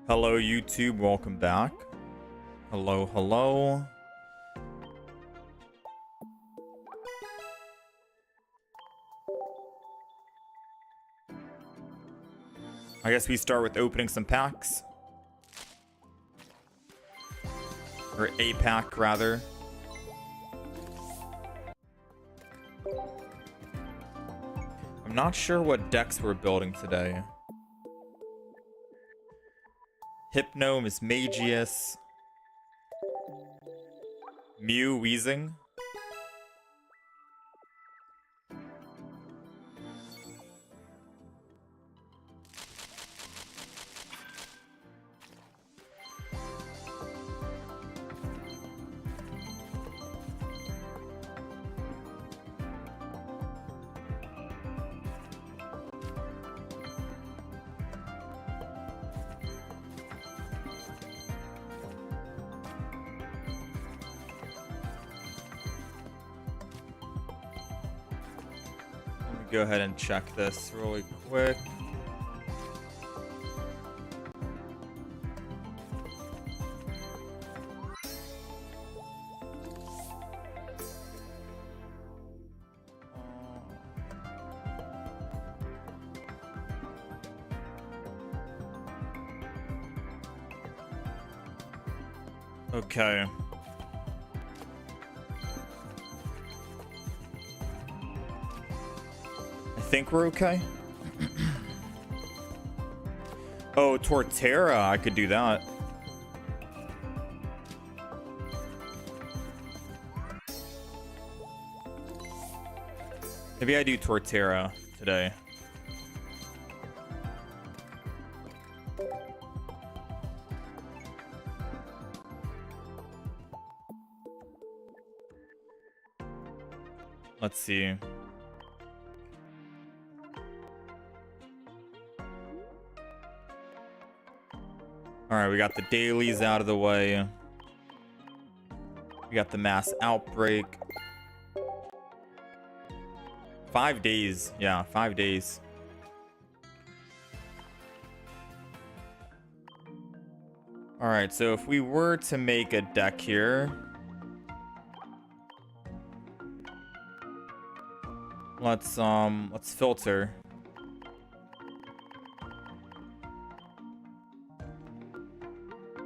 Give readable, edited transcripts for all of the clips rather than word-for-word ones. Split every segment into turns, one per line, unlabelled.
Hello YouTube, welcome back. Hello, hello. I guess we start with opening some packs. Or a pack, rather. I'm not sure what decks we're building today. Hypno, Mismagius. Mew, Weezing. Go ahead and check this really quick. Okay. I think we're okay. Oh, Torterra, I could do that. Maybe I do Torterra today. Let's see. Alright, we got the dailies out of the way. We got the mass outbreak. 5 days. Yeah, 5 days. Alright, so if we were to make a deck here. Let's filter.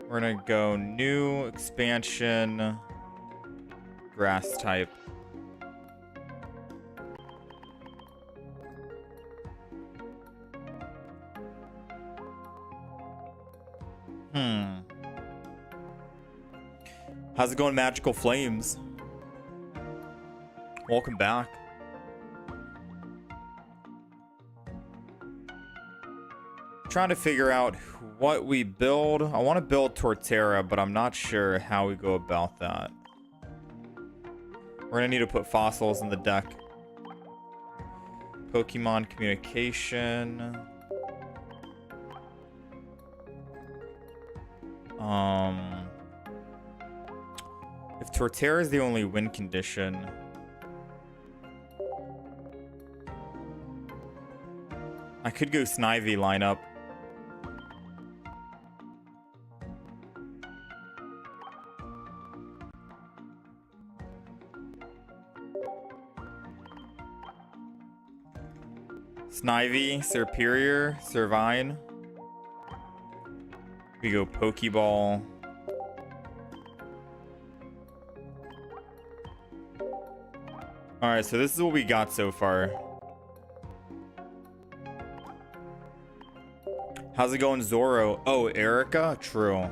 We're gonna go new expansion, grass type. How's it going, Magical Flames? Welcome back. Trying to figure out what we build. I want to build Torterra, but I'm not sure how we go about that. We're gonna need to put fossils in the deck. Pokemon communication. If Torterra is the only win condition, I could go Snivy lineup. Snivy, Superior, Servine. We go Pokeball. Alright, so this is what we got so far. How's it going, Zoro? Oh, Erica? True.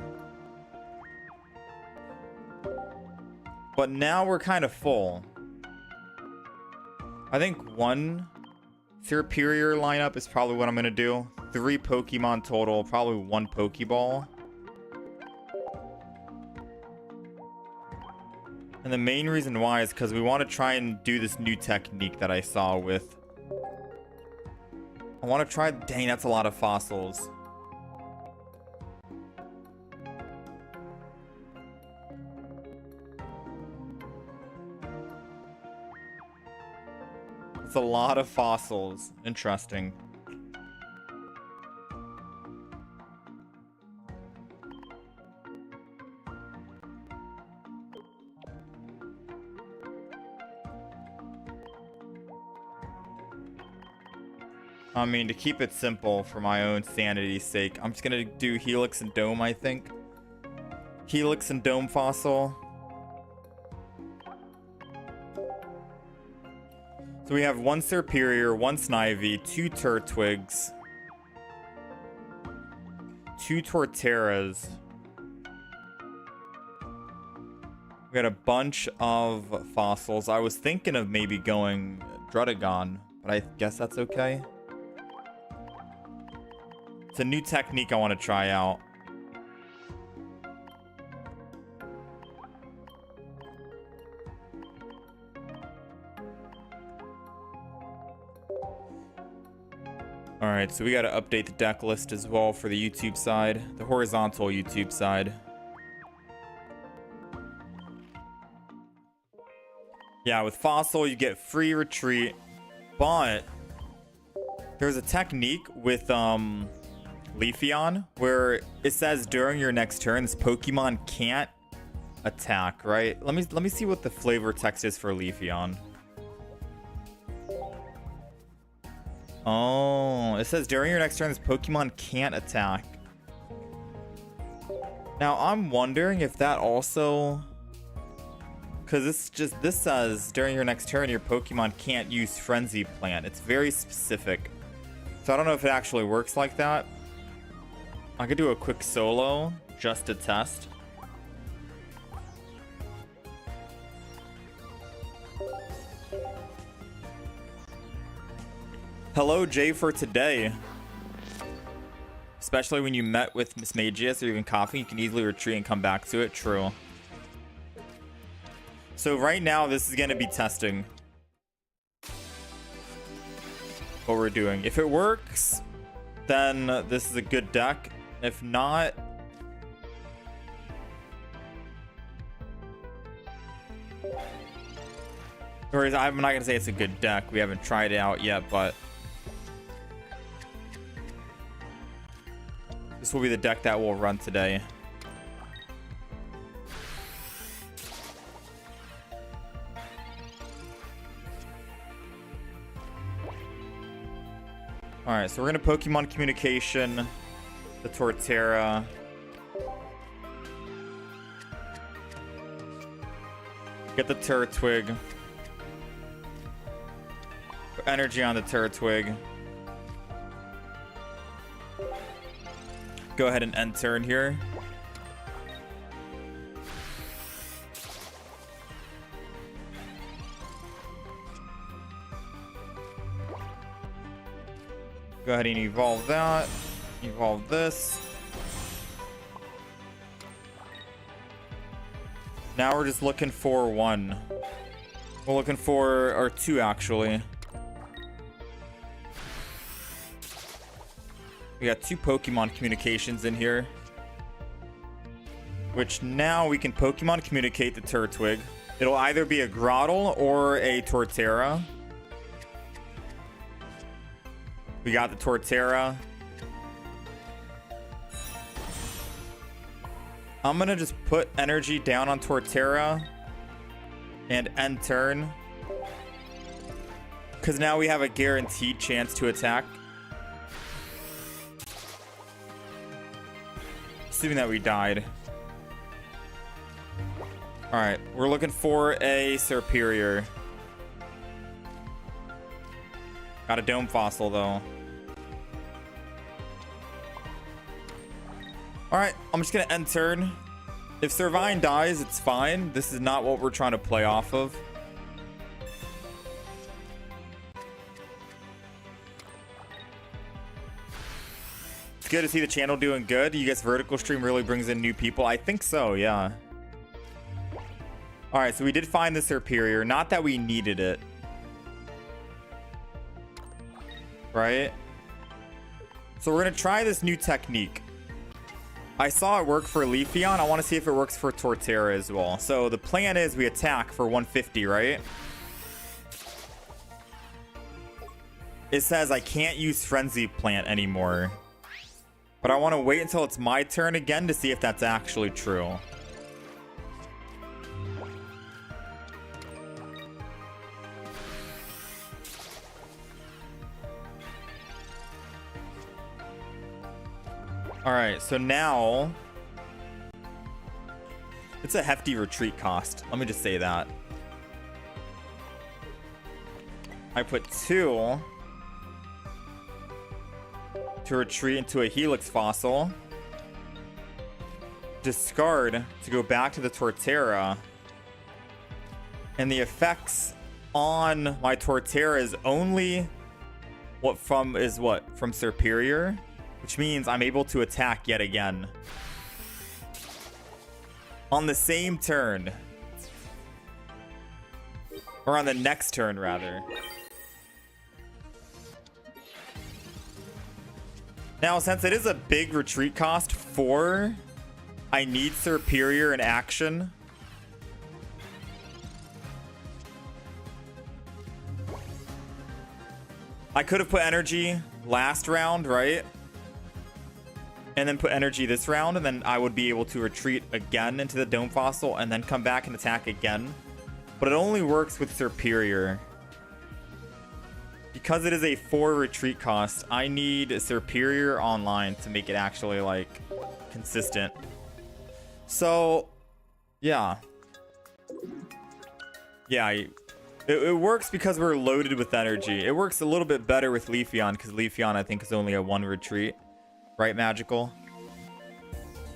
But now we're kind of full. I think one Superior lineup is probably what I'm going to do. 3 Pokemon total, probably 1 Pokeball. And the main reason why is because we want to try and do this new technique that I saw with... I want to try... Dang, that's a lot of fossils. It's a lot of fossils. Interesting. I mean, to keep it simple for my own sanity's sake, I'm just gonna do Helix and Dome, I think. Helix and Dome Fossil. So we have 1 Serperior, 1 Snivy, 2 Turtwigs, 2 Torterras. We got a bunch of fossils. I was thinking of maybe going Drudagon, but I guess that's okay. It's a new technique I want to try out. Alright, so we got to update the deck list as well for the YouTube side, the horizontal YouTube side. Yeah, with Fossil, you get free retreat, but there's a technique with Leafeon where it says during your next turn, this Pokemon can't attack, right? Let me see what the flavor text is for Leafeon. Oh, it says during your next turn, this Pokemon can't attack. Now, I'm wondering if that also... Because this says during your next turn, your Pokemon can't use Frenzy Plant. It's very specific. So I don't know if it actually works like that. I could do a quick solo just to test. Hello, Jay, for today. Especially when you met with Mismagius or even Coffee, you can easily retreat and come back to it. True. So right now, this is going to be testing what we're doing. If it works, then this is a good deck. If not... Or I'm not going to say it's a good deck. We haven't tried it out yet, but... This will be the deck that we'll run today. Alright, so we're going to Pokemon Communication the Torterra. Get the Turtwig. Put energy on the Turtwig. Go ahead and end turn here. Go ahead and evolve that. Evolve this. Now we're just looking for 1. We're looking for, or 2 actually. We got 2 Pokemon Communications in here. Which now we can Pokemon Communicate the Turtwig. It'll either be a Grotle or a Torterra. We got the Torterra. I'm gonna just put energy down on Torterra and end turn. Because now we have a guaranteed chance to attack. Assuming that we died. Alright, we're looking for a Serperior. Got a Dome Fossil, though. Alright, I'm just going to end turn. If Servine dies, it's fine. This is not what we're trying to play off of. It's good to see the channel doing good. You guys vertical stream really brings in new people. I think so, yeah. Alright, so we did find the Serperior. Not that we needed it. Right? So we're going to try this new technique. I saw it work for Leafeon. I want to see if it works for Torterra as well. So the plan is we attack for 150, right? It says I can't use Frenzy Plant anymore. But I want to wait until it's my turn again to see if that's actually true. All right, so now it's a hefty retreat cost. Let me just say that. I put 2 to retreat into a Helix fossil. Discard to go back to the Torterra. And the effects on my Torterra is only from Superior, which means I'm able to attack yet again. On the same turn. Or on the next turn, rather. Now, since it is a big retreat cost, 4, I need Superior in action. I could have put energy last round, right? And then put energy this round, and then I would be able to retreat again into the Dome Fossil and then come back and attack again. But it only works with Superior. Because it is a 4 retreat cost, I need Superior online to make it actually, like, consistent. So, yeah. Yeah, it works because we're loaded with energy. It works a little bit better with Leafeon, because Leafeon, I think, is only a 1 retreat. Right, Magical?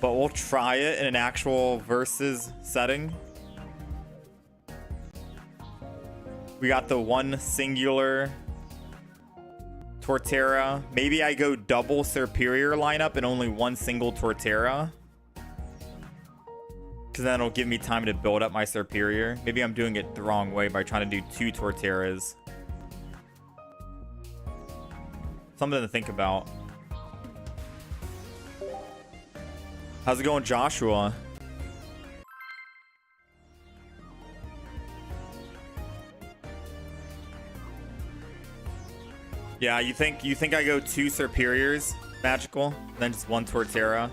But we'll try it in an actual versus setting. We got the 1 singular Torterra. Maybe I go double Superior lineup and only 1 single Torterra. Because then it'll give me time to build up my Superior. Maybe I'm doing it the wrong way by trying to do 2 Torterras. Something to think about. How's it going, Joshua? Yeah, you think I go 2 Superiors, Magical, then just 1 Torterra?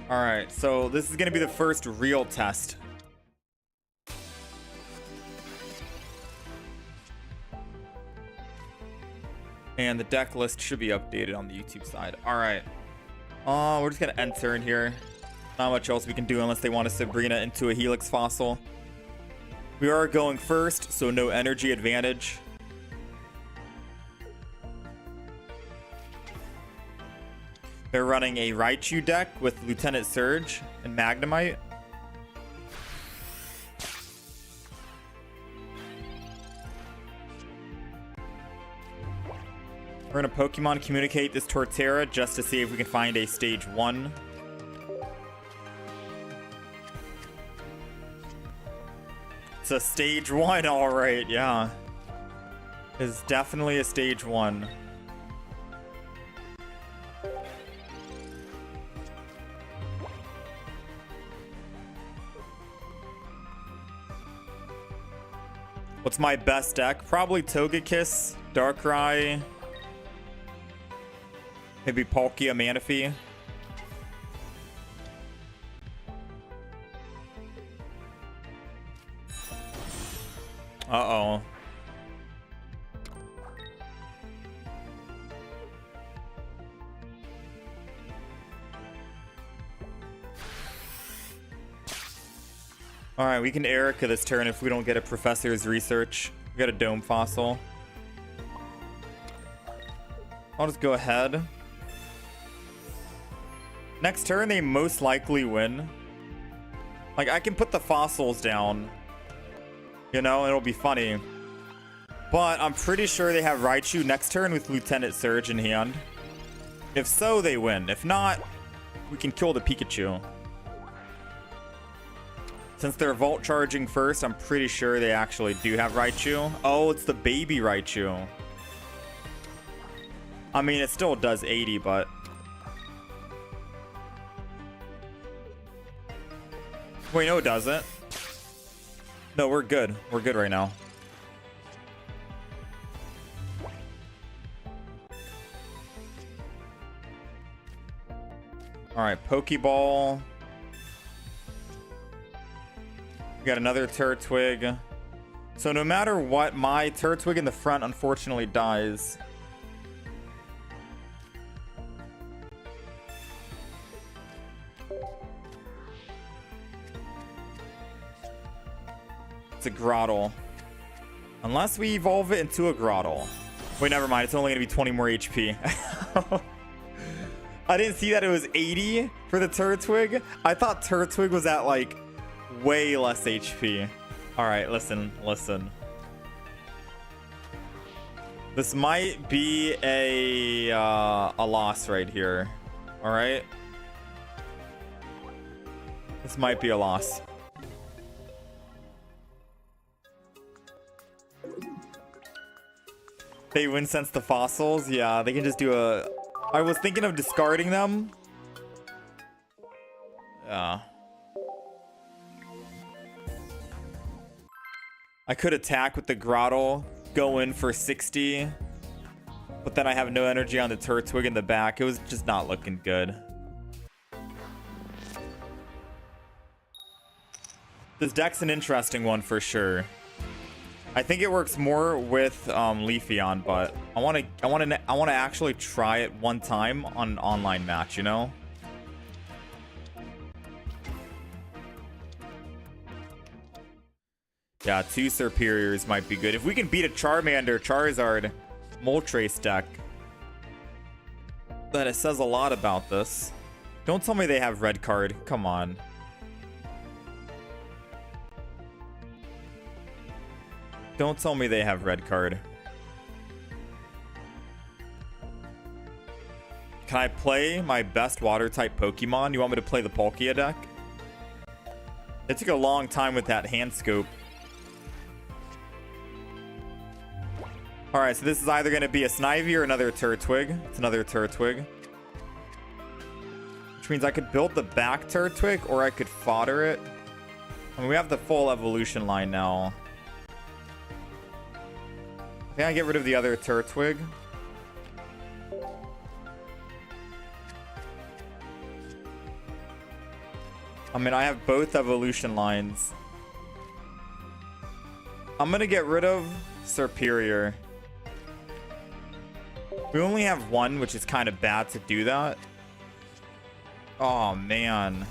All right, so this is gonna be the first real test. And the deck list should be updated on the YouTube side. All right, we're just gonna end turn here. Not much else we can do unless they want a Sabrina into a Helix fossil. We are going first, so no energy advantage. They're running a Raichu deck with Lieutenant Surge and Magnemite. We're gonna Pokemon Communicate this Torterra just to see if we can find a stage 1. It's a stage 1, alright, yeah. It's definitely a stage 1. What's my best deck? Probably Togekiss, Darkrai, maybe Palkia, Manaphy. Uh-oh. Alright, we can Erica this turn if we don't get a Professor's Research. We got a Dome Fossil. I'll just go ahead. Next turn, they most likely win. Like, I can put the fossils down. You know, it'll be funny. But I'm pretty sure they have Raichu next turn with Lieutenant Surge in hand. If so, they win. If not, we can kill the Pikachu. Since they're Volt Charging first, I'm pretty sure they actually do have Raichu. Oh, it's the baby Raichu. I mean, it still does 80, but... Wait, no, it doesn't. No, we're good. We're good right now. Alright, Pokeball. We got another Turtwig. So no matter what, my Turtwig in the front unfortunately dies. It's a Grottle. Unless we evolve it into a Grottle. Wait, never mind. It's only going to be 20 more HP. I didn't see that it was 80 for the Turtwig. I thought Turtwig was at, like, way less HP. All right, listen. This might be a loss right here. All right? This might be a loss. They win sense the fossils. Yeah, they can just do a... I was thinking of discarding them. Yeah. I could attack with the Grottle, go in for 60. But then I have no energy on the Turtwig in the back. It was just not looking good. This deck's an interesting one for sure. I think it works more with Leafeon, but I want to actually try it one time on an online match, you know? Yeah, 2 Superiors might be good. If we can beat a Charmander, Charizard, Moltres deck, then it says a lot about this. Don't tell me they have red card. Come on. Don't tell me they have red card. Can I play my best water type Pokemon? You want me to play the Palkia deck? It took a long time with that hand scope. Alright, so this is either going to be a Snivy or another Turtwig. It's another Turtwig. Which means I could build the back Turtwig or I could fodder it. I mean, we have the full evolution line now. Can I get rid of the other Turtwig? I mean, I have both evolution lines. I'm gonna get rid of Superior. We only have one, which is kind of bad to do that. Oh, man.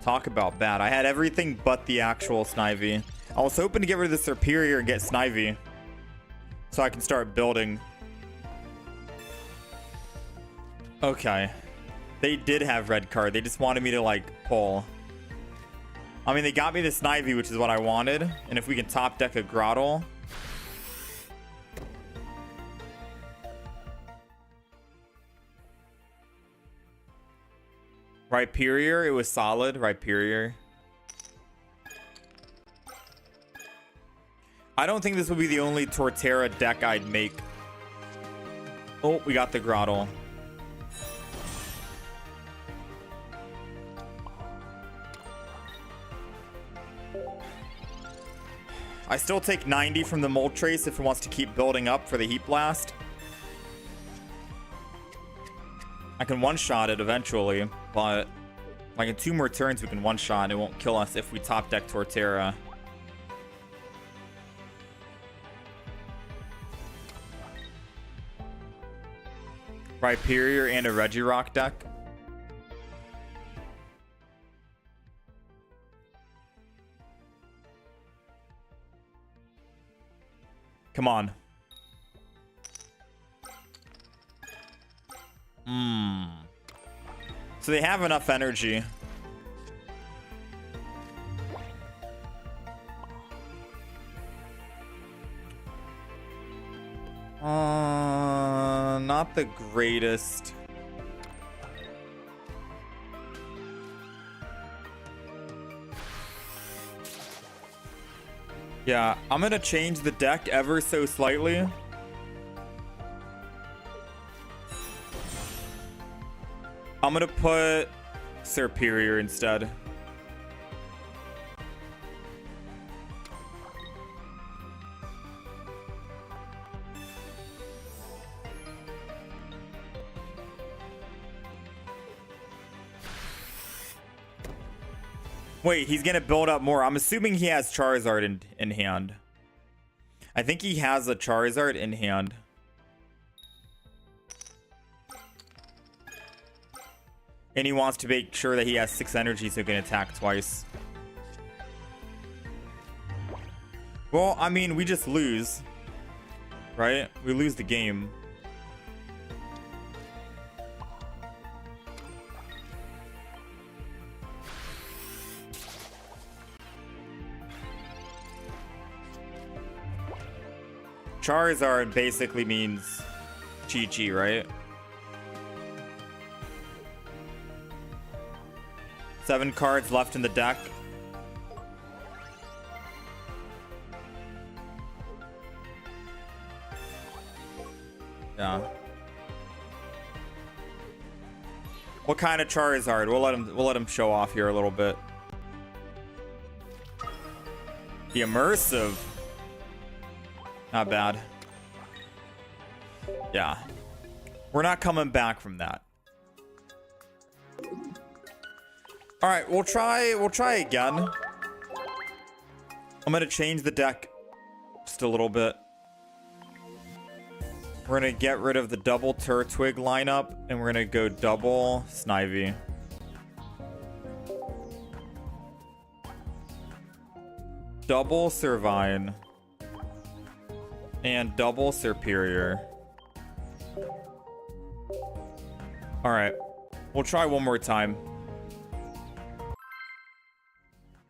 Talk about bad. I had everything but the actual Snivy. I was hoping to get rid of the Superior and get Snivy, so I can start building. Okay. They did have red card. They just wanted me to, like, pull. I mean, they got me the Snivy, which is what I wanted. And if we can top deck a Grottle. Rhyperior, it was solid. Rhyperior. I don't think this will be the only Torterra deck I'd make. Oh, we got the Grottle. I still take 90 from the Moltres if it wants to keep building up for the Heat Blast. I can one-shot it eventually, but like in 2 more turns we can one-shot and it won't kill us if we top deck Torterra. Rhyperior and a Regirock deck. Come on. So they have enough energy. Not the greatest. Yeah, I'm gonna change the deck ever so slightly. I'm gonna put Superior instead. Wait, he's gonna build up more. I'm assuming he has Charizard in hand. I think he has a Charizard in hand. And he wants to make sure that he has 6 energy so he can attack twice. Well, I mean, we just lose. Right? We lose the game. Charizard basically means GG, right? 7 cards left in the deck. Yeah. What kind of Charizard? We'll let him show off here a little bit. The immersive. Not bad. Yeah. We're not coming back from that. All right, we'll try again. I'm going to change the deck just a little bit. We're going to get rid of the double Turtwig lineup and we're going to go double Snivy. Double Servine. And double Superior. Alright. We'll try one more time.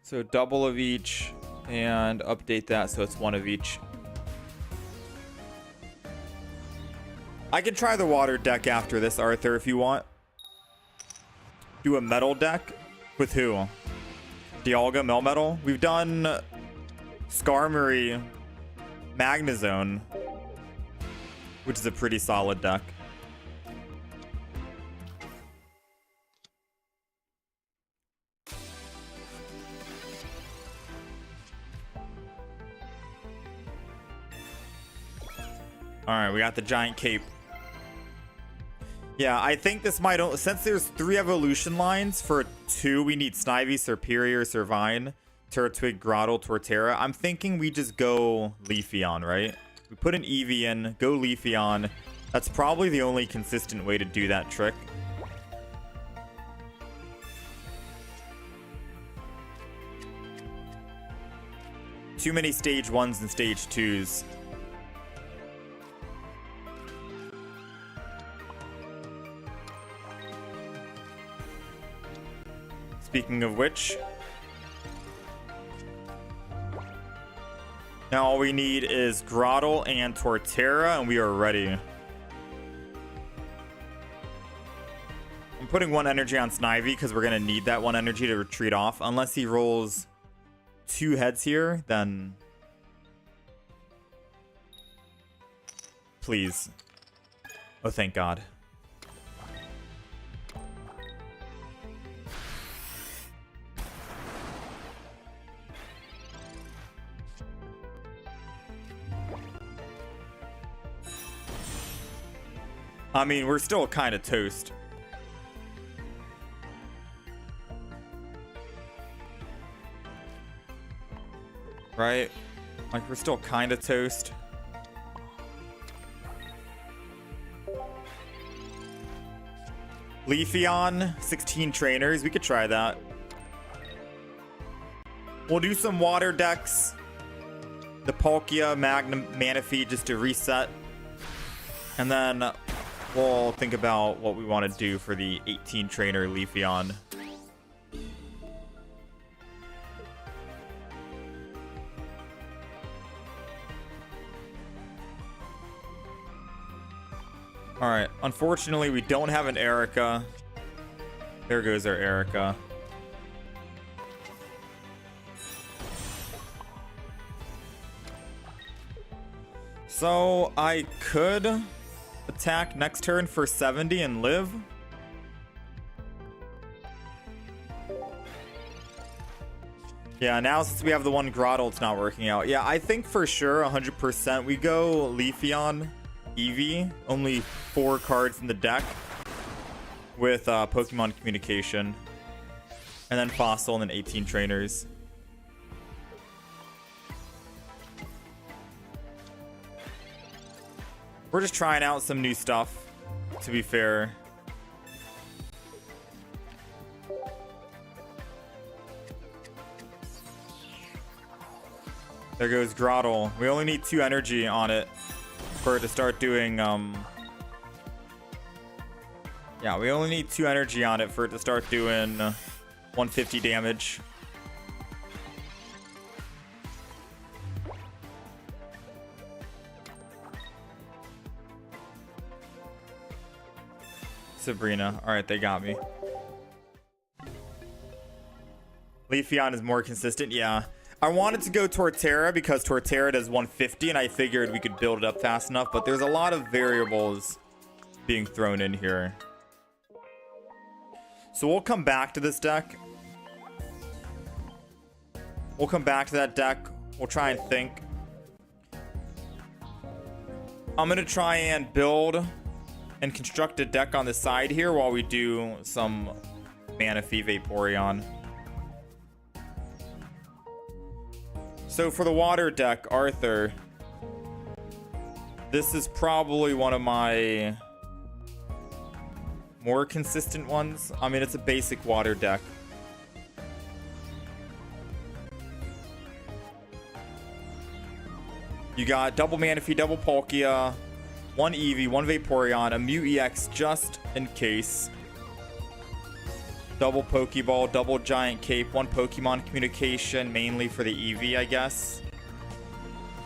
So double of each. And update that so it's 1 of each. I can try the water deck after this, Arthur, if you want. Do a metal deck? With who? Dialga, Melmetal? We've done Skarmory, Magnezone, which is a pretty solid deck. Alright, we got the giant cape. Yeah, I think this might... Since there's 3 evolution lines, for 2 we need Snivy, Superior, Servine, Turtwig, Grottle, Torterra. I'm thinking we just go Leafeon, right? We put an Eevee in, go Leafeon. That's probably the only consistent way to do that trick. Too many stage 1s and stage 2s. Speaking of which, now all we need is Grottle and Torterra, and we are ready. I'm putting 1 energy on Snivy because we're going to need that 1 energy to retreat off. Unless he rolls 2 heads here, then... Please. Oh, thank God. I mean, we're still kind of toast. Right? Like, we're still kind of toast. Leafeon, 16 trainers. We could try that. We'll do some water decks. The Palkia, Magnum, Manaphy just to reset. And then we'll think about what we want to do for the 18 trainer Leafeon. Alright, unfortunately we don't have an Erica. There goes our Erica. So I could attack next turn for 70 and live. Yeah, now since we have the 1 Grottle, it's not working out. Yeah, I think for sure 100% we go Leafeon, Eevee. Only 4 cards in the deck with Pokemon Communication. And then Fossil and then 18 trainers. We're just trying out some new stuff, to be fair. There goes Grottle. We only need 2 energy on it for it to start doing, yeah, we only need 2 energy on it for it to start doing 150 damage. Sabrina. Alright, they got me. Leafeon is more consistent. Yeah. I wanted to go Torterra because Torterra does 150 and I figured we could build it up fast enough, but there's a lot of variables being thrown in here. So we'll come back to this deck. We'll come back to that deck. We'll try and think. I'm going to try and build and construct a deck on the side here while we do some Manaphy Vaporeon. So for the water deck, Arthur, this is probably one of my more consistent ones. I mean, it's a basic water deck. You got double Manaphy, double Palkia, 1 Eevee, 1 Vaporeon, a Mew EX just in case. Double Pokeball, double Giant Cape, 1 Pokemon Communication, mainly for the Eevee, I guess.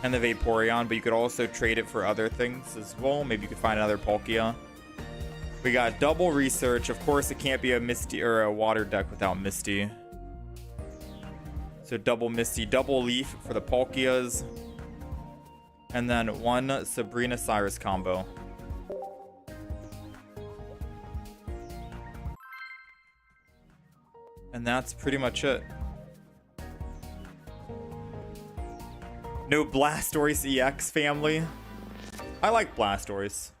And the Vaporeon, but you could also trade it for other things as well. Maybe you could find another Palkia. We got double Research. Of course, it can't be a Misty or a water deck without Misty. So double Misty, double Leaf for the Palkias. And then 1 Sabrina Cyrus combo. And that's pretty much it. No Blastoise EX family. I like Blastoise.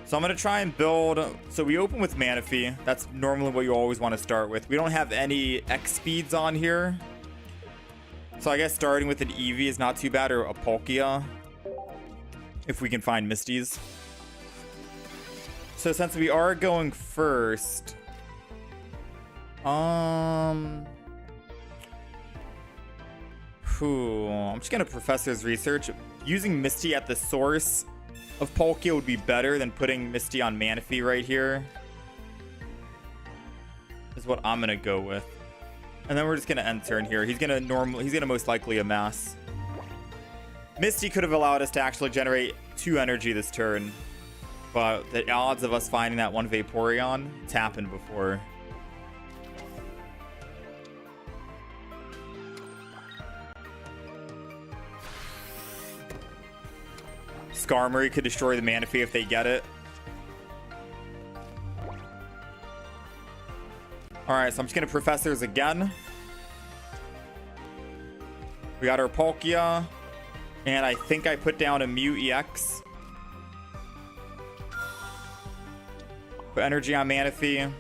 So I'm going to try and build. So we open with Manaphy. That's normally what you always want to start with. We don't have any X speeds on here. So I guess starting with an Eevee is not too bad, or a Palkia, if we can find Misties. So since we are going first, I'm just gonna Professor's Research. Using Misty at the source of Palkia would be better than putting Misty on Manaphy right here. Is what I'm gonna go with. And then we're just gonna end turn here. He's gonna most likely amass. Misty could have allowed us to actually generate 2 energy this turn, but the odds of us finding that 1 Vaporeon, it's happened before. Skarmory could destroy the Manaphy if they get it. Alright, so I'm just going to Professors again. We got our Palkia. And I think I put down a Mew EX. Put energy on Manaphy.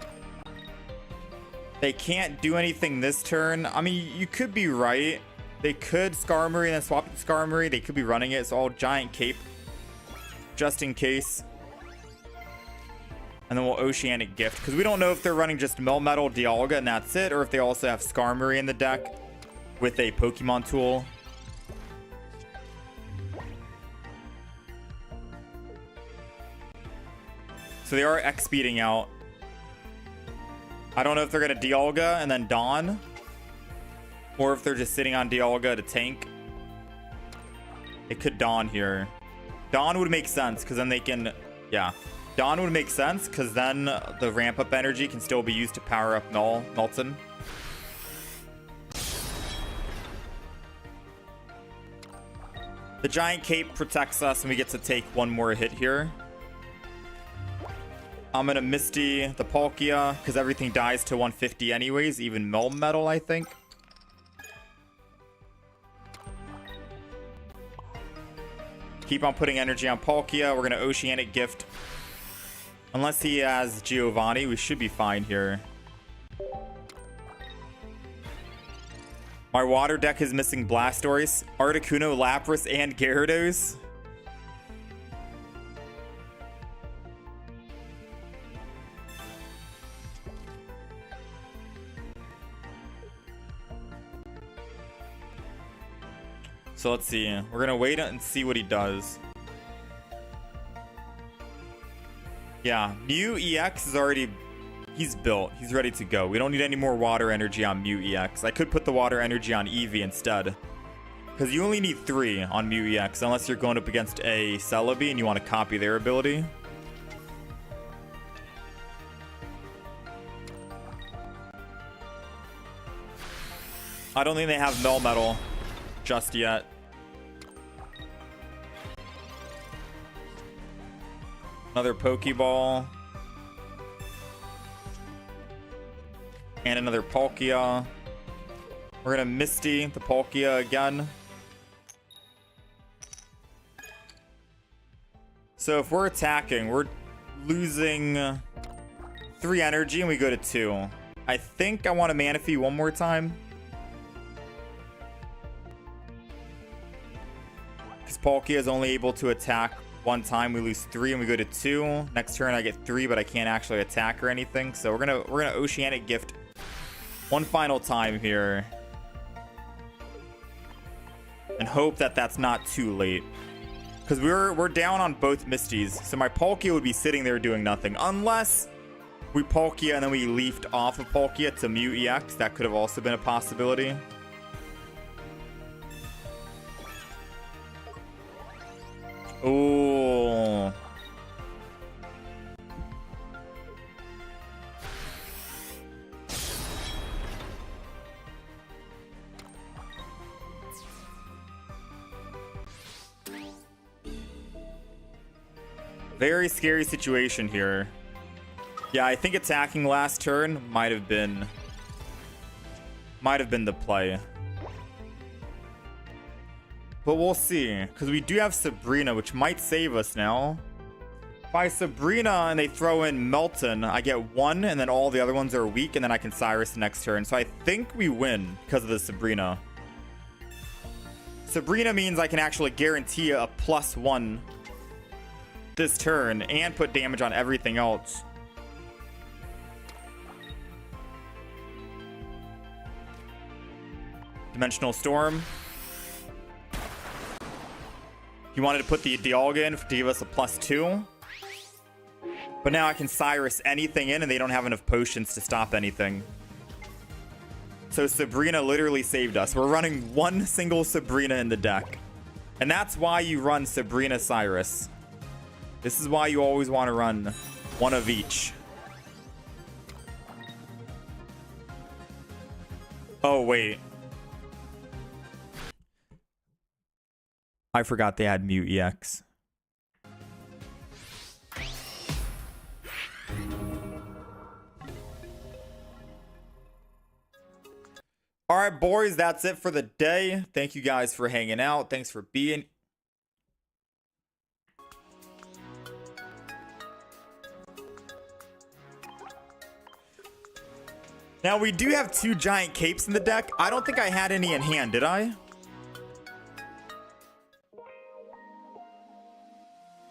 They can't do anything this turn. I mean, you could be right. They could Skarmory and then swap it to Skarmory. They could be running it. It's all Giant Cape. Just in case. And then we'll Oceanic Gift. Because we don't know if they're running just Melmetal, Dialga, and that's it. Or if they also have Skarmory in the deck with a Pokemon tool. So they are X-speeding out. I don't know if they're going to Dialga and then Dawn. Or if they're just sitting on Dialga to tank. It could Dawn here. Dawn would make sense because then they can... Yeah. Dawn would make sense because then the ramp-up energy can still be used to power up Nalton. The Giant Cape protects us and we get to take 1 more hit here. I'm going to Misty the Palkia because everything dies to 150 anyways, even Melmetal, I think. Keep on putting energy on Palkia. We're going to Oceanic Gift Unless he has Giovanni, we should be fine here. My water deck is missing Blastoise, Articuno, Lapras, and Gyarados. So let's see. We're gonna wait and see what he does. Yeah, Mew EX is already... He's built. He's ready to go. We don't need any more water energy on Mew EX. I could put the water energy on Eevee instead. Because you only need 3 on Mew EX, unless you're going up against a Celebi and you want to copy their ability. I don't think they have Melmetal just yet. Another Pokeball. And another Palkia. We're gonna Misty the Palkia again. So if we're attacking, we're losing 3 energy and we go to 2. I think I want to Manaphy one more time. Because Palkia is only able to attack one time. We lose 3 and we go to 2. Next turn I get 3, but I can't actually attack or anything. So we're gonna Oceanic Gift one final time here. And hope that that's not too late. Because we're down on both Misties. So my Palkia would be sitting there doing nothing. Unless we Palkia and then we leafed off of Palkia to Mew EX. That could have also been a possibility. Oh. Very scary situation here. Yeah, I think attacking last turn might have been the play. But we'll see, because we do have Sabrina, which might save us now. If I Sabrina and they throw in Melton, I get 1, and then all the other ones are weak, and then I can Cyrus the next turn. So I think we win because of the Sabrina. Sabrina means I can actually guarantee a +1 this turn and put damage on everything else. Dimensional Storm. He wanted to put the Dialga in to give us a +2. But now I can Cyrus anything in and they don't have enough potions to stop anything. So Sabrina literally saved us. We're running one single Sabrina in the deck. And that's why you run Sabrina Cyrus. This is why you always want to run one of each. Oh, wait. I forgot they had Mew EX. All right, boys, that's it for the day. Thank you guys for hanging out. Thanks for being... Now, we do have 2 giant capes in the deck. I don't think I had any in hand, did I?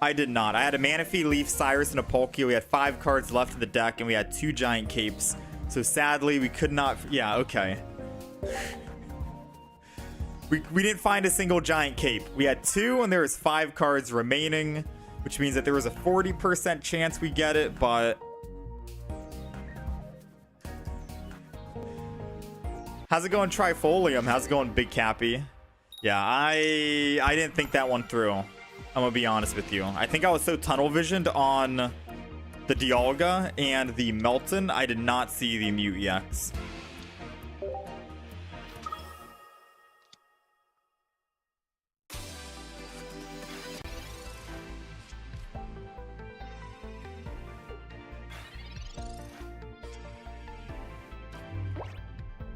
I did not. I had a Manaphy, Leaf, Cyrus, and a Palkia. We had 5 cards left in the deck, and we had 2 giant capes. So sadly, we could not... Yeah, okay. We didn't find a single giant cape. We had 2, and there was 5 cards remaining, which means that there was a 40% chance we get it, but... How's it going, Trifolium? How's it going, Big Cappy? Yeah, I didn't think that one through. I'm gonna be honest with you. I think I was so tunnel visioned on the Dialga and the Melton, I did not see the Mew EX.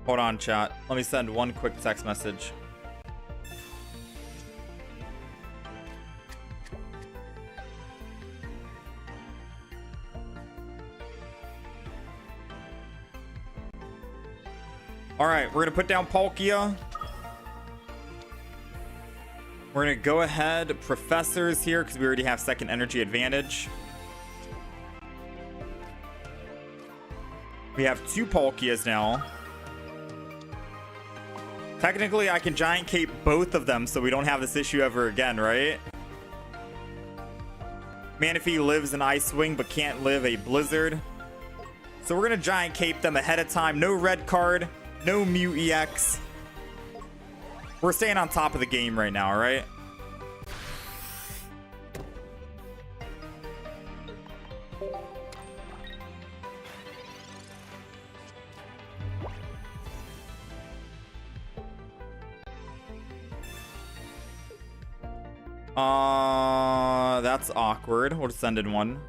Hold on, chat. Let me send one quick text message. All right, we're gonna put down Palkia. We're gonna go ahead, Professors here, because we already have second energy advantage. We have 2 Palkias now. Technically, I can Giant Cape both of them, so we don't have this issue ever again, right? Manaphy lives an Ice Wing, but can't live a Blizzard. So we're gonna Giant Cape them ahead of time. No red card, no Mew EX. We're staying on top of the game right now, right? That's awkward. We'll just send in 1.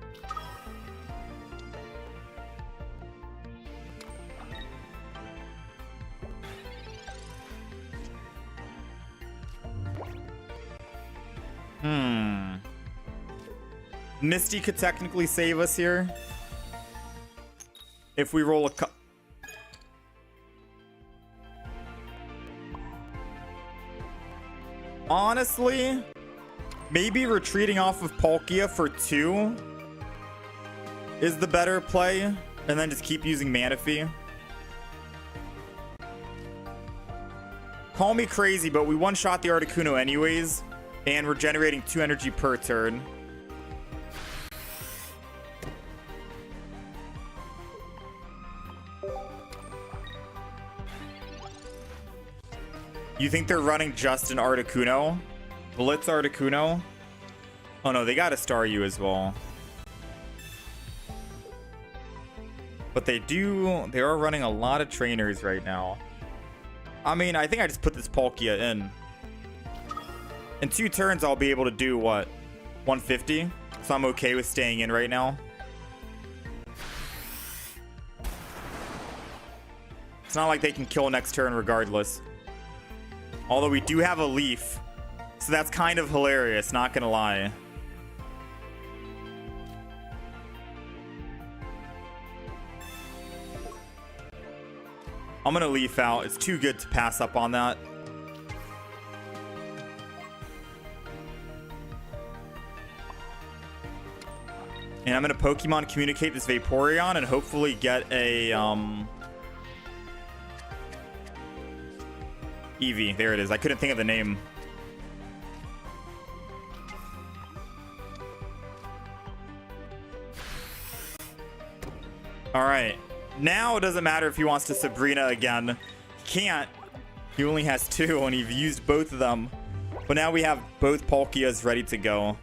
Misty could technically save us here. If we roll a honestly, maybe retreating off of Palkia for 2 is the better play, and then just keep using Manaphy. Call me crazy, but we one-shot the Articuno anyways, and we're generating 2 energy per turn. You think they're running just an Articuno? Blitz Articuno? Oh no, they got a Staryu as well. But they are running a lot of trainers right now. I mean, I think I just put this Palkia in. In 2 turns, I'll be able to do, what? 150? So I'm okay with staying in right now. It's not like they can kill next turn regardless. Although we do have a Leaf. So that's kind of hilarious, not gonna lie. I'm gonna Leaf out. It's too good to pass up on that. And I'm gonna Pokemon communicate this Vaporeon and hopefully get a Eevee. There it is. I couldn't think of the name. All right. Now it doesn't matter if he wants to Sabrina again. He can't. He only has 2 and he's used both of them. But now we have both Palkias ready to go.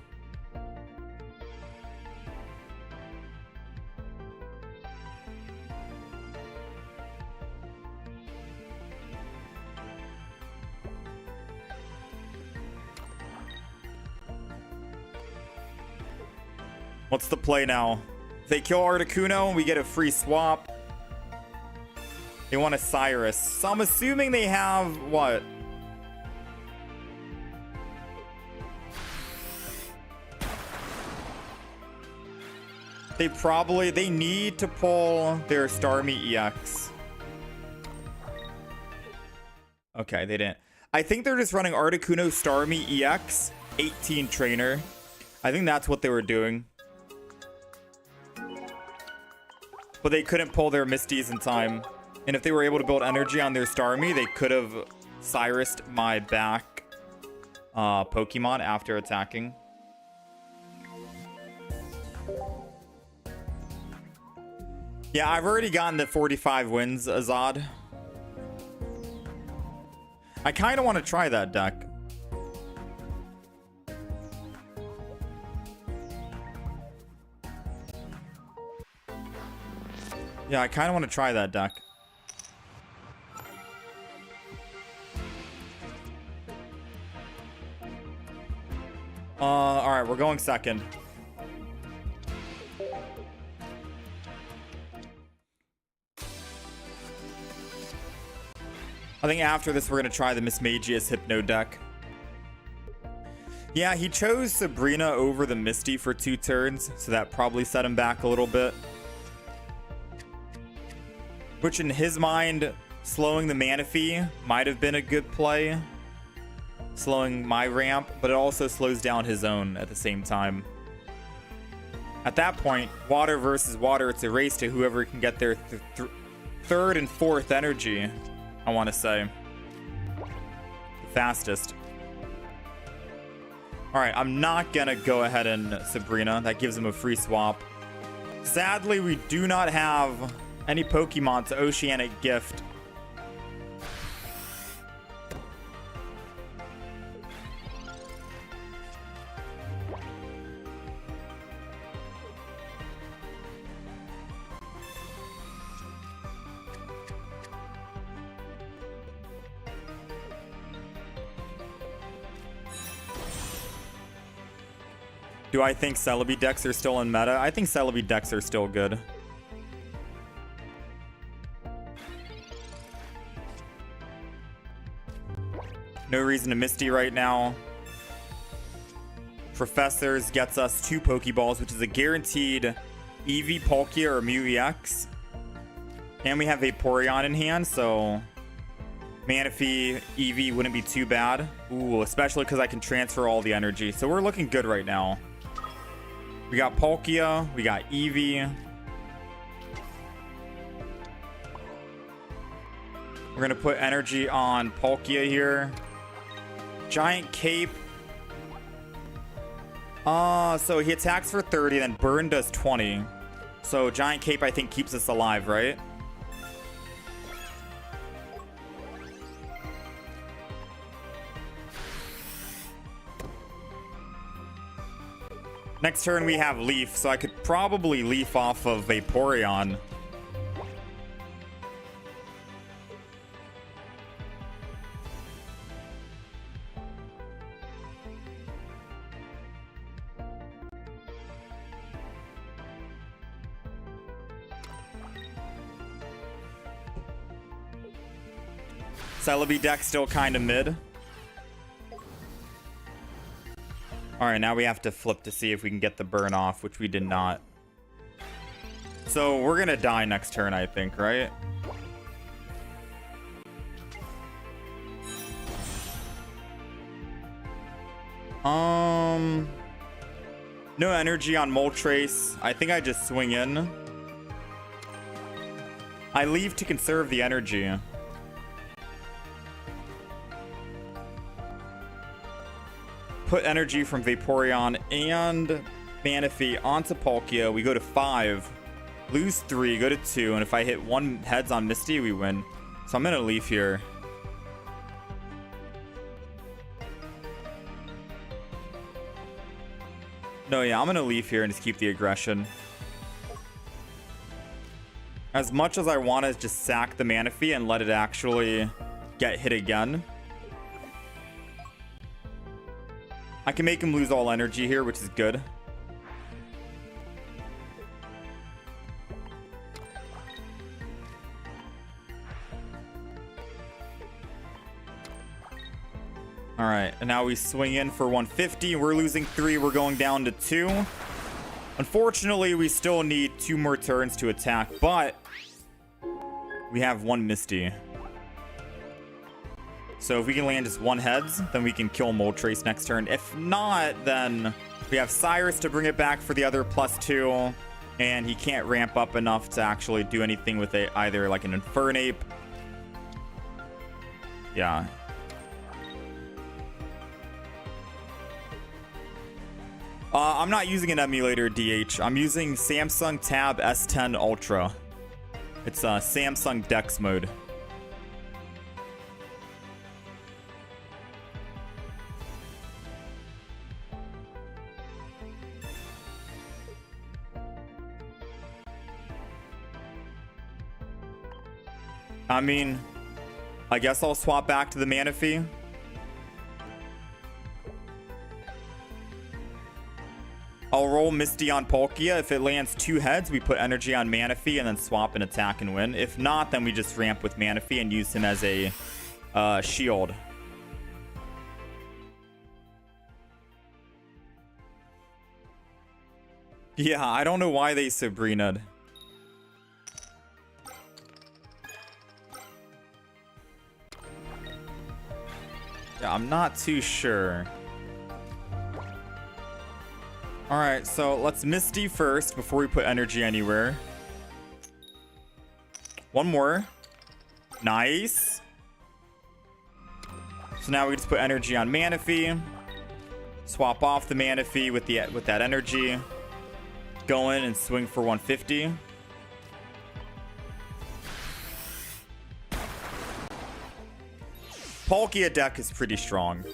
What's the play now? If they kill Articuno, we get a free swap. They want a Cyrus. So I'm assuming they have what? They need to pull their Starmie EX. Okay, they didn't. I think they're just running Articuno Starmie EX, 18 trainer. I think that's what they were doing. But they couldn't pull their Misties in time. And if they were able to build energy on their Starmie, they could have Cyrus'd my back Pokemon after attacking. Yeah, I've already gotten the 45 wins, Azad. I kind of want to try that deck. Yeah, I kind of want to try that deck. All right, we're going second. I think after this, we're going to try the Mismagius Hypno deck. Yeah, he chose Sabrina over the Misty for 2 turns, so that probably set him back a little bit. Which in his mind Slowing the Manaphy might have been a good play. Slowing my ramp, but it also slows down his own at the same time. At that point, water versus water, it's a race to whoever can get their third and fourth energy, I want to say. The fastest. Alright, I'm not gonna go ahead and Sabrina. That gives him a free swap. Sadly, we do not have any Pokemon to Oceanic Gift. Do I think Celebi decks are still in meta? I think Celebi decks are still good. No reason to Misty right now. Professors gets us 2 Pokeballs, which is a guaranteed Eevee, Palkia, or Mew EX. And we have Vaporeon in hand, so Manaphy, Eevee wouldn't be too bad. Ooh, especially because I can transfer all the energy. So we're looking good right now. We got Palkia, we got Eevee. We're gonna put energy on Palkia here. Giant Cape. So he attacks for 30, then Burn does 20. So Giant Cape, I think, keeps us alive, right? Next turn we have Leaf, so I could probably Leaf off of Vaporeon. Celebi deck still kind of mid. Alright, now we have to flip to see if we can get the burn off, which we did not. So we're gonna die next turn, I think, right? No energy on Moltres. I think I just swing in. I leave to conserve the energy. Put energy from Vaporeon and Manaphy onto Palkia. We go to 5, lose 3, go to 2, and if I hit 1 heads on Misty, we win. So I'm gonna leave here. No, yeah, I'm gonna leave here and just keep the aggression. As much as I want to just sack the Manaphy and let it actually get hit again, I can make him lose all energy here, which is good. All right, and now we swing in for 150. We're losing 3. We're going down to 2. Unfortunately, we still need 2 more turns to attack, but we have 1 Misty. So if we can land just 1 heads, then we can kill Moltres next turn. If not, then we have Cyrus to bring it back for the other +2. And he can't ramp up enough to actually do anything with it, either like an Infernape. Yeah. I'm not using an emulator, DH. I'm using Samsung Tab S10 Ultra. It's Samsung Dex mode. I mean, I guess I'll swap back to the Manaphy. I'll roll Misty on Palkia. If it lands 2 heads, we put energy on Manaphy and then swap and attack and win. If not, then we just ramp with Manaphy and use him as a shield. Yeah, I don't know why they Sabrina'd. Yeah, I'm not too sure. All right, so let's Misty first before we put energy anywhere. One more. Nice. So now we just put energy on Manaphy. Swap off the Manaphy with that energy. Go in and swing for 150. Palkia deck is pretty strong.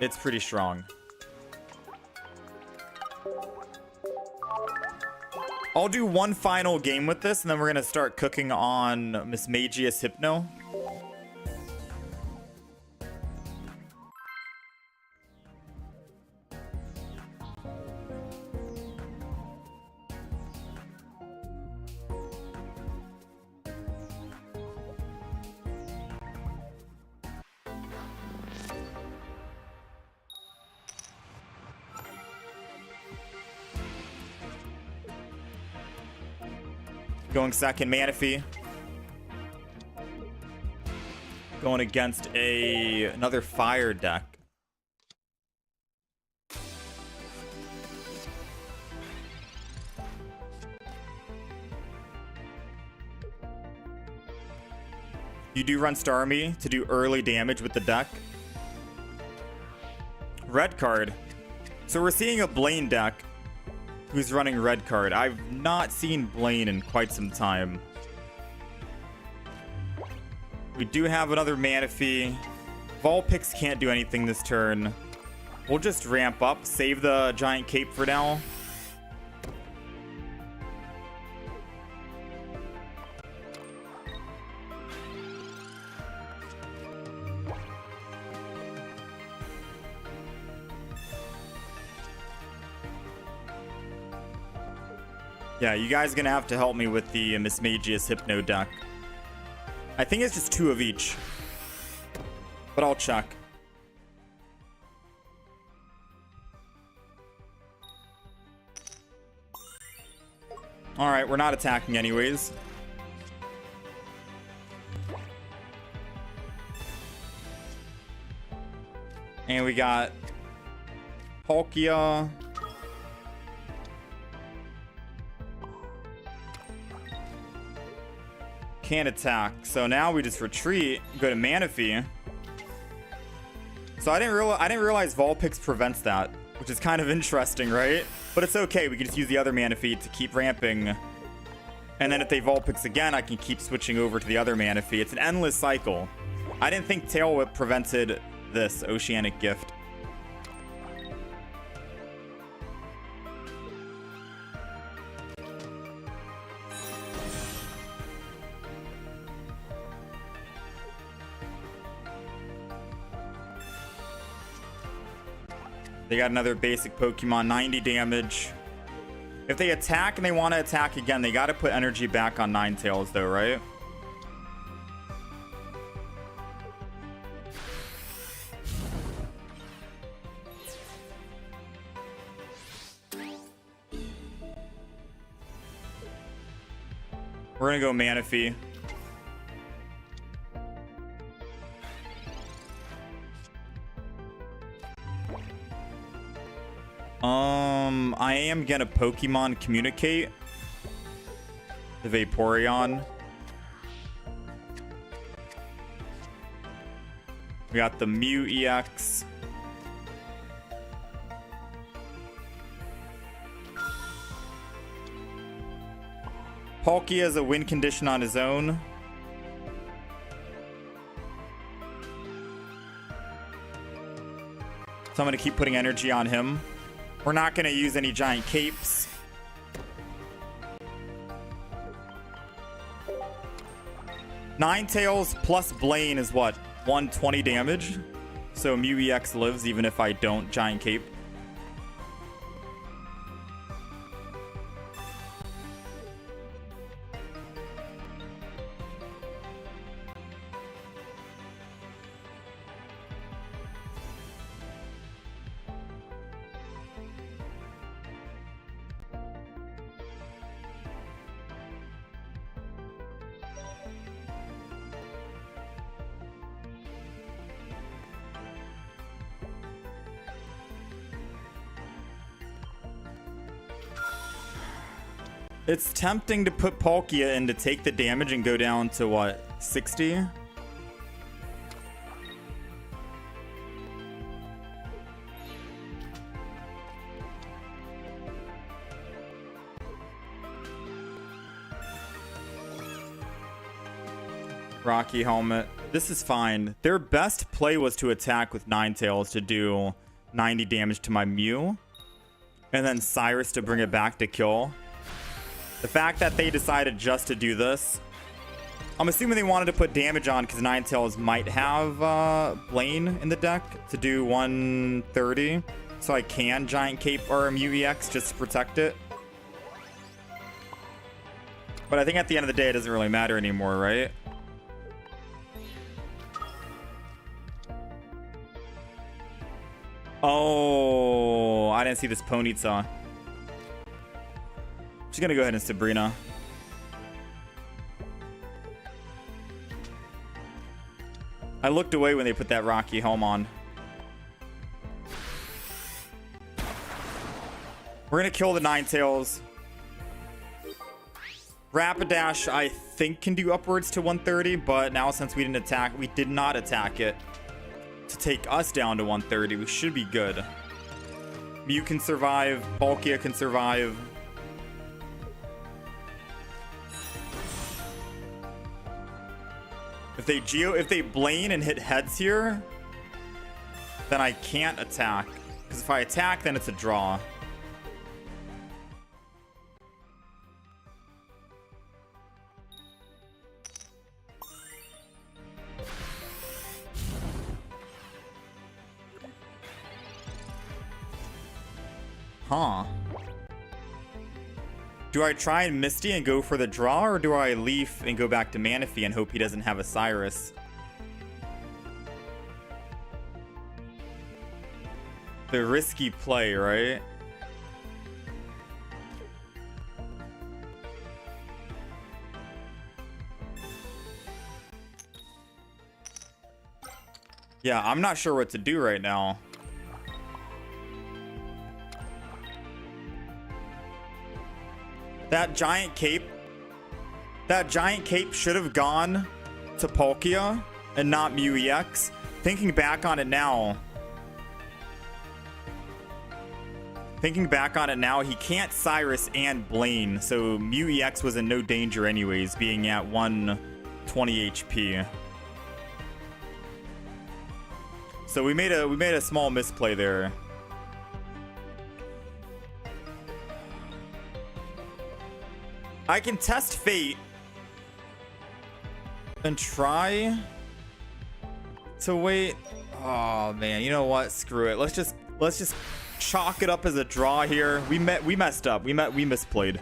It's pretty strong. I'll do one final game with this, and then we're going to start cooking on Mismagius Hypno. Going second, Manaphy. Going against another fire deck. You do run Starmie to do early damage with the deck. Red card. So we're seeing a Blaine deck who's running red card. I've not seen Blaine in quite some time. We do have another Manaphy. Vulpix can't do anything this turn. We'll just ramp up, save the giant cape for now. Yeah, you guys are gonna have to help me with the Mismagius Hypno deck. I think it's just 2 of each, but I'll check. All right, we're not attacking anyways. And we got Palkia. Can't attack. So now we just retreat, go to Manaphy. So I didn't realize Vulpix prevents that, which is kind of interesting, right? But it's okay. We can just use the other Manaphy to keep ramping. And then if they Vulpix again, I can keep switching over to the other Manaphy. It's an endless cycle. I didn't think Tail Whip prevented this Oceanic Gift. They got another basic Pokemon, 90 damage. If they attack and they want to attack again, they got to put energy back on Ninetales though, right? We're going to go Manaphy. I am gonna Pokemon Communicate the Vaporeon. We got the Mew EX. Palkia has a win condition on his own. So I'm gonna keep putting energy on him. We're not going to use any giant capes. Ninetales plus Blaine is what? 120 damage? So Mew EX lives even if I don't giant cape. It's tempting to put Palkia in to take the damage and go down to what, 60? Rocky helmet. This is fine. Their best play was to attack with Ninetales to do 90 damage to my Mew. And then Cyrus to bring it back to kill. The fact that they decided just to do this. I'm assuming they wanted to put damage on because Ninetales might have Blaine in the deck to do 130. So I can Giant Cape or Mew EX just to protect it. But I think at the end of the day it doesn't really matter anymore, right? Oh, I didn't see this Ponyta. She's gonna go ahead and Sabrina. I looked away when they put that Rocky helm on. We're gonna kill the Ninetales. Rapidash, I think, can do upwards to 130, but now since we did not attack it to take us down to 130, we should be good. Mew can survive, Palkia can survive. If they Blaine and hit heads here, then I can't attack. Because if I attack, then it's a draw. Huh. Do I try and Misty and go for the draw, or do I Leaf and go back to Manaphy and hope he doesn't have a Cyrus? The risky play, right? Yeah, I'm not sure what to do right now. That giant cape should have gone to Palkia and not Mew EX. Thinking back on it now, he can't Cyrus and Blaine, so Mew EX was in no danger anyways, being at 120 HP. So we made a small misplay there. I can test Fate and try to wait. Oh man, you know what? Screw it. Let's just chalk it up as a draw here. We messed up. We misplayed.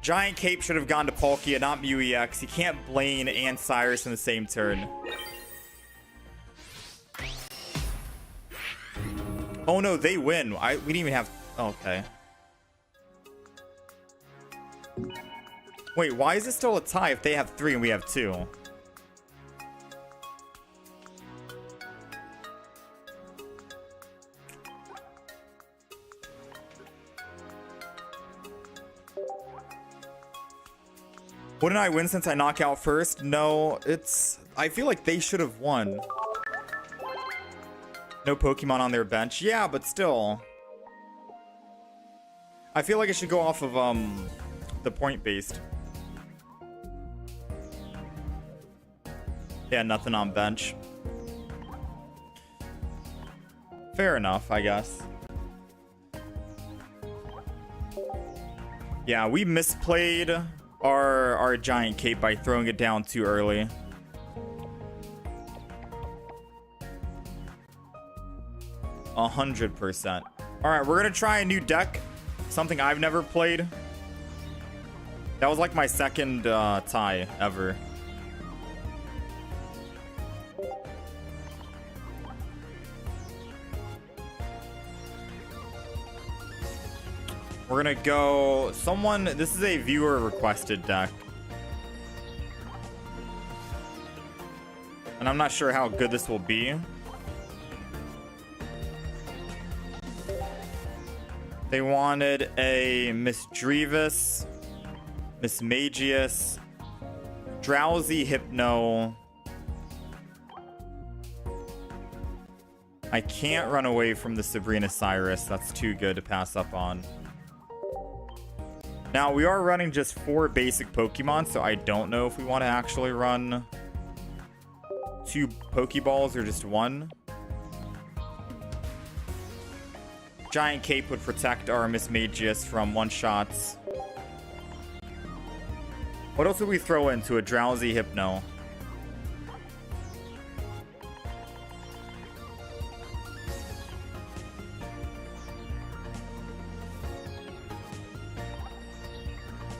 Giant Cape should have gone to Palkia, not Mew EX. He can't Blaine and Cyrus in the same turn. Oh no, they win. We didn't even have. Okay. Wait, why is it still a tie if they have 3 and we have 2? Wouldn't I win since I knock out first? No, I feel like they should have won. No Pokemon on their bench. Yeah, but still. I feel like it should go off of the point based. Yeah, nothing on bench. Fair enough, I guess. Yeah, we misplayed our Giant Cape by throwing it down too early. A 100%. All right, we're gonna try a new deck, something I've never played. That was like my second tie ever. We're gonna go this is a viewer requested deck. And I'm not sure how good this will be. They wanted a Misdreavus, Mismagius, Drowsy Hypno. I can't run away from the Sabrina Cyrus. That's too good to pass up on. Now, we are running just 4 basic Pokemon, so I don't know if we want to actually run 2 Pokeballs or just 1. Giant Cape would protect our Mismagius from one-shots. What else would we throw into a Drowsy Hypno?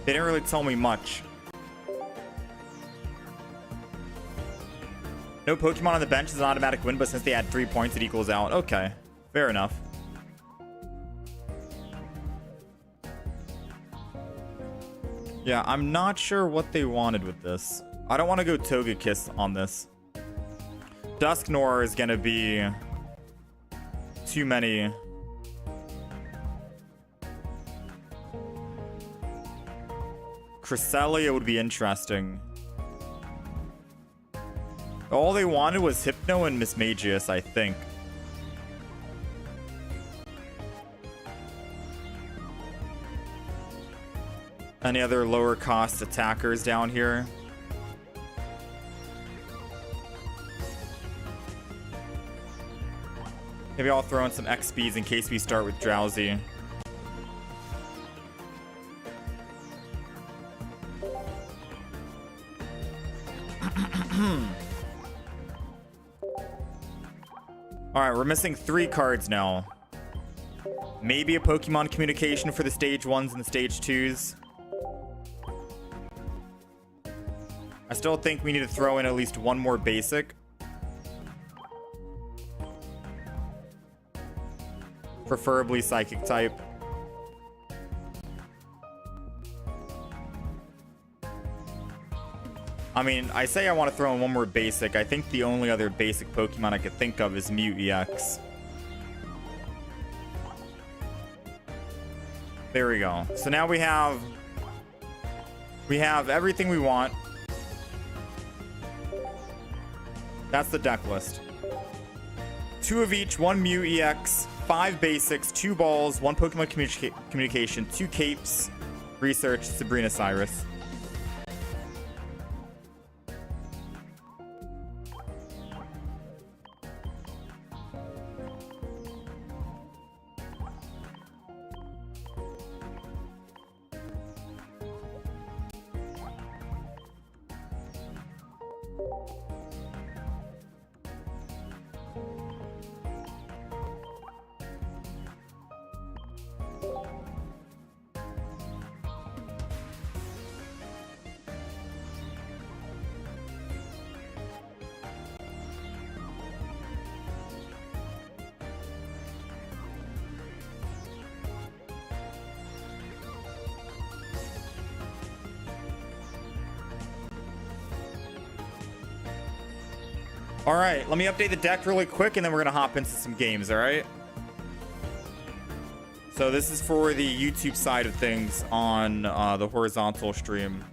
They didn't really tell me much. No Pokemon on the bench is an automatic win, but since they had 3 points, it equals out. Okay, fair enough. Yeah, I'm not sure what they wanted with this. I don't want to go Togekiss on this. Dusknoir is going to be too many. Cresselia would be interesting. All they wanted was Hypno and Mismagius, I think. Any other lower cost attackers down here? Maybe I'll throw in some XPs in case we start with Drowsy. Alright, we're missing 3 cards now. Maybe a Pokemon communication for the stage 1s and the stage 2s. I still think we need to throw in at least 1 more basic. Preferably Psychic type. I mean, I say I want to throw in 1 more basic. I think the only other basic Pokemon I could think of is Mew EX. There we go. So now we have everything we want. That's the deck list. 2 of each, 1 Mew EX, 5 basics, 2 balls, 1 Pokemon communication, 2 capes, research, Sabrina Cyrus. All right, let me update the deck really quick, and then we're going to hop into some games, all right? So this is for the YouTube side of things on the horizontal stream.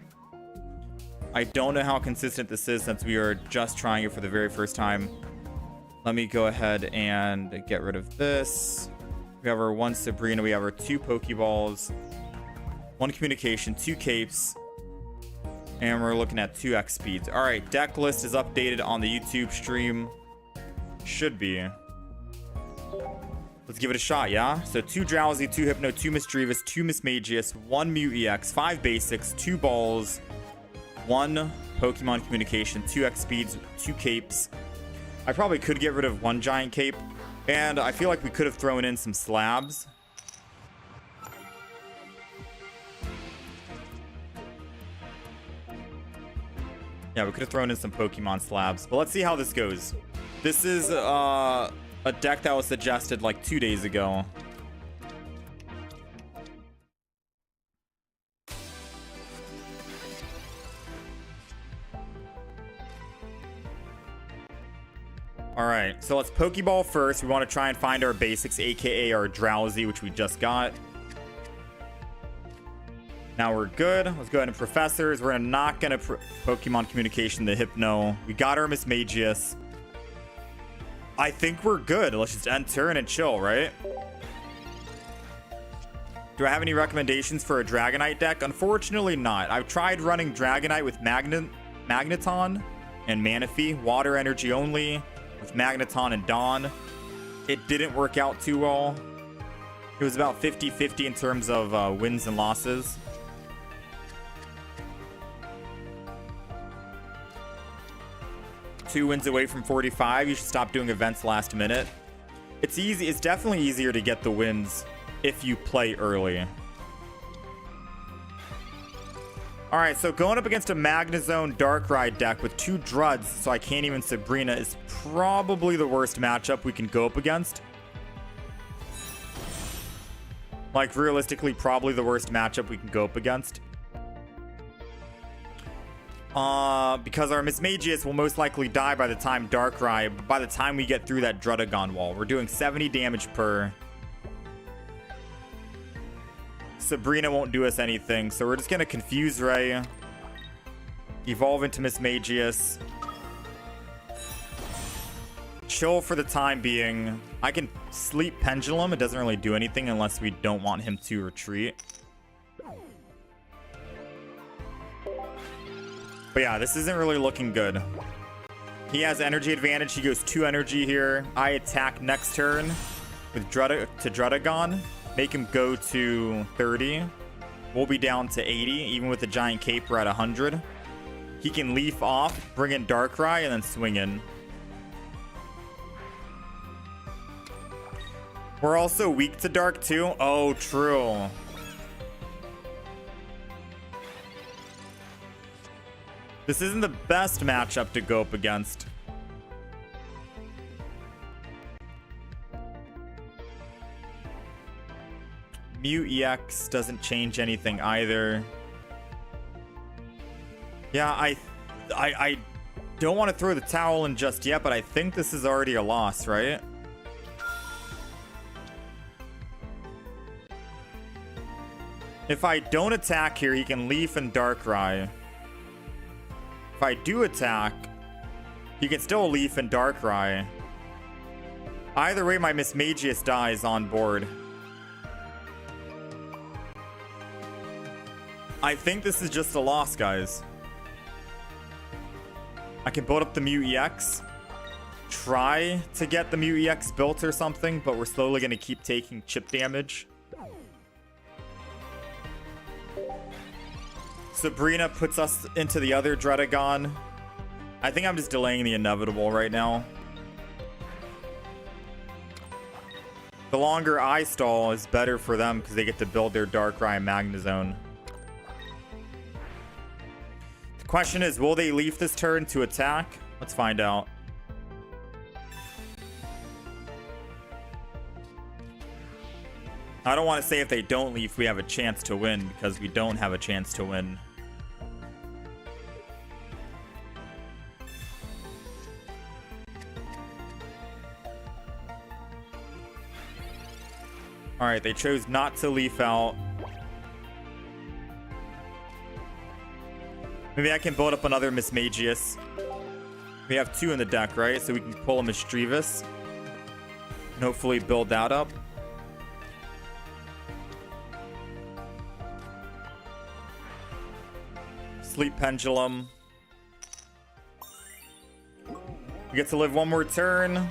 I don't know how consistent this is since we are just trying it for the very first time. Let me go ahead and get rid of this. We have our 1 Sabrina. We have our 2 Pokeballs, 1 communication, 2 capes. And we're looking at 2 X speeds. All right, deck list is updated on the YouTube stream. Should be. Let's give it a shot, yeah? So 2 Drowsy, 2 Hypno, 2 Misdreavus, 2 Mismagius, 1 Mew EX, 5 basics, 2 balls, 1 Pokemon communication, 2 X speeds, 2 capes. I probably could get rid of 1 giant cape. And I feel like we could have thrown in some slabs. Yeah, we could have thrown in some Pokemon slabs. But let's see how this goes. This is a deck that was suggested like 2 days ago. All right. right, so let's Pokeball first. We want to try and find our basics, aka our Drowsy, which we just got. Now we're good. Let's go ahead and Professors. We're not gonna Pokemon Communication the Hypno. We got our Mismagius. I think we're good. Let's just end turn and chill, right? Do I have any recommendations for a Dragonite deck? Unfortunately not. I've tried running Dragonite with Magneton and Manaphy, water energy only, with Magneton and Dawn. It didn't work out too well. It was about 50-50 in terms of wins and losses. Two wins away from 45. You should stop doing events last minute. It's easy. It's definitely easier to get the wins if you play early. All right, so going up against a Magnezone Darkrai deck with two Druds, so I can't even Sabrina, is probably the worst matchup we can go up against. Like, realistically, probably the worst matchup we can go up against. Because our Mismagius will most likely die by the time Darkrai, by the time we get through that Drudagon wall. We're doing 70 damage per. Sabrina won't do us anything, so we're just gonna Confuse Ray, evolve into Mismagius, chill for the time being. I can Sleep Pendulum. It doesn't really do anything unless we don't want him to retreat. But yeah, this isn't really looking good. He has energy advantage. He goes 2 energy here. I attack next turn with Drudagon. Make him go to 30. We'll be down to 80. Even with the giant cape, we're at 100. He can leaf off, bring in Darkrai, and then swing in. We're also weak to Dark too. Oh, true. This isn't the best matchup to go up against. Mew EX doesn't change anything either. Yeah, I don't want to throw the towel in just yet, but I think this is already a loss, right? If I don't attack here, he can Leaf and Darkrai. If I do attack, he can still Leaf and Darkrai. Either way, my Mismagius dies on board. I think this is just a loss, guys. I can build up the Mew EX. Try to get the Mew EX built or something, but we're slowly going to keep taking chip damage. Sabrina puts us into the other Drudagon. I think I'm just delaying the inevitable right now. The longer I stall is better for them because they get to build their Darkrai and Magnezone. The question is, will they leaf this turn to attack? Let's find out. I don't want to say if they don't leaf, we have a chance to win, because we don't have a chance to win. All right, they chose not to leaf out. Maybe I can build up another Mismagius. We have 2 in the deck, right? So we can pull a Misdreavus and hopefully build that up. Sleep Pendulum. We get to live one more turn.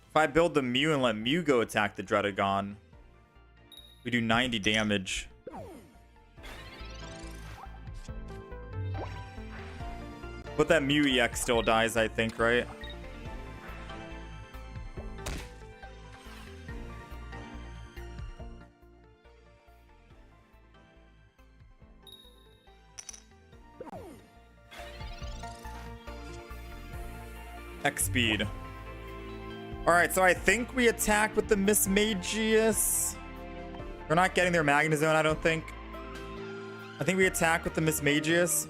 If I build the Mew and let Mew go attack the Drudagon, we do 90 damage. But that Mew EX still dies, I think, right? X speed. Alright, so I think we attack with the Mismagius. We're not getting their Magnezone, I don't think. I think we attack with the Mismagius.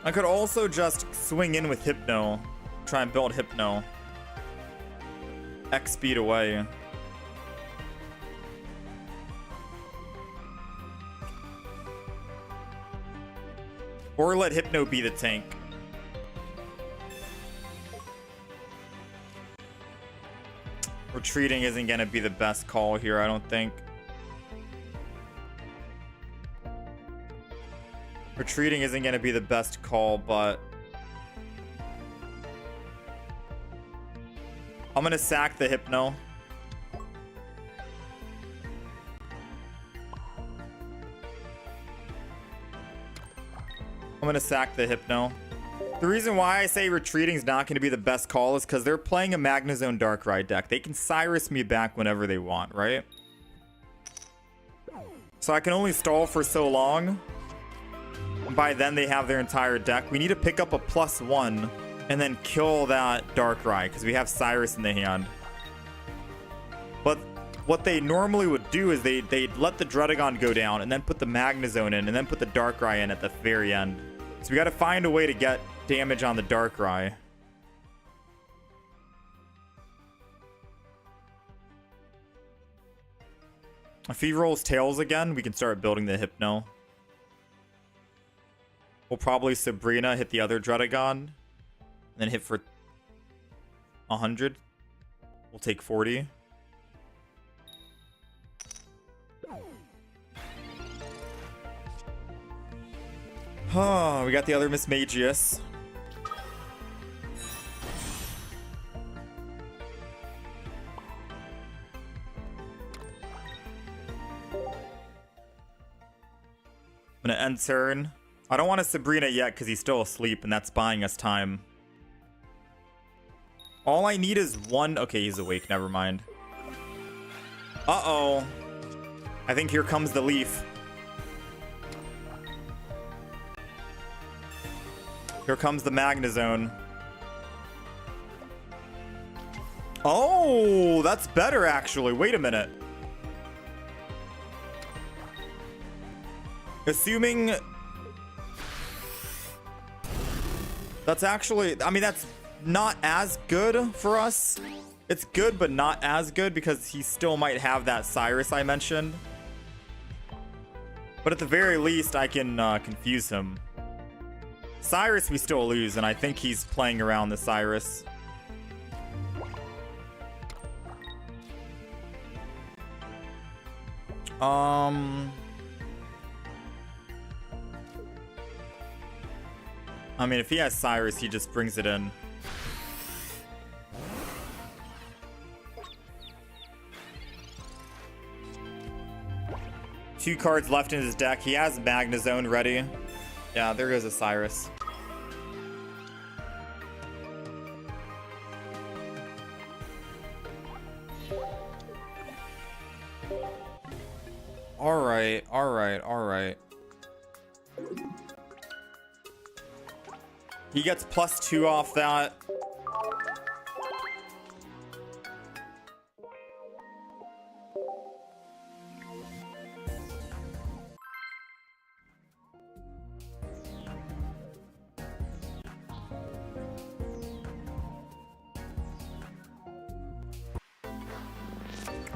I could also just swing in with Hypno. Try and build Hypno. X speed away. Or let Hypno be the tank. Retreating isn't going to be the best call here, I don't think. Retreating isn't going to be the best call, but I'm going to sack the Hypno. I'm going to sack the Hypno. The reason why I say retreating is not going to be the best call is because they're playing a Magnezone Darkrai deck. They can Cyrus me back whenever they want, right? So I can only stall for so long. And by then they have their entire deck. We need to pick up a +1 and then kill that Darkrai because we have Cyrus in the hand. But what they normally would do is they'd let the Dredagon go down and then put the Magnezone in and then put the Darkrai in at the very end. So we got to find a way to get damage on the Darkrai. If he rolls Tails again, we can start building the Hypno. We'll probably Sabrina, hit the other Dredagon, and then hit for 100. We'll take 40. Oh, we got the other Mismagius. I'm gonna end turn. I don't want a Sabrina yet because he's still asleep and that's buying us time. All I need is one. Okay, he's awake. Never mind. Uh-oh. I think here comes the leaf. Here comes the Magnezone. Oh, that's better actually. Wait a minute. Assuming that's actually, I mean, that's not as good for us. It's good, but not as good because he still might have that Cyrus I mentioned. But at the very least, I can confuse him. Cyrus we still lose, and I think he's playing around the Cyrus. I mean, if he has Cyrus, he just brings it in. Two cards left in his deck. He has Magnezone ready. Yeah, there goes a Cyrus. Alright, alright, alright. He gets +2 off that.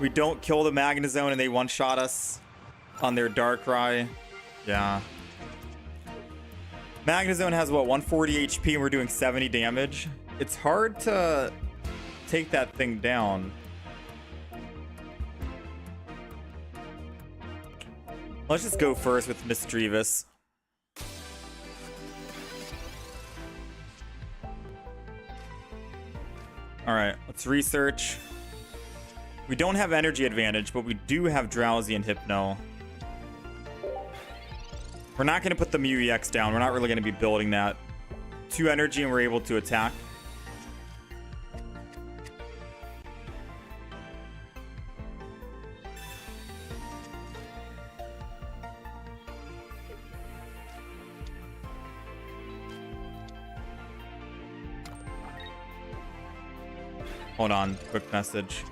We don't kill the Magnezone and they one-shot us on their Darkrai. Yeah. Magnezone has, what, 140 HP and we're doing 70 damage? It's hard to take that thing down. Let's just go first with Misdreavus. Alright, let's research. We don't have energy advantage, but we do have Drowsy and Hypno. We're not going to put the Mew EX down. We're not really going to be building that. 2 energy and we're able to attack. Hold on, quick message.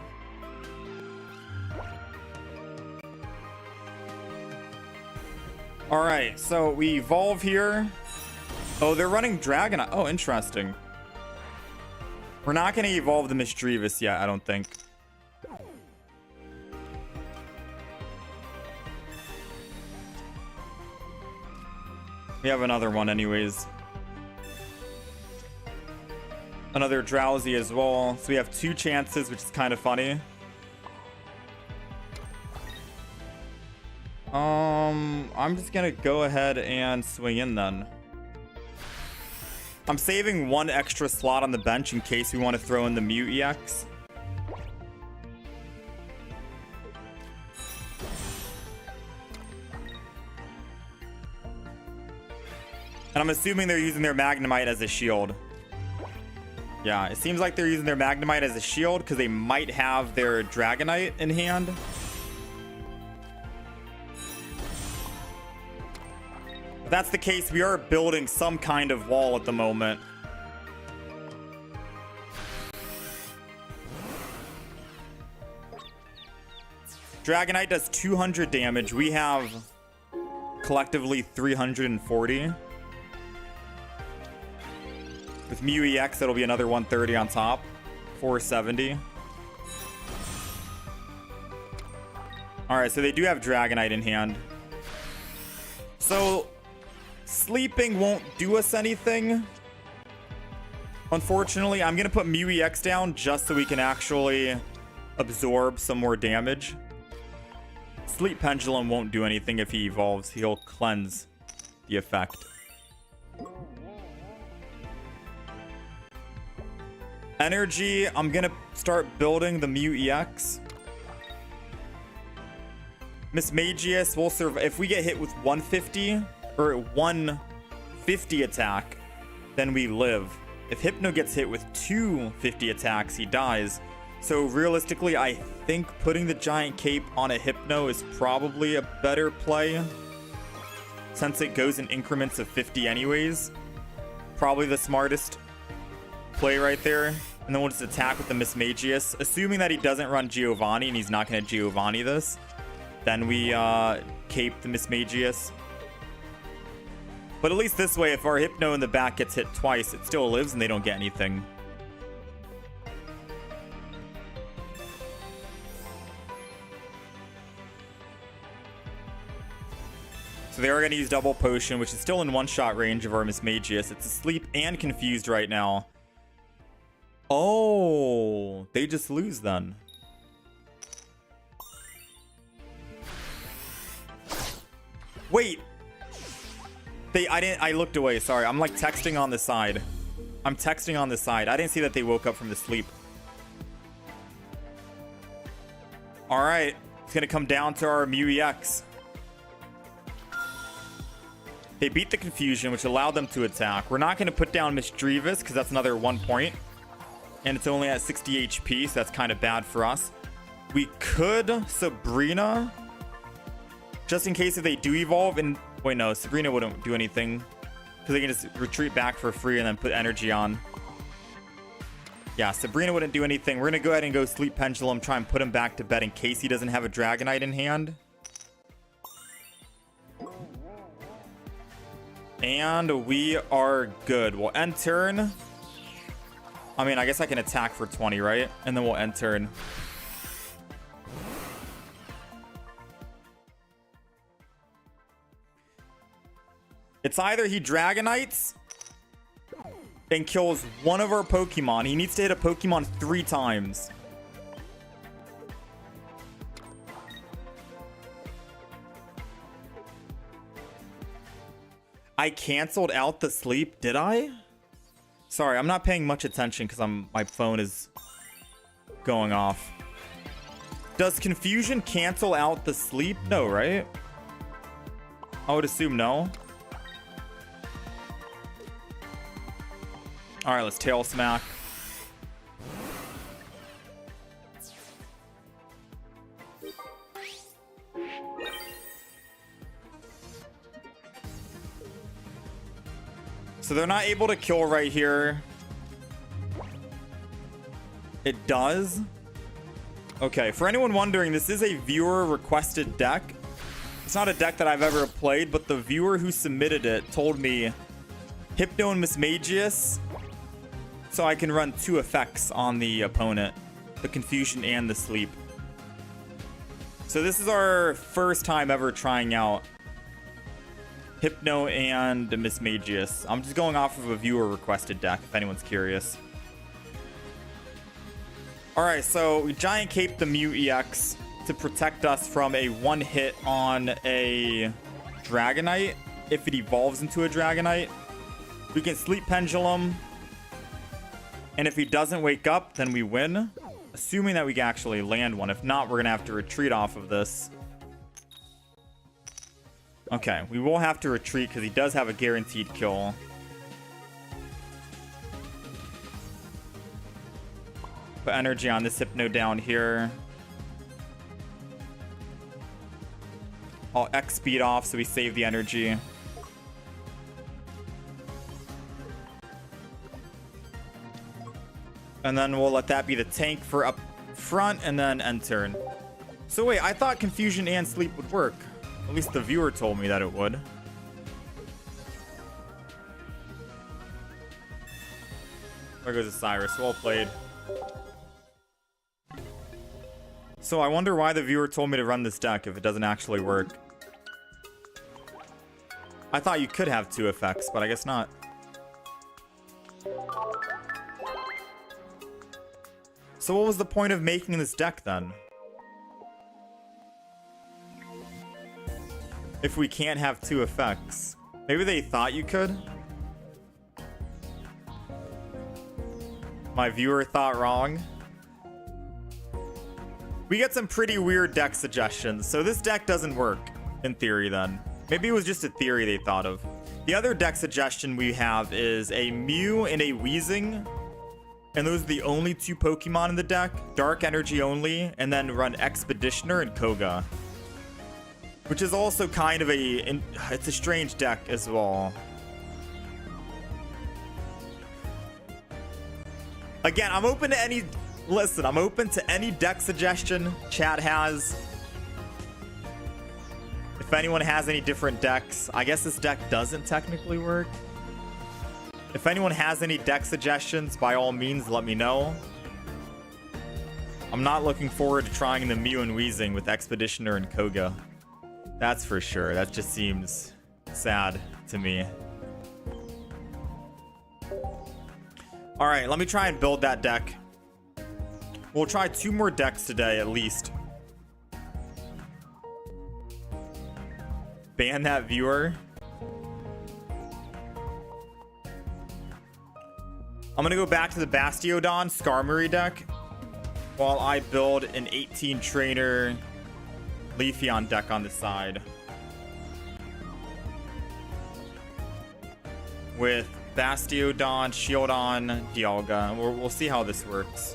All right, so we evolve here. Oh, they're running Dragon. Oh, interesting. We're not going to evolve the Mischievous yet, I don't think. We have another one anyways. Another Drowsy as well. So we have 2 chances, which is kind of funny. I'm just gonna go ahead and swing in then. I'm saving 1 extra slot on the bench in case we want to throw in the Mew EX. And I'm assuming they're using their Magnemite as a shield. Yeah, it seems like they're using their Magnemite as a shield because they might have their Dragonite in hand. If that's the case, we are building some kind of wall at the moment. Dragonite does 200 damage. We have collectively 340. With Mew EX, it'll be another 130 on top. 470. Alright, so they do have Dragonite in hand. So sleeping won't do us anything. Unfortunately, I'm going to put Mew EX down just so we can actually absorb some more damage. Sleep Pendulum won't do anything if he evolves. He'll cleanse the effect. Energy, I'm going to start building the Mew EX. Mismagius will survive. If we get hit with 150 or 150 attack, then we live. If Hypno gets hit with 250 attacks, he dies. So realistically, I think putting the giant cape on a Hypno is probably a better play, since it goes in increments of 50 anyways. Probably the smartest play right there. And then we'll just attack with the Mismagius, assuming that he doesn't run Giovanni and he's not going to Giovanni this. Then we cape the Mismagius. But at least this way, if our Hypno in the back gets hit twice, it still lives and they don't get anything. So they are going to use Double Potion, which is still in one-shot range of our Mismagius. It's asleep and confused right now. Oh, they just lose then. Wait. I looked away, sorry. I'm like texting on the side. I'm texting on the side. I didn't see that they woke up from the sleep. All right. It's going to come down to our Mew EX. They beat the confusion, which allowed them to attack. We're not going to put down Mischievous because that's another 1 point. And it's only at 60 HP, so that's kind of bad for us. We could Sabrina, just in case if they do evolve. And wait, no, Sabrina wouldn't do anything because they can just retreat back for free and then put energy on. Yeah, Sabrina wouldn't do anything. We're going to go ahead and go Sleep Pendulum, try and put him back to bed in case he doesn't have a Dragonite in hand. And we are good. We'll end turn. I mean, I guess I can attack for 20, right? And then we'll end turn. It's either he Dragonites and kills one of our Pokemon. He needs to hit a Pokemon 3 times. I canceled out the sleep, did I? Sorry, I'm not paying much attention because my phone is going off. Does confusion cancel out the sleep? No, right? I would assume no. All right, let's tail smack. So they're not able to kill right here. It does? Okay, for anyone wondering, this is a viewer requested deck. It's not a deck that I've ever played, but the viewer who submitted it told me Hypno and Mismagius, so I can run 2 effects on the opponent, the Confusion and the Sleep. So this is our first time ever trying out Hypno and Mismagius. I'm just going off of a viewer requested deck, if anyone's curious. Alright, so we Giant Cape the Mew EX to protect us from a 1-hit on a Dragonite. If it evolves into a Dragonite, we can Sleep Pendulum. And if he doesn't wake up, then we win. Assuming that we can actually land one. If not, we're going to have to retreat off of this. Okay, we will have to retreat because he does have a guaranteed kill. Put energy on this Hypno down here. I'll X speed off so we save the energy. And then we'll let that be the tank for up front and then end turn. So wait, I thought Confusion and Sleep would work. At least the viewer told me that it would. There goes Osiris. Well played. So I wonder why the viewer told me to run this deck if it doesn't actually work. I thought you could have 2 effects, but I guess not. So what was the point of making this deck then? If we can't have 2 effects. Maybe they thought you could? My viewer thought wrong. We get some pretty weird deck suggestions. So this deck doesn't work, in theory then. Maybe it was just a theory they thought of. The other deck suggestion we have is a Mew and a Weezing. And those are the only 2 Pokemon in the deck. Dark Energy only. And then run Expeditioner and Koga. Which is also kind of it's a strange deck as well. Again, I'm open to any... Listen, I'm open to any deck suggestion chat has. If anyone has any different decks, I guess this deck doesn't technically work. If anyone has any deck suggestions, by all means, let me know. I'm not looking forward to trying the Mew and Weezing with Expeditioner and Koga. That's for sure. That just seems sad to me. All right, let me try and build that deck. We'll try 2 more decks today, at least. Ban that viewer. I'm going to go back to the Bastiodon Skarmory deck while I build an 18 trainer Leafeon deck on the side. With Bastiodon, Shieldon, Dialga. We'll see how this works.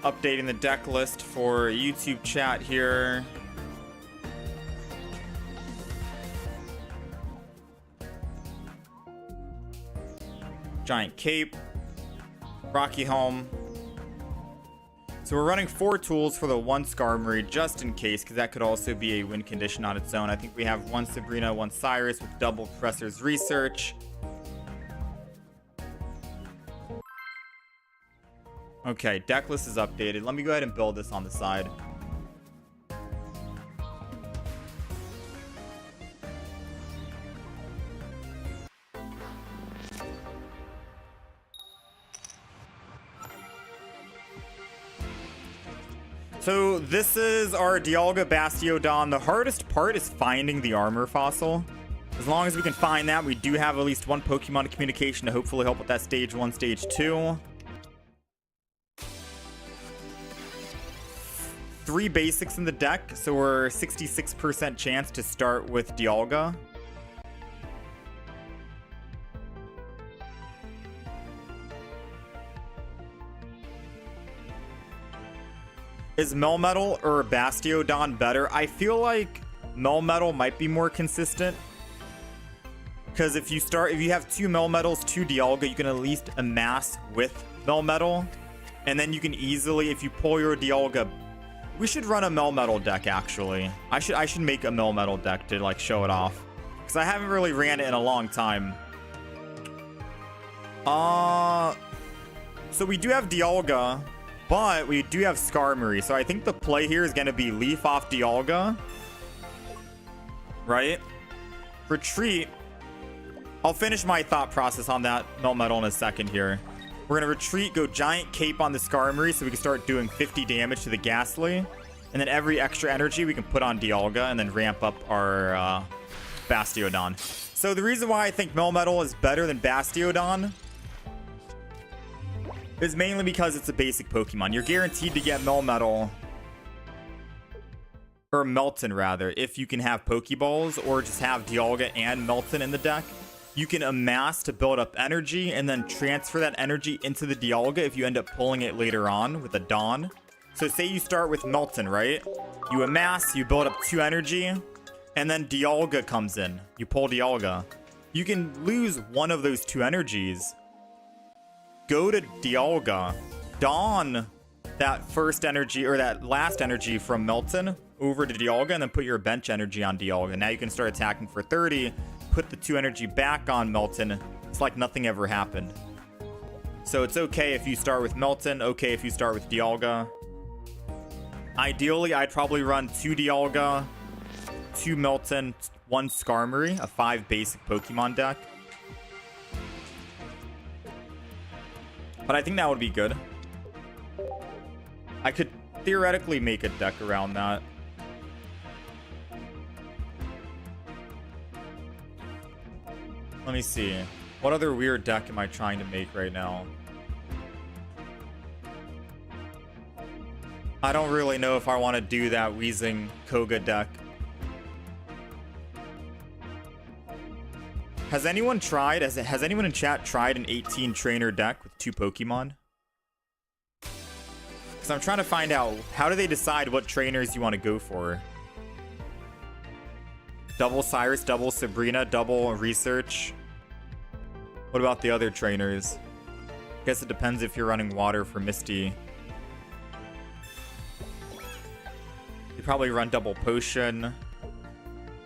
Updating the deck list for YouTube chat here. Giant Cape, Rocky Helm. So we're running 4 tools for the 1 Skarmory just in case, because that could also be a win condition on its own. I think we have 1 Sabrina, 1 Cyrus with double Professor's Research. Okay, deck list is updated. Let me go ahead and build this on the side. So this is our Dialga Bastiodon. The hardest part is finding the armor fossil. As long as we can find that, we do have at least 1 Pokemon communication to hopefully help with that stage 1, stage 2. 3 basics in the deck, so we're 66% chance to start with Dialga. Is Melmetal or Bastiodon better? I feel like Melmetal might be more consistent Because if you have 2 Melmetals, 2 Dialga, you can at least amass with Melmetal. And then you can easily, if you pull your Dialga, we should run a Melmetal deck actually. I should make a Melmetal deck to like show it off. Because I haven't really ran it in a long time. So we do have Dialga, but we do have Skarmory. So I think the play here is going to be Leaf off Dialga. Right? Retreat. I'll finish my thought process on that Melmetal in a second here. We're going to retreat, go Giant Cape on the Skarmory so we can start doing 50 damage to the Ghastly. And then every extra energy we can put on Dialga and then ramp up our Bastiodon. So the reason why I think Melmetal is better than Bastiodon is mainly because it's a basic Pokemon. You're guaranteed to get Melmetal, or Melton rather, if you can have Pokeballs or just have Dialga and Melton in the deck. You can amass to build up energy and then transfer that energy into the Dialga if you end up pulling it later on with a Dawn. So say you start with Melton, right? You amass, you build up 2 energy, and then Dialga comes in. You pull Dialga. You can lose one of those 2 energies. Go to Dialga, Dawn that first energy or that last energy from Melton over to Dialga, and then put your bench energy on Dialga. Now you can start attacking for 30, put the 2 energy back on Melton. It's like nothing ever happened. So it's okay if you start with Melton, okay if you start with Dialga. Ideally, I'd probably run 2 Dialga, 2 Melton, 1 Skarmory, a 5 basic Pokemon deck. But I think that would be good. I could theoretically make a deck around that. Let me see. What other weird deck am I trying to make right now? I don't really know if I want to do that Weezing Koga deck. Has anyone tried, has anyone in chat tried an 18 trainer deck with 2 Pokemon? Because I'm trying to find out, how do they decide what trainers you want to go for? Double Cyrus, double Sabrina, double Research. What about the other trainers? Guess it depends if you're running water for Misty. You probably run double Potion.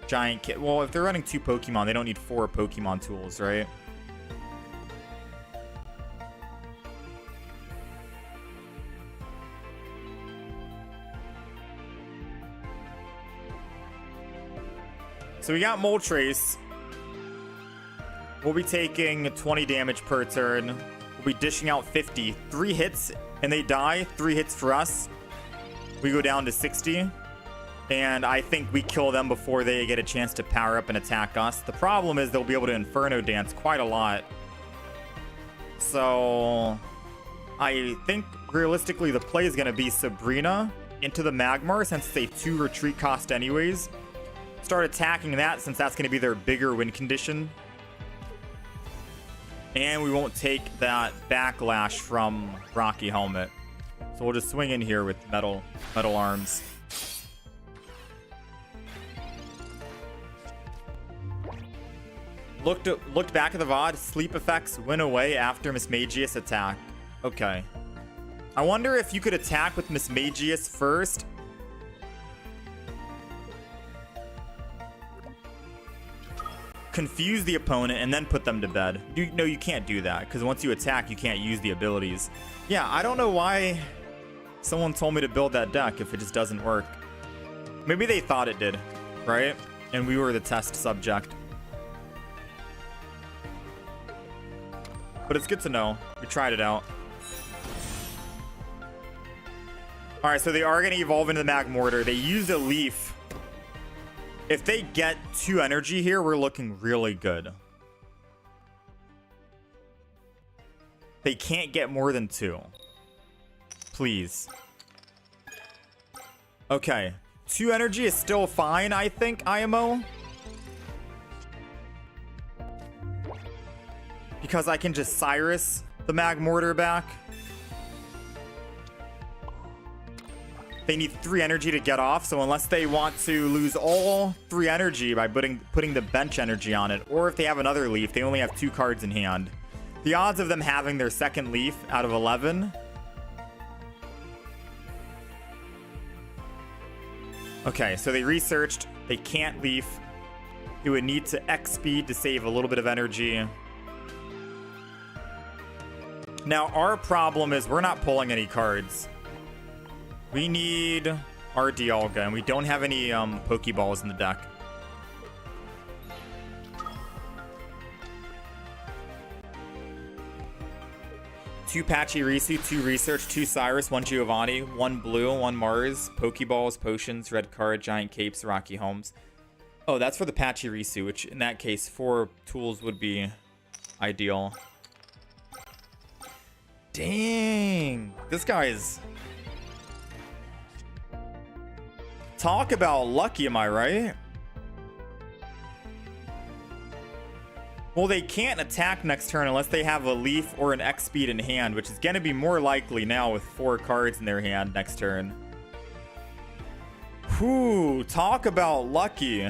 Giant Kit. Well, if they're running 2 Pokemon, they don't need 4 Pokemon tools, right? So we got Moltres. We'll be taking 20 damage per turn. We'll be dishing out 50. 3 hits and they die. 3 hits for us. We go down to 60. And I think we kill them before they get a chance to power up and attack us. The problem is they'll be able to Inferno Dance quite a lot. So I think realistically the play is going to be Sabrina into the Magmar since it's a 2 retreat cost anyways. Start attacking that since that's going to be their bigger win condition. And we won't take that backlash from Rocky Helmet. So we'll just swing in here with metal arms. Looked back at the VOD. Sleep effects went away after Mismagius attack. Okay. I wonder if you could attack with Mismagius first. Confuse the opponent and then put them to bed. No, you can't do that because once you attack, you can't use the abilities. Yeah, I don't know why someone told me to build that deck if it just doesn't work. Maybe they thought it did, right? And we were the test subject. But it's good to know. We tried it out. Alright, so they are going to evolve into the Magmortar. They used a Leaf. If they get 2 energy here, we're looking really good. They can't get more than 2. Please. Okay. 2 energy is still fine, I think, IMO. Because I can just Cyrus the Magmortar back. they need 3 energy to get off. So unless they want to lose all 3 energy by putting the bench energy on it, or if they have another leaf, they only have 2 cards in hand. The odds of them having their second leaf out of 11. Okay, so they researched. They can't leaf. It would need to X speed to save a little bit of energy. Now, our problem is we're not pulling any cards. We need our Dialga, and we don't have any Pokeballs in the deck. Two Pachirisu, 2 Research, 2 Cyrus, 1 Giovanni, 1 Blue, 1 Mars, Pokeballs, Potions, Red Card, Giant Capes, Rocky Homes. Oh, that's for the Pachirisu, which in that case, 4 tools would be ideal. Dang, this guy is... Talk about lucky, am I right? Well, they can't attack next turn unless they have a leaf or an X speed in hand, which is going to be more likely now with 4 cards in their hand next turn. Whew, talk about lucky.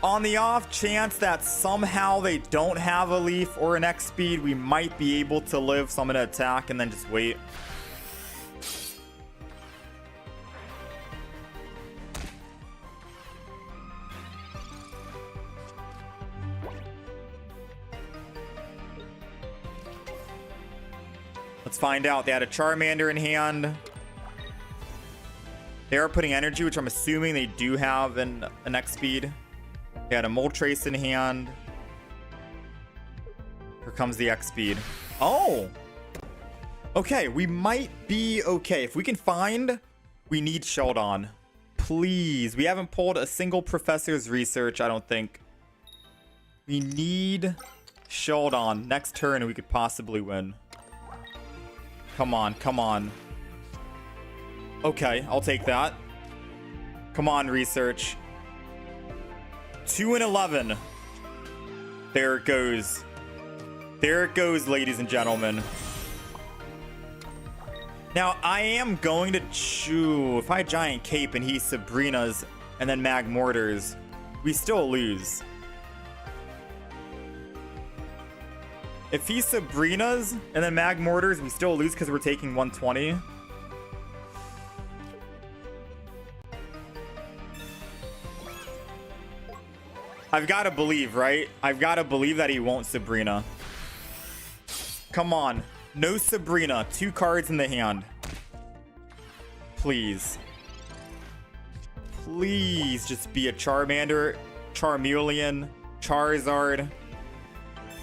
On the off chance that somehow they don't have a leaf or an X speed, we might be able to live, so I'm going to attack and then just wait. Let's find out. They had a Charmander in hand. They are putting energy, which I'm assuming they do have an X speed. They had a Moltres in hand. Here comes the X speed. Oh! Okay, we might be okay. If we can find... We need Sheldon. Please. We haven't pulled a single Professor's Research, I don't think. We need Sheldon. Next turn, we could possibly win. Come on, come on. Okay, I'll take that. Come on, Research. 2 and 11. There it goes. There it goes, ladies and gentlemen. Now, I am going to chew. If I Giant Cape and he Sabrina's and then Magmortars, we still lose. If he Sabrina's and then Magmortars, we still lose because we're taking 120. I've got to believe, right? I've got to believe that he won't Sabrina. Come on. No Sabrina. 2 cards in the hand. Please. Please just be a Charmander, Charmeleon, Charizard.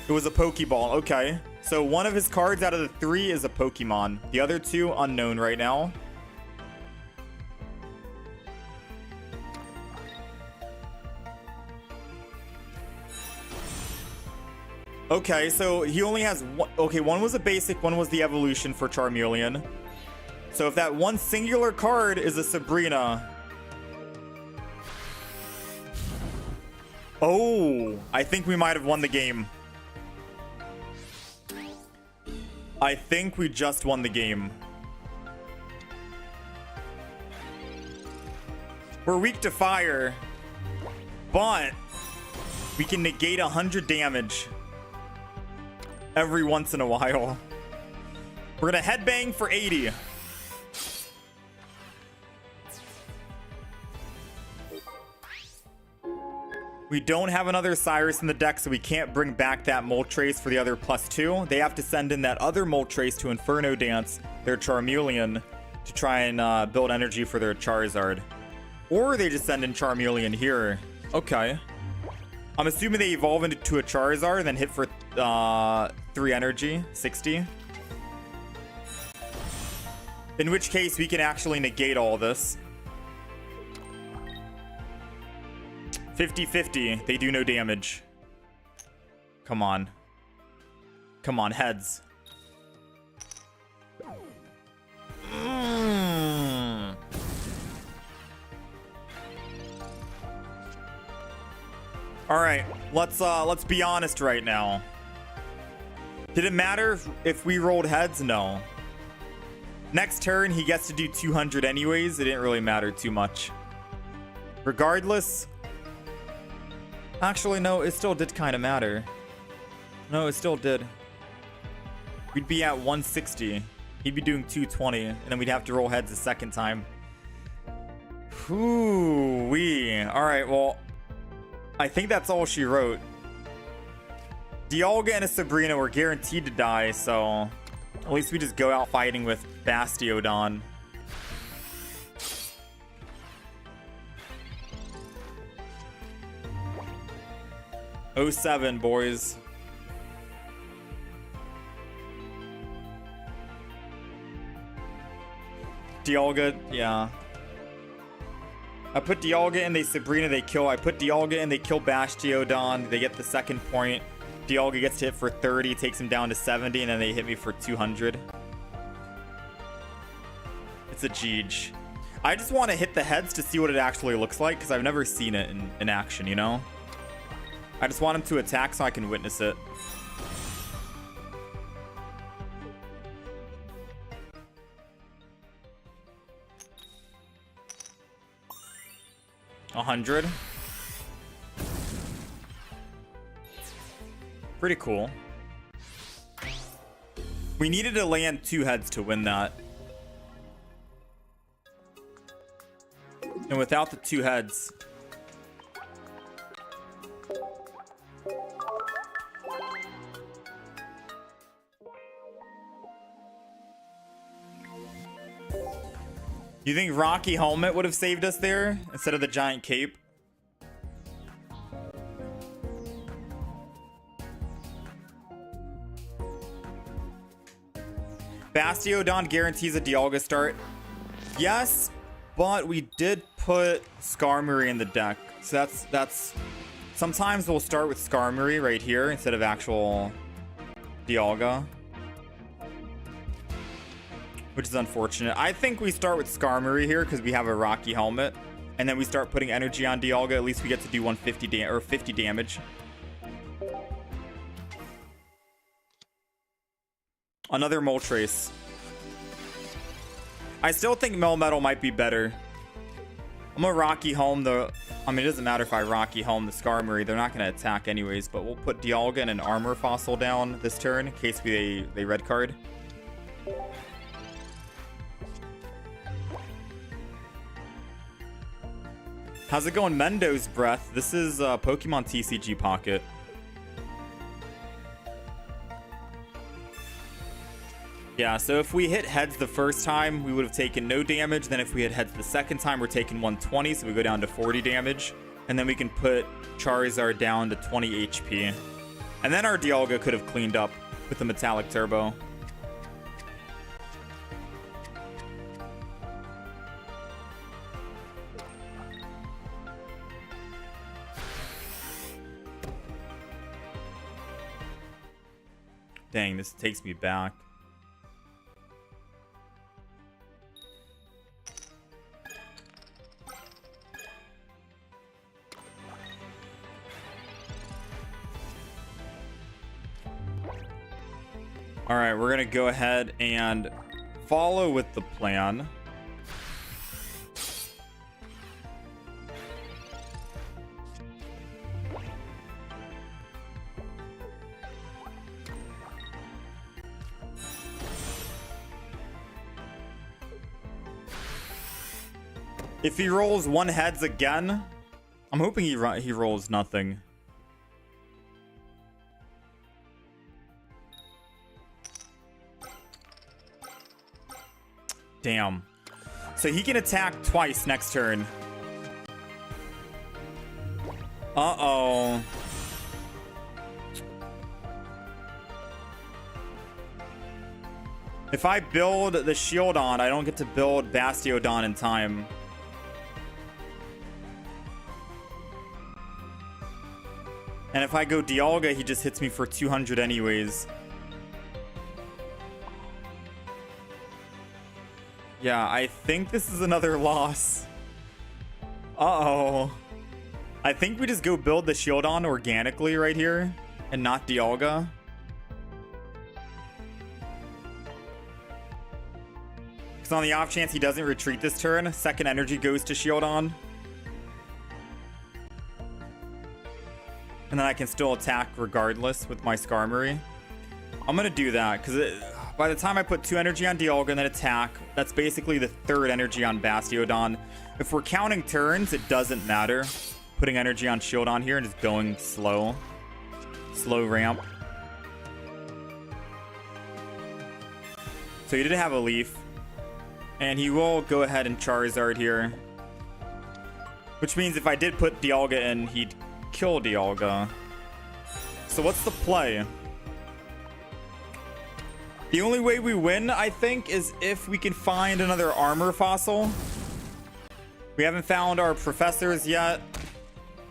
It was a Pokeball. Okay. So one of his cards out of the 3 is a Pokemon. The other 2, unknown right now. Okay, so he only has one. Okay, one was a basic, one was the evolution for Charmeleon. So if that one singular card is a Sabrina. Oh, I think we might have won the game. I think we just won the game. We're weak to fire, but we can negate 100 damage every once in a while. We're gonna headbang for 80. We don't have another Cyrus in the deck, so we can't bring back that Moltres for the other +2. They have to send in that other Moltres to Inferno Dance their Charmeleon to try and build energy for their Charizard. Or they just send in Charmeleon here. Okay. I'm assuming they evolve into a Charizard and then hit for 3 energy, 60. In which case, we can actually negate all this. 50-50. They do no damage. Come on. Come on, heads. All right, let's be honest right now. Did it matter if we rolled heads? No. Next turn, he gets to do 200 anyways. It didn't really matter too much. Regardless. Actually, no, it still did kind of matter. No, it still did. We'd be at 160. He'd be doing 220, and then we'd have to roll heads a second time. Ooh-wee. All right, well, I think that's all she wrote. Dialga and a Sabrina were guaranteed to die, so at least we just go out fighting with Bastiodon. '07, boys. Dialga, yeah. I put Dialga in, they Sabrina, they kill. I put Dialga in, they kill Bastiodon. They get the second point. Dialga gets to hit for 30, takes him down to 70, and then they hit me for 200. It's a Jeej. I just want to hit the heads to see what it actually looks like, because I've never seen it in action, you know? I just want him to attack so I can witness it. $100. Pretty cool. We needed to land 2 heads to win that. And without the 2 heads... You think Rocky Helmet would have saved us there instead of the giant cape? Bastiodon guarantees a Dialga start. Yes, but we did put Skarmory in the deck. So that's sometimes we'll start with Skarmory right here instead of actual Dialga, which is unfortunate. I think we start with Skarmory here because we have a Rocky Helmet, and then we start putting energy on Dialga. At least we get to do 150 or 50 damage. Another Moltres. I still think Melmetal might be better. I'm a Rocky Helm though. I mean, it doesn't matter if I Rocky Helm the Skarmory. They're not going to attack anyways, but we'll put Dialga and an Armor Fossil down this turn in case they red card. How's it going, Mendo's Breath? This is Pokemon TCG Pocket. Yeah, so if we hit heads the first time, we would have taken no damage. Then if we hit heads the second time, we're taking 120, so we go down to 40 damage. And then we can put Charizard down to 20 HP. And then our Dialga could have cleaned up with the Metallic Turbo. Dang, this takes me back. All right, we're gonna go ahead and follow with the plan. If he rolls 1 heads again, I'm hoping he rolls nothing. Damn. So he can attack twice next turn. Uh-oh. If I build the shield on, I don't get to build Bastiodon in time. And if I go Dialga, he just hits me for 200 anyways. Yeah, I think this is another loss. Uh-oh. I think we just go build the Shieldon organically right here and not Dialga. Because on the off chance he doesn't retreat this turn, second energy goes to Shieldon. And then I can still attack regardless with my Skarmory. I'm going to do that because by the time I put 2 energy on Dialga and then attack, that's basically the 3rd energy on Bastiodon. If we're counting turns, it doesn't matter. Putting energy on Shieldon here and just going slow. Slow ramp. So he did have a Leaf. And he will go ahead and Charizard here. Which means if I did put Dialga in, he'd kill Dialga. So what's the play? The only way we win, I think, is if we can find another armor fossil. We haven't found our professors yet.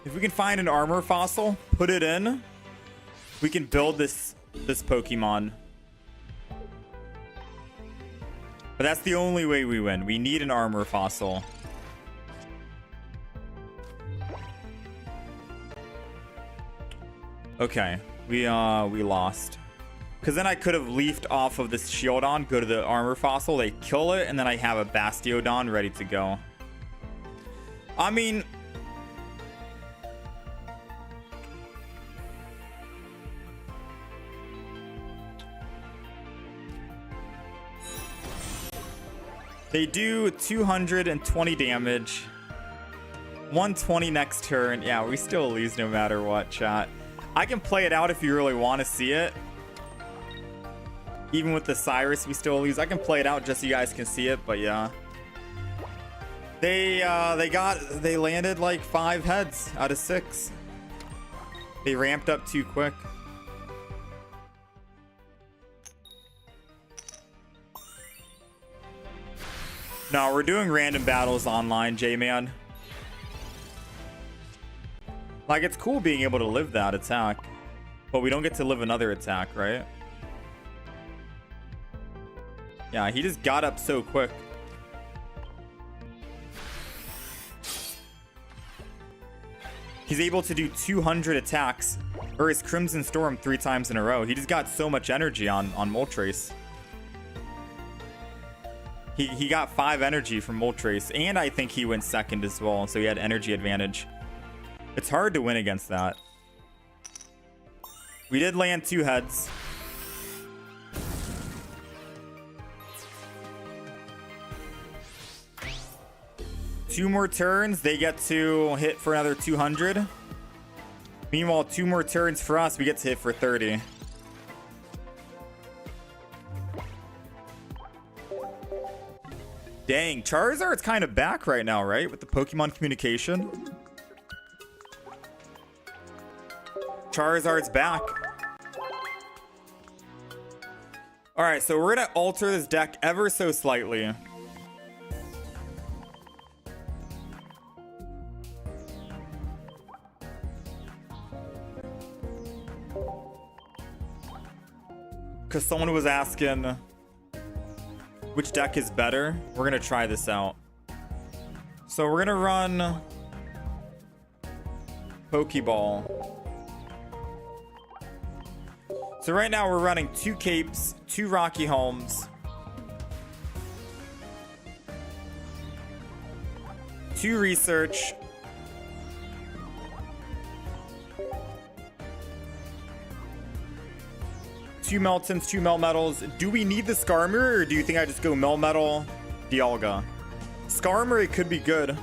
If we can find an armor fossil, put it in, we can build this Pokemon. But that's the only way we win. We need an armor fossil. Okay, we lost. Because then I could have leafed off of this Shieldon, go to the armor fossil, they kill it, and then I have a Bastiodon ready to go. I mean, they do 220 damage. 120 next turn. Yeah, we still lose no matter what, chat. I can play it out if you really want to see it. Even with the Cyrus, we still lose. I can play it out just so you guys can see it, but yeah. They landed like 5 heads out of 6. They ramped up too quick. No, we're doing random battles online, J-Man. Like, it's cool being able to live that attack, but we don't get to live another attack, right? Yeah, he just got up so quick. He's able to do 200 attacks, or his Crimson Storm 3 times in a row. He just got so much energy on Moltres. He got 5 energy from Moltres, and I think he went second as well, so he had energy advantage. It's hard to win against that. We did land 2 heads. Two more turns, they get to hit for another 200. Meanwhile, 2 more turns for us, we get to hit for 30. Dang, Charizard's kind of back right now, right? With the Pokemon communication. Charizard's back. Alright, so we're going to alter this deck ever so slightly. Because someone was asking which deck is better. We're going to try this out. So we're going to run Pokeball. So right now we're running 2 Capes, 2 Rocky Helms, 2 Research, 2 Meltons, 2 Melmetals. Do we need the Skarmory, or do you think I just go Melmetal, Dialga? Skarmory could be good.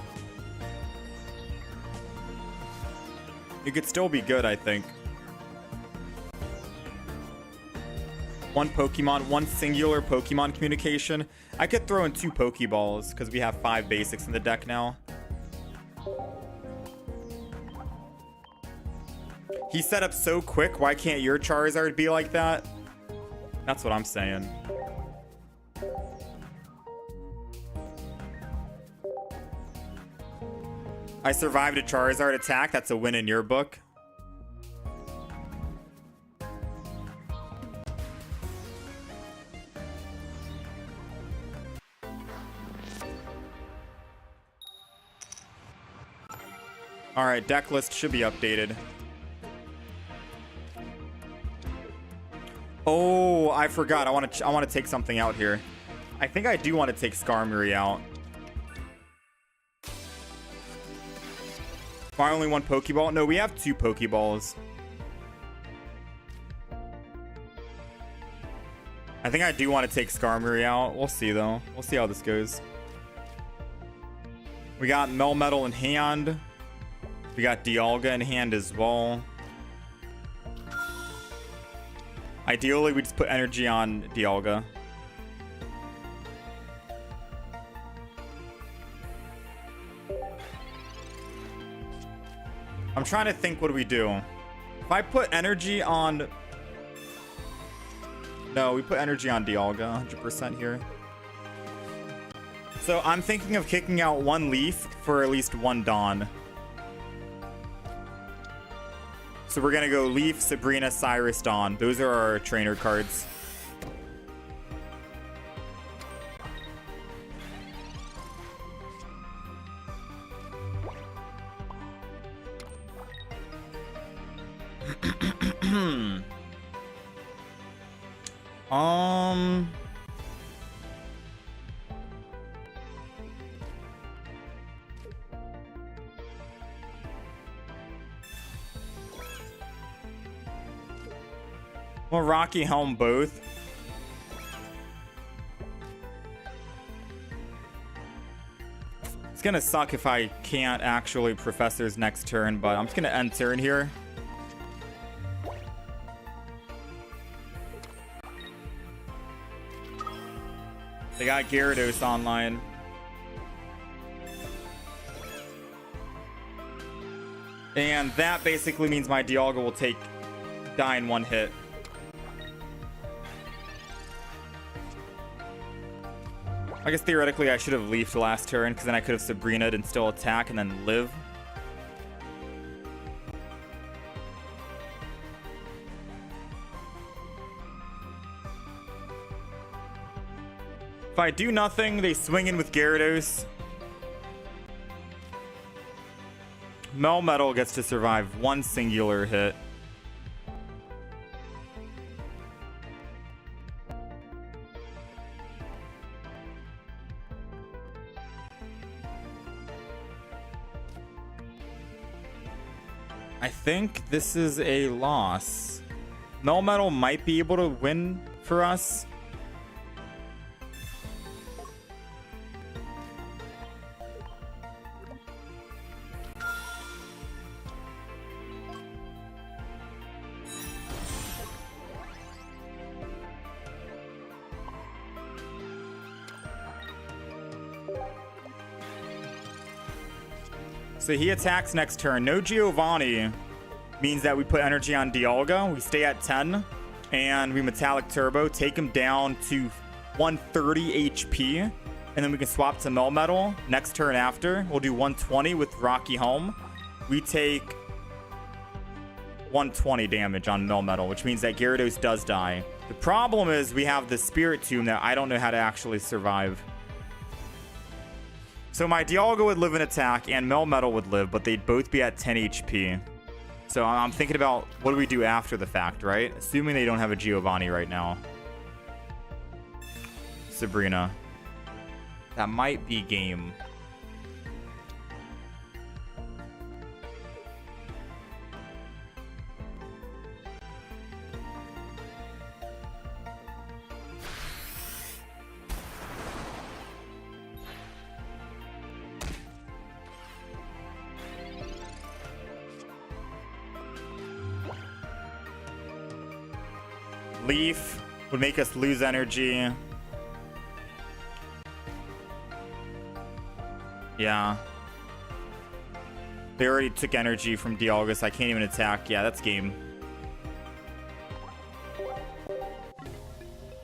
It could still be good, I think. 1 Pokemon, 1 singular Pokemon communication. I could throw in 2 Pokeballs because we have 5 basics in the deck now. He set up so quick. Why can't your Charizard be like that? That's what I'm saying. I survived a Charizard attack. That's a win in your book. All right, deck list should be updated. Oh, I forgot. I want to take something out here. I think I do want to take Skarmory out. Why only one Pokeball? No, we have 2 Pokeballs. I think I do want to take Skarmory out. We'll see, though. We'll see how this goes. We got Melmetal in hand. We got Dialga in hand as well. Ideally, we just put energy on Dialga. I'm trying to think, what do we do? If I put energy on... No, we put energy on Dialga 100% here. So I'm thinking of kicking out 1 Leaf for at least 1 Dawn. So we're going to go Leaf, Sabrina, Cyrus, Dawn. Those are our trainer cards. Well, Rocky Helm both. It's gonna suck if I can't actually Professor's next turn, but I'm just gonna end turn here. They got Gyarados online. And that basically means my Dialga will die in 1 hit. I guess theoretically I should have leafed last turn, because then I could have Sabrina'd and still attack and then live. If I do nothing, they swing in with Gyarados. Melmetal gets to survive 1 singular hit. I think this is a loss. Melmetal might be able to win for us. So he attacks next turn. No Giovanni means that we put energy on Dialga. We stay at 10 and we Metallic Turbo, take him down to 130 HP. And then we can swap to Melmetal next turn after. We'll do 120 with Rocky Helm. We take 120 damage on Melmetal, which means that Gyarados does die. The problem is we have the Spirit Tomb that I don't know how to actually survive. So my Dialga would live in attack and Melmetal would live, but they'd both be at 10 HP. So I'm thinking about what do we do after the fact, right? Assuming they don't have a Giovanni right now. Sabrina. That might be game. Leaf would make us lose energy. Yeah. They already took energy from Dialga, so I can't even attack. Yeah, that's game.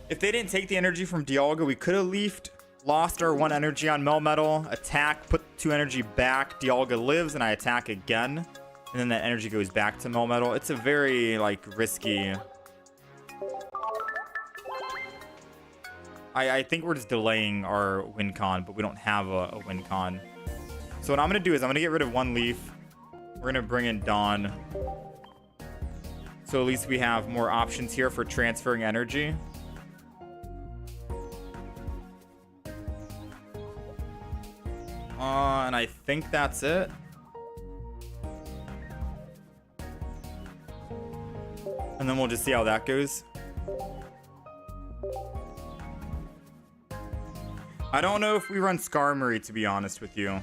If they didn't take the energy from Dialga, we could have leafed, lost our 1 energy on Melmetal, attack, put 2 energy back, Dialga lives, and I attack again. And then that energy goes back to Melmetal. It's a very, like, risky... I think we're just delaying our win con, but we don't have a win con. So what I'm going to do is I'm going to get rid of 1 leaf. We're gonna bring in Dawn. So at least we have more options here for transferring energy. And I think that's it. And then we'll just see how that goes. I don't know if we run Skarmory, to be honest with you.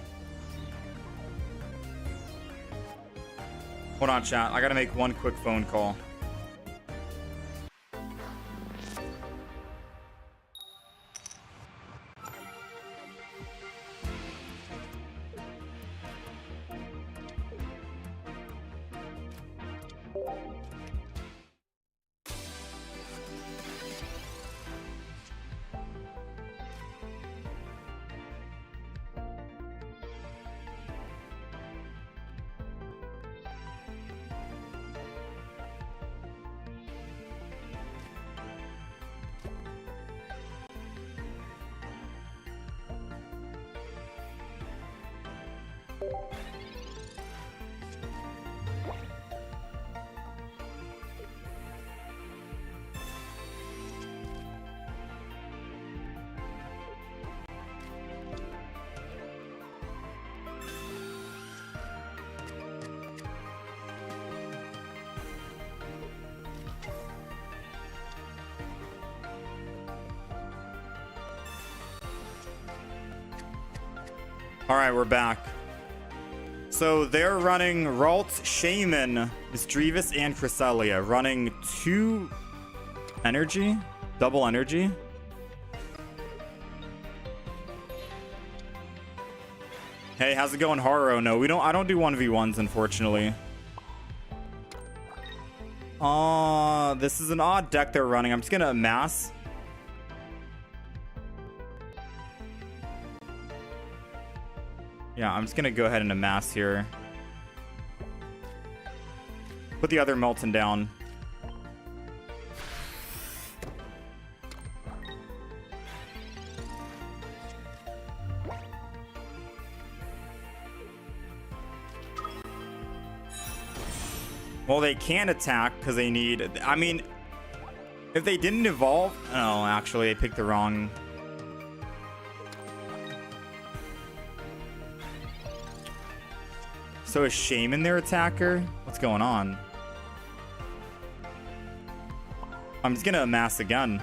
Hold on, chat. I gotta make one quick phone call. All right, we're back. So they're running Ralt, Shaman, Misdreavus, and Cresselia, running 2 energy, double energy. Hey, how's it going, Haro? No, we don't. I don't do 1v1s, unfortunately. This is an odd deck they're running. I'm just gonna amass. Yeah, I'm just gonna go ahead and amass here. Put the other Melton down. Well, they can attack because they need... I mean, if they didn't evolve... Oh, actually, they picked the wrong... So is Shaman their attacker? What's going on? I'm just gonna amass again.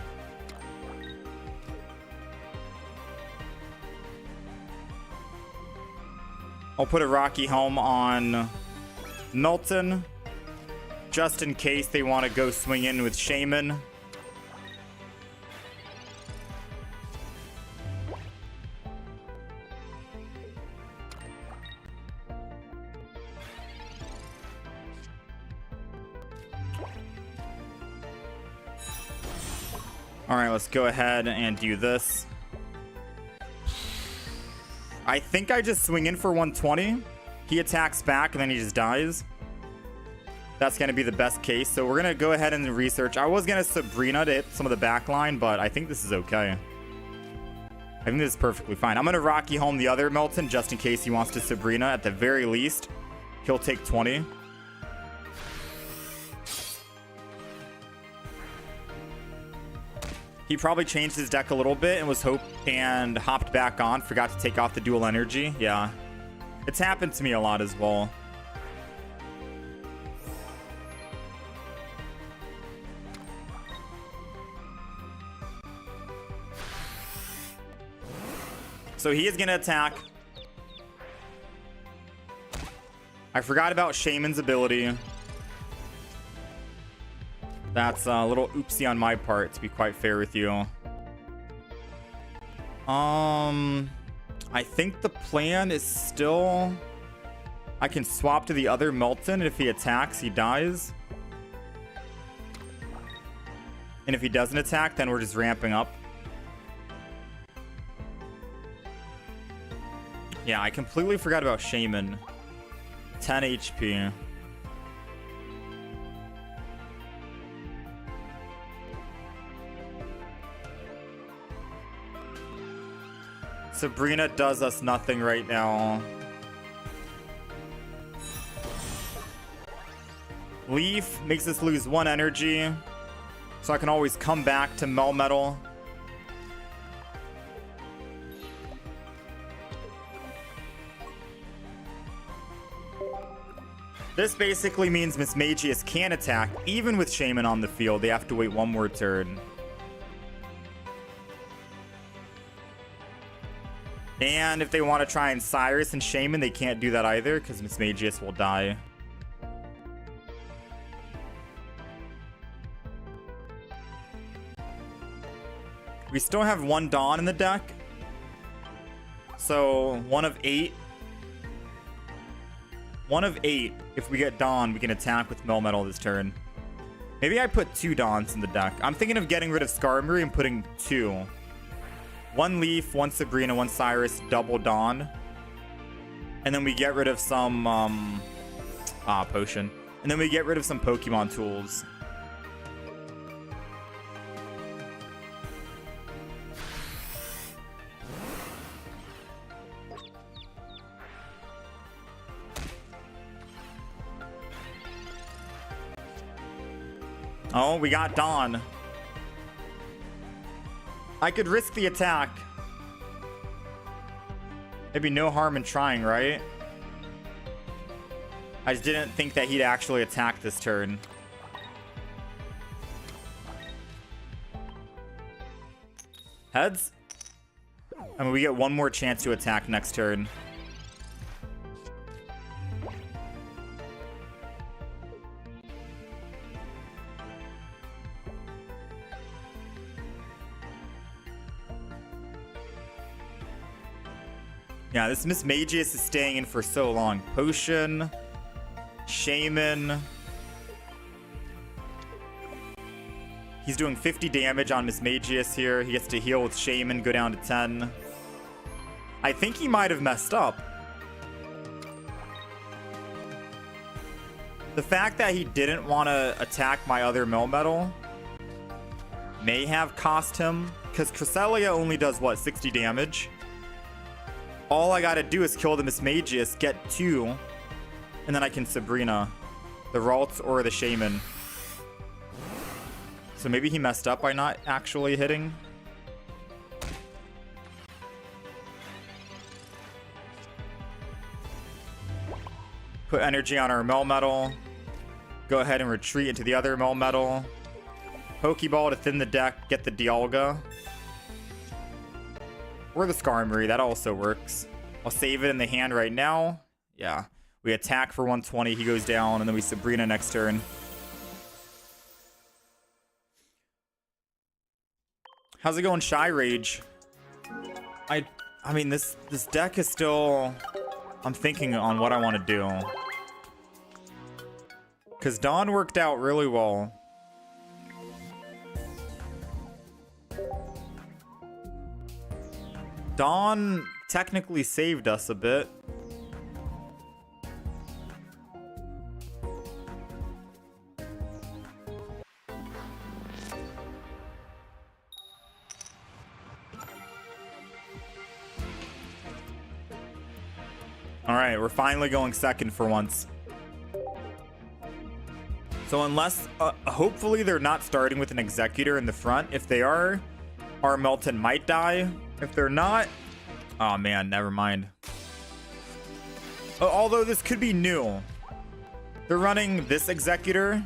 I'll put a Rocky Helm on Melton, just in case they want to go swing in with Shaman. All right, let's go ahead and do this. I think I just swing in for 120. He attacks back and then he just dies. That's going to be the best case. So we're going to go ahead and research. I was going to Sabrina to hit some of the back line, but I think this is okay. I think this is perfectly fine. I'm going to Rocky home the other Melton just in case he wants to Sabrina. At the very least, he'll take 20. He probably changed his deck a little bit and was and hopped back on. Forgot to take off the dual energy. Yeah. It's happened to me a lot as well. So he is going to attack. I forgot about Shaman's ability. That's a little oopsie on my part, to be quite fair with you. I think the plan is still... I can swap to the other Melton, and if he attacks, he dies. And if he doesn't attack, then we're just ramping up. Yeah, I completely forgot about Shaman. 10 HP. Sabrina does us nothing right now. Leaf makes us lose 1 energy, so I can always come back to Melmetal. This basically means Mismagius can attack even with Shaman on the field. They have to wait 1 more turn. And if they want to try and Cyrus and Shaman, they can't do that either because Mismagius will die. We still have 1 Dawn in the deck. So 1 of 8. 1 of 8. If we get Dawn, we can attack with Melmetal this turn. Maybe I put 2 Dawns in the deck. I'm thinking of getting rid of Skarmory and putting 2. 1 Leaf, 1 Sabrina, 1 Cyrus, double Dawn. And then we get rid of some Potion. And then we get rid of some Pokemon tools. Oh, we got Dawn. I could risk the attack. Maybe no harm in trying, right? I just didn't think that he'd actually attack this turn. Heads? I mean, we get 1 more chance to attack next turn. Yeah, this Mismagius is staying in for so long. Potion. Shaman. He's doing 50 damage on Mismagius here. He gets to heal with Shaman, go down to 10. I think he might have messed up. The fact that he didn't want to attack my other Melmetal may have cost him. Because Cresselia only does, what, 60 damage? All I gotta do is kill the Mismagius, get 2, and then I can Sabrina the Ralts or the Shaman. So maybe he messed up by not actually hitting. Put energy on our Melmetal. Go ahead and retreat into the other Melmetal. Pokeball to thin the deck, get the Dialga. Or the Skarmory, that also works. I'll save it in the hand right now. Yeah. We attack for 120, he goes down, and then we Sabrina next turn. How's it going, Shy Rage? I mean, this deck is still... I'm thinking on what I want to do. Because Dawn worked out really well. Dawn technically saved us a bit. All right, we're finally going second for once. So unless, hopefully they're not starting with an Executor in the front. If they are, our Melton might die. If they're not, oh man, never mind. Although this could be new. They're running this Executor,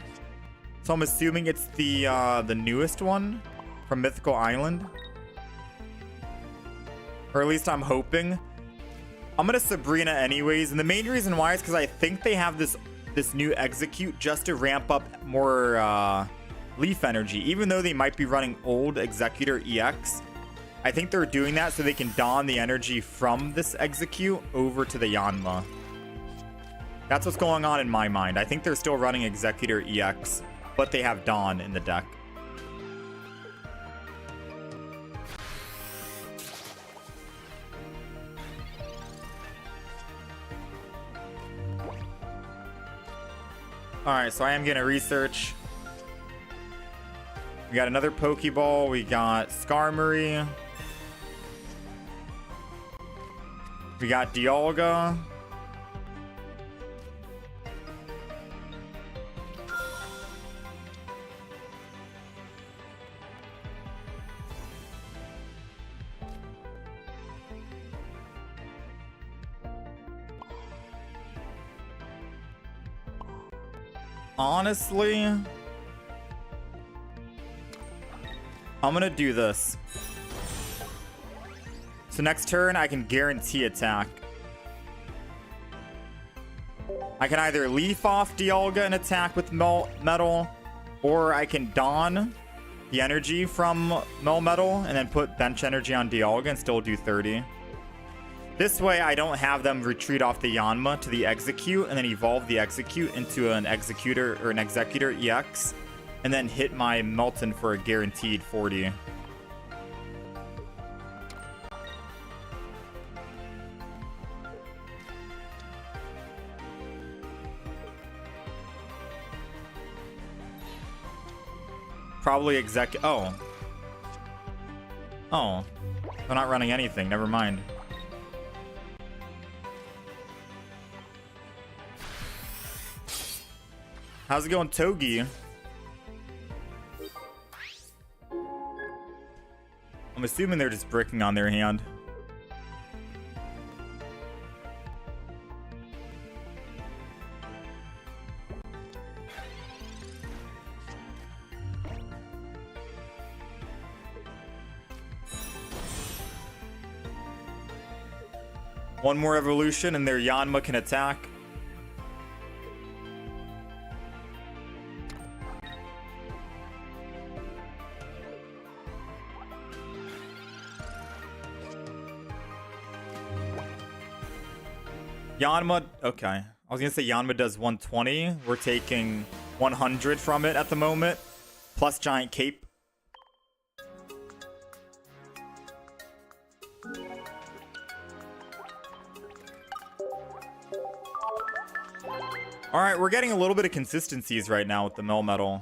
so I'm assuming it's the newest one from Mythical Island. Or at least I'm hoping. I'm gonna Sabrina anyways, and the main reason why is because I think they have this new Execute just to ramp up more Leaf energy. Even though they might be running old Executor EX, I think they're doing that so they can don the energy from this Execute over to the Yanma. That's what's going on in my mind. I think they're still running Executor EX, but they have Dawn in the deck. Alright, so I am gonna research. We got another Pokeball. We got Skarmory. We got Dialga. Honestly, I'm gonna do this. So next turn, I can guarantee attack. I can either leaf off Dialga and attack with Metal, or I can Dawn the energy from Metal and then put bench energy on Dialga and still do 30. This way, I don't have them retreat off the Yanma to the Execute and then evolve the Execute into an Executor or an Executor EX and then hit my Melton for a guaranteed 40. Probably oh. Oh. They're not running anything. Never mind. How's it going, Togi? I'm assuming they're just bricking on their hand. One more evolution and their Yanma can attack. Yanma, okay. I was gonna say Yanma does 120. We're taking 100 from it at the moment. Plus Giant Cape. Alright, we're getting a little bit of consistencies right now with the Metal.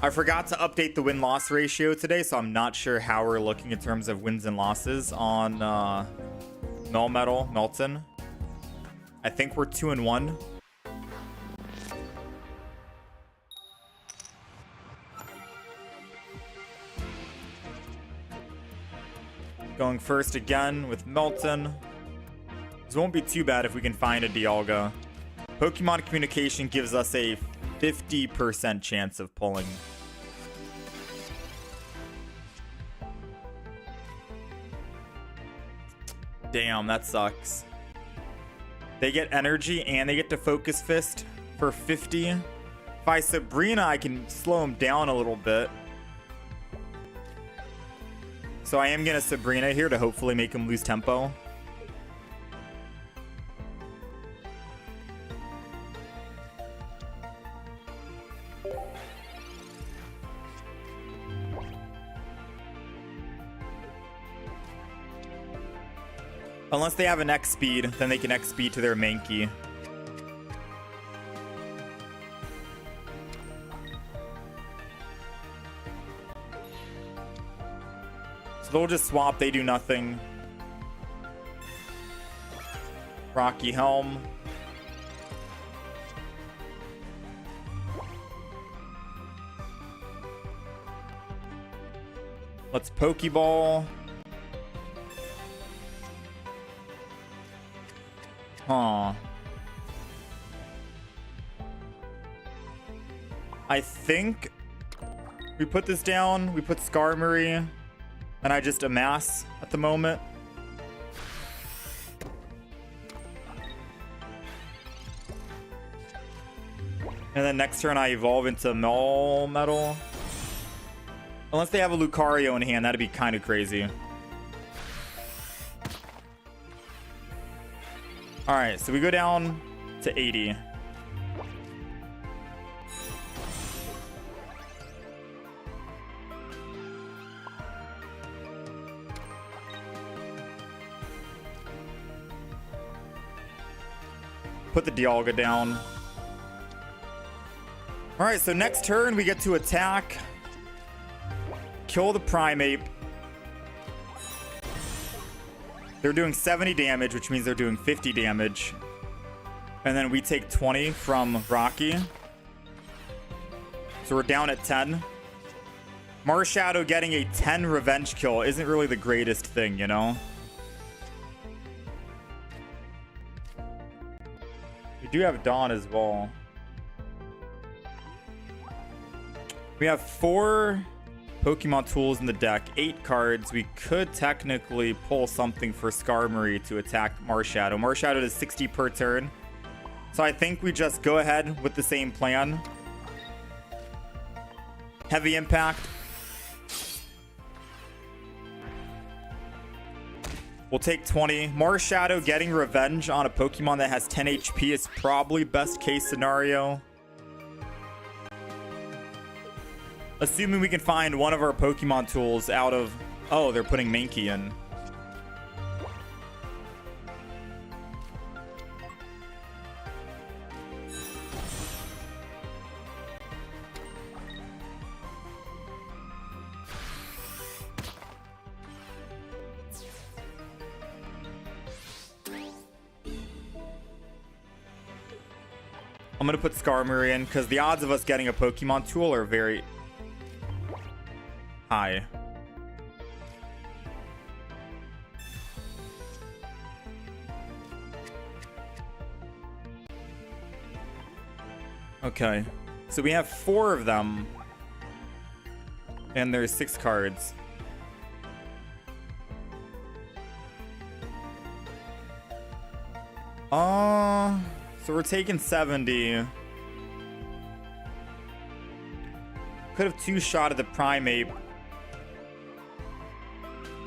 I forgot to update the win-loss ratio today, so I'm not sure how we're looking in terms of wins and losses on Melton. I think we're 2-1. Going first again with Melton. This won't be too bad if we can find a Dialga. Pokemon Communication gives us a 50% chance of pulling. Damn, that sucks. They get energy and they get to Focus Fist for 50. If I Sabrina, I can slow him down a little bit. So I am gonna Sabrina here to hopefully make him lose tempo. Unless they have an X speed, then they can X speed to their Mankey. So they'll just swap, they do nothing. Rocky Helm. Let's Pokeball. Huh. I think we put this down. We put Skarmory. And I just amass at the moment. And then next turn I evolve into Metal. Unless they have a Lucario in hand, that'd be kind of crazy. Alright, so we go down to 80. Put the Dialga down. Alright, so next turn we get to attack. Kill the Primeape. They're doing 70 damage, which means they're doing 50 damage. And then we take 20 from Rocky. So we're down at 10. Marshadow getting a 10 revenge kill isn't really the greatest thing, you know? We do have Dawn as well. We have 4 Pokemon tools in the deck, 8 cards. We could technically pull something for Skarmory to attack Marshadow. Marshadow does 60 per turn. So I think we just go ahead with the same plan. Heavy Impact. We'll take 20. Marshadow getting revenge on a Pokemon that has 10 HP is probably best case scenario. Assuming we can find one of our Pokemon tools out of... Oh, they're putting Mankey in. I'm going to put Skarmory in because the odds of us getting a Pokemon tool are very high. Okay, so we have 4 of them, and there's 6 cards. So we're taking 70. Could have 2-shot at the Primeape.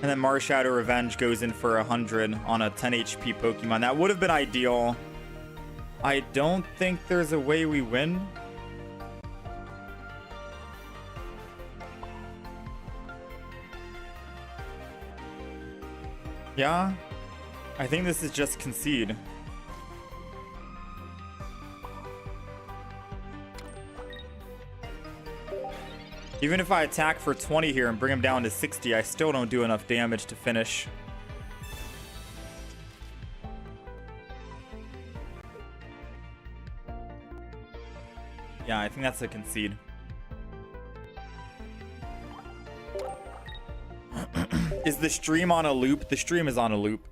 And then Marshadow Revenge goes in for 100 on a 10 HP Pokemon. That would have been ideal. I don't think there's a way we win. Yeah, I think this is just concede. Even if I attack for 20 here and bring him down to 60, I still don't do enough damage to finish. Yeah, I think that's a concede. Is the stream on a loop? The stream is on a loop.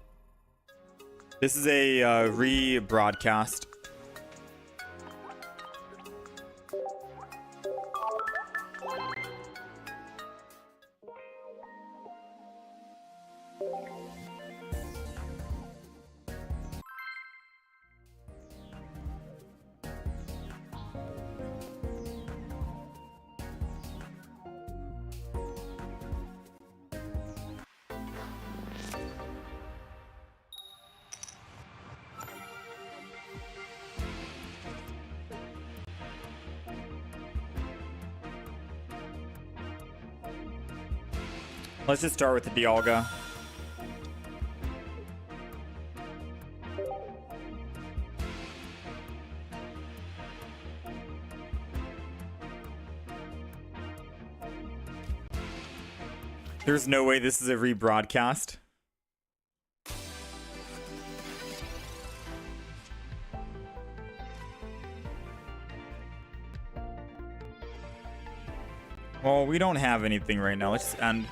This is a re-broadcast. Let's just start with the Dialga. There's no way this is a rebroadcast. Well, we don't have anything right now. Let's just end.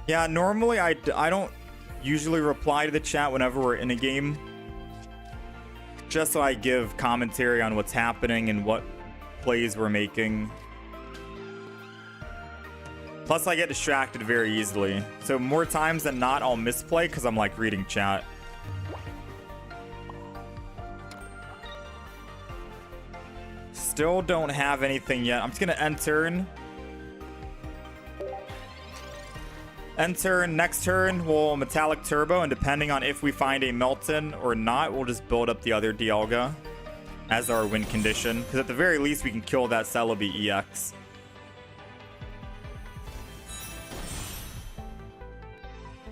Yeah, normally I don't usually reply to the chat whenever we're in a game. Just so I give commentary on what's happening and what plays we're making. Plus, I get distracted very easily. So more times than not, I'll misplay because I'm like reading chat. Still don't have anything yet. I'm just going to end turn. End turn, next turn, we'll Metallic Turbo, and depending on if we find a Melton or not, we'll just build up the other Dialga as our win condition. Because at the very least, we can kill that Celebi EX.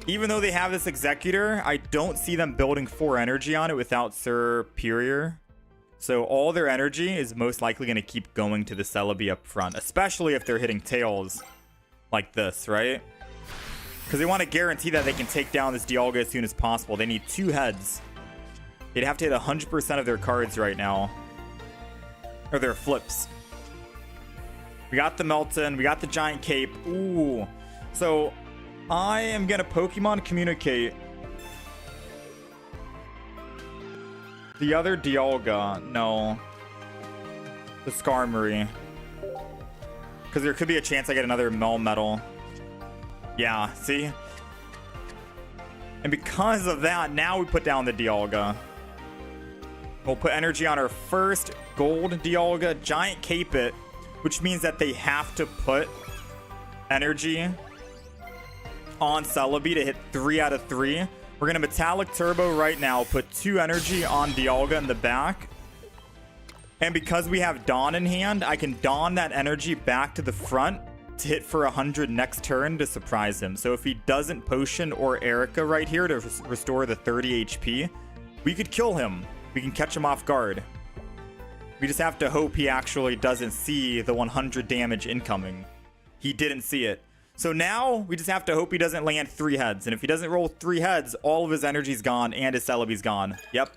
Even though they have this Executor, I don't see them building 4 energy on it without Superior. So all their energy is most likely going to keep going to the Celebi up front, especially if they're hitting tails like this, right? Because they want to guarantee that they can take down this Dialga as soon as possible. They need 2 heads They'd have to hit 100% of their cards right now. Or their flips. We got the Melton. We got the Giant Cape. Ooh. So, I am going to Pokemon Communicate the other Dialga. No. The Skarmory. Because there could be a chance I get another Melmetal. Yeah, see? And because of that, now we put down the Dialga. We'll put energy on our first gold Dialga, Giant Cape it, which means that they have to put energy on Celebi to hit 3 out of 3. We're going to Metallic Turbo right now, put 2 energy on Dialga in the back. And because we have Dawn in hand, I can Dawn that energy back to the front to hit for 100 next turn to surprise him. So if he doesn't Potion or Erica right here to restore the 30 HP, we could kill him. We can catch him off guard. We just have to hope he actually doesn't see the 100 damage incoming. He didn't see it. So now we just have to hope he doesn't land 3 heads. And if he doesn't roll 3 heads, all of his energy's gone and his Celebi's gone. Yep.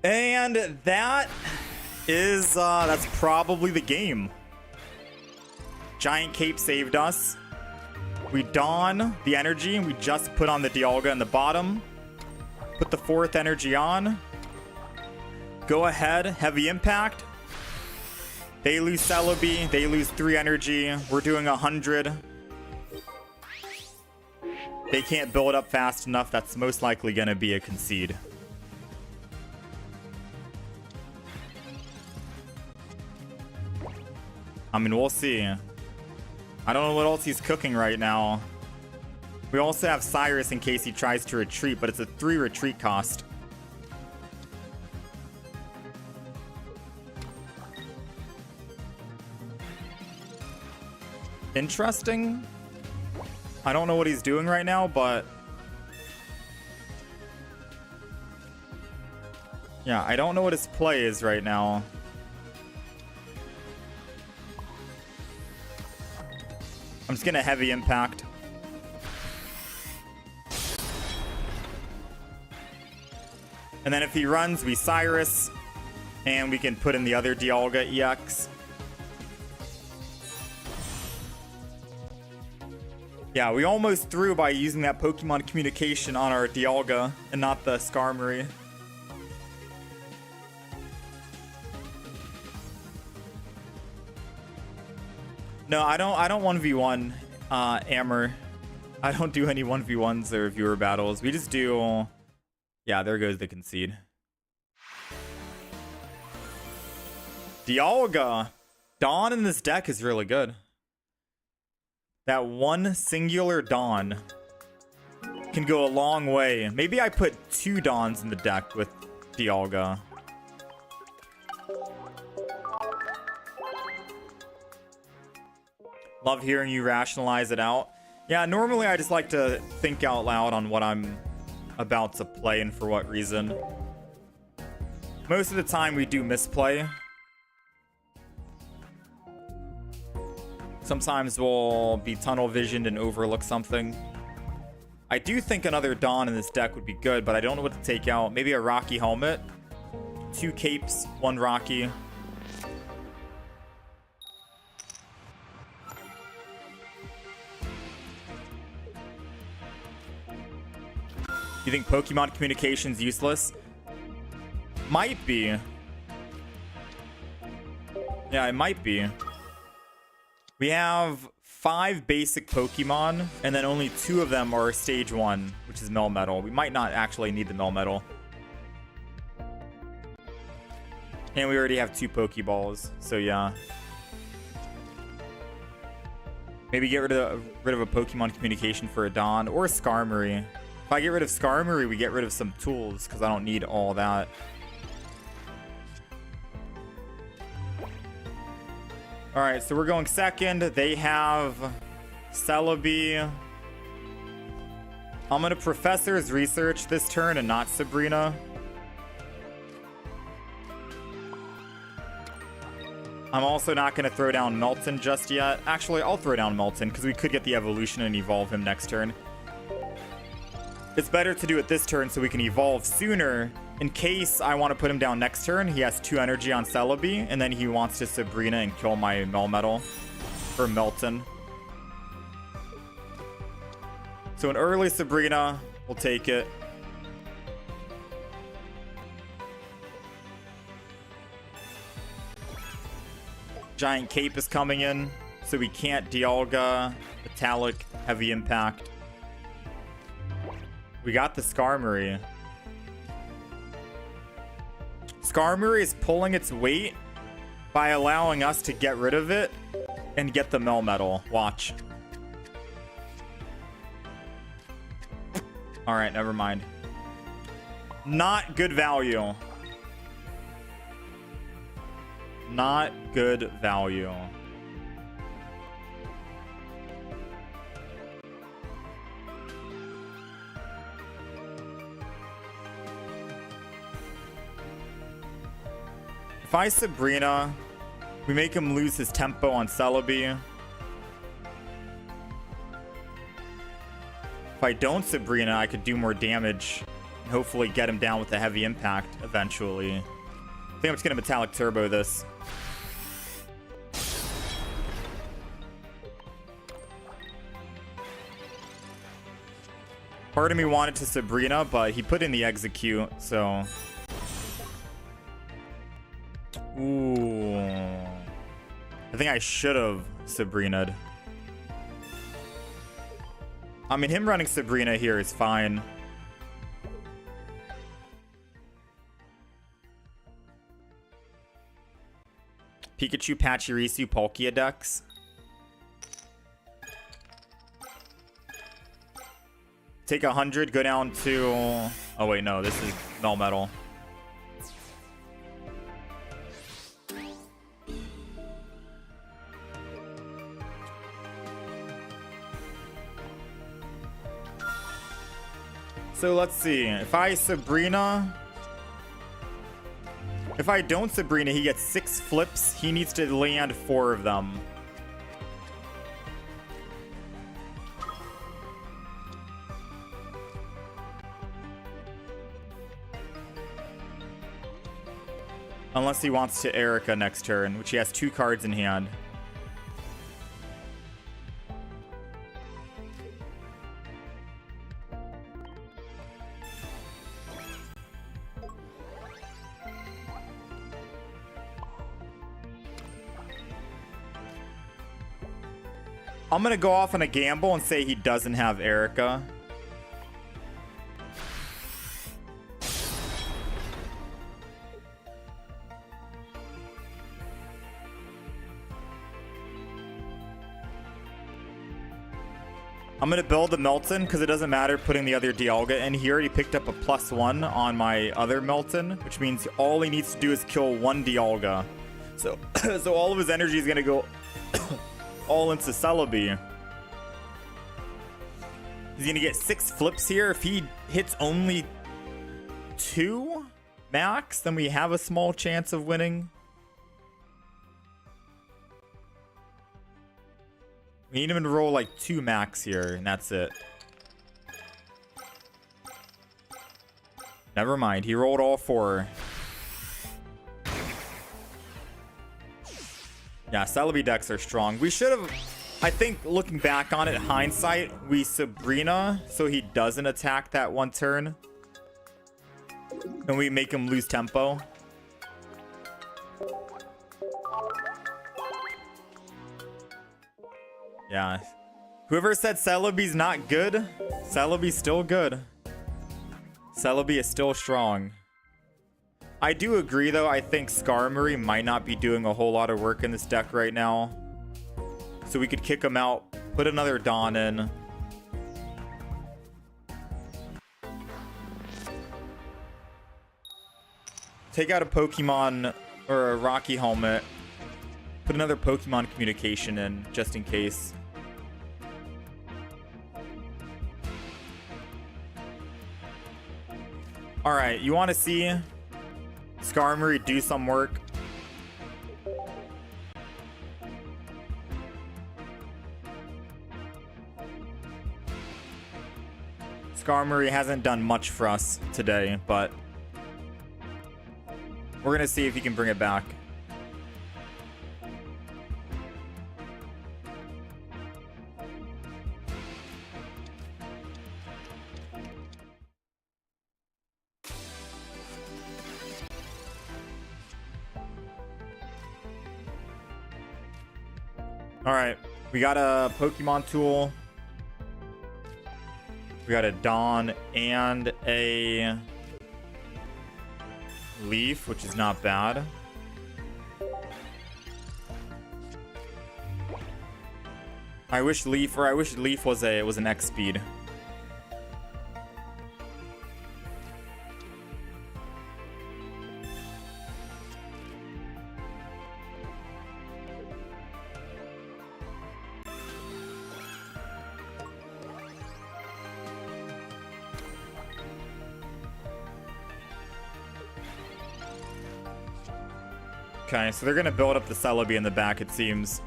And that is, that's probably the game. Giant Cape saved us. We Dawn the energy and we just put on the Dialga in the bottom. Put the 4th energy on. Go ahead. Heavy Impact. They lose Celebi. They lose 3 energy. We're doing 100. They can't build up fast enough. That's most likely going to be a concede. I mean, we'll see. I don't know what else he's cooking right now. We also have Cyrus in case he tries to retreat, but it's a 3 retreat cost. Interesting. I don't know what he's doing right now, but yeah, I don't know what his play is right now. I'm just gonna Heavy Impact. And then if he runs, we Cyrus. And we can put in the other Dialga EX. Yeah, we almost threw by using that Pokemon Communication on our Dialga and not the Skarmory. No, I don't 1v1 Amber. I don't do any 1v1s or viewer battles. We just do... Yeah, there goes the concede. Dialga. Dawn in this deck is really good. That one singular Dawn can go a long way. Maybe I put 2 Dawns in the deck with Dialga. Love hearing you rationalize it out. Yeah, normally I just like to think out loud on what I'm about to play and for what reason. Most of the time we do misplay. Sometimes we'll be tunnel visioned and overlook something. I do think another Dawn in this deck would be good, but I don't know what to take out. Maybe a Rocky Helmet. 2 Capes, 1 Rocky. You think Pokemon Communication's useless? Might be. Yeah, it might be. We have 5 basic Pokemon, and then only 2 of them are Stage 1, which is Melmetal. We might not actually need the Melmetal. And we already have 2 Pokeballs, so yeah. Maybe get rid of a Pokemon Communication for a Dawn, or a Skarmory. If I get rid of Skarmory, we get rid of some tools, because I don't need all that. Alright, so we're going second. They have Celebi. I'm going to Professor's Research this turn and not Sabrina. I'm also not going to throw down Melton just yet. Actually, I'll throw down Melton because we could get the evolution and evolve him next turn. it's better to do it this turn so we can evolve sooner. In case I want to put him down next turn, he has 2 energy on Celebi, and then he wants to Sabrina and kill my Melmetal or Melton. So an early Sabrina, we'll take it. Giant Cape is coming in, so we can't Dialga, Metallic, Heavy Impact. We got the Skarmory. Skarmory is pulling its weight by allowing us to get rid of it and get the Melmetal. Watch. Alright, never mind. Not good value. Not good value. If I Sabrina, we make him lose his tempo on Celebi. If I don't Sabrina, I could do more damage and hopefully get him down with a Heavy Impact eventually. I think I'm just gonna Metallic Turbo this. Part of me wanted to Sabrina, but he put in the Execute, so... Ooh. I think I should have Sabrina'd. I mean, him running Sabrina here is fine. Pikachu, Pachirisu, Pokédex. Take 100, go down to... Oh wait, no, this is Melmetal. So let's see. If I Sabrina... If I don't Sabrina, he gets 6 flips. He needs to land 4 of them. Unless he wants to Erica next turn, which he has 2 cards in hand. I'm gonna go off on a gamble and say he doesn't have Erica. I'm gonna build a Melton because it doesn't matter putting the other Dialga in here. He picked up a +1 on my other Melton, which means all he needs to do is kill 1 Dialga. So, so all of his energy is gonna go all into Celebi. He's gonna get 6 flips here. If he hits only 2 max, then we have a small chance of winning. We need him to roll like 2 max here, and that's it. Never mind, he rolled all 4. Yeah, Celebi decks are strong. We should have, I think, looking back on it, hindsight, we Sabrina so he doesn't attack that 1 turn. And we make him lose tempo. Yeah. Whoever said Celebi's not good, Celebi's still good. Celebi is still strong. I do agree, though. I think Skarmory might not be doing a whole lot of work in this deck right now. So we could kick him out, put another Dawn in. Take out a Pokemon or a Rocky Helmet. Put another Pokemon Communication in, just in case. Alright, you want to see Skarmory do some work? Skarmory hasn't done much for us today, but we're going to see if he can bring it back. All right, we got a Pokemon tool. We got a Dawn and a Leaf, which is not bad. I wish Leaf was an X speed. Okay, so they're going to build up the Celebi in the back, it seems.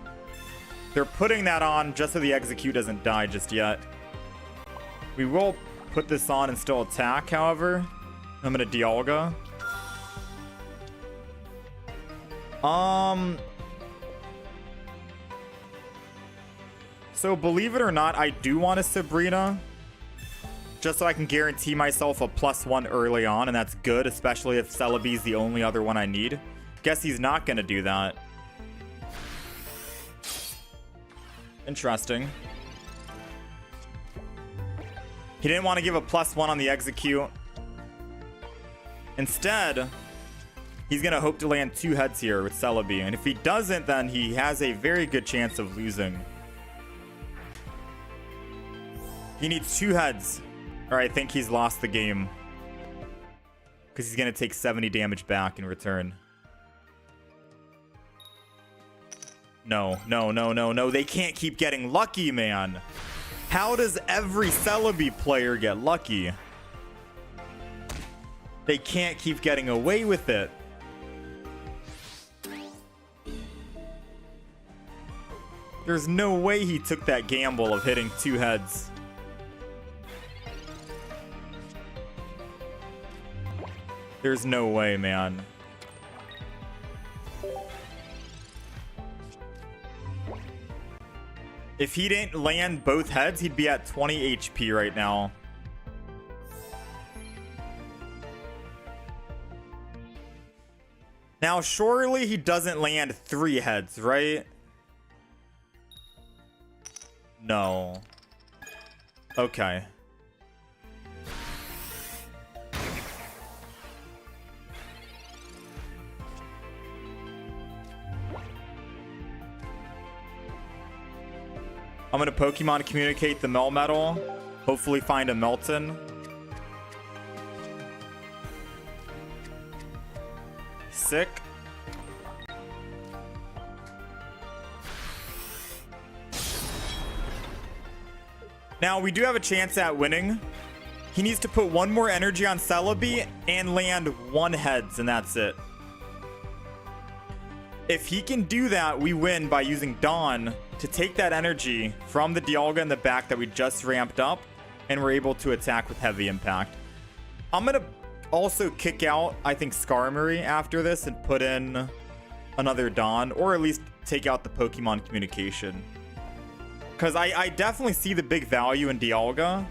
They're putting that on just so the Execute doesn't die just yet. We will put this on and still attack, however. I'm going to Dialga. So believe it or not, I do want a Sabrina. Just so I can guarantee myself a +1 early on, and that's good, especially if Celebi's the only other one I need. Guess he's not going to do that. Interesting. He didn't want to give a +1 on the Execute. Instead, he's going to hope to land 2 heads here with Celebi. And if he doesn't, then he has a very good chance of losing. He needs 2 heads, or I think he's lost the game. Because he's going to take 70 damage back in return. No, no, no, no, no. They can't keep getting lucky, man. How does every Celebi player get lucky? They can't keep getting away with it. There's no way he took that gamble of hitting 2 heads. There's no way, man. If he didn't land both heads, he'd be at 20 HP right now. Now, surely he doesn't land 3 heads, right? No. Okay. I'm going to Pokemon communicate the Melmetal. Hopefully find a Melton. Sick. Now, we do have a chance at winning. He needs to put 1 more energy on Celebi and land 1 heads, and that's it. If he can do that, we win by using Dawn to take that energy from the Dialga in the back that we just ramped up, and we're able to attack with Heavy Impact. I'm going to also kick out, I think, Skarmory after this and put in another Dawn, or at least take out the Pokemon communication. Because I definitely see the big value in Dialga.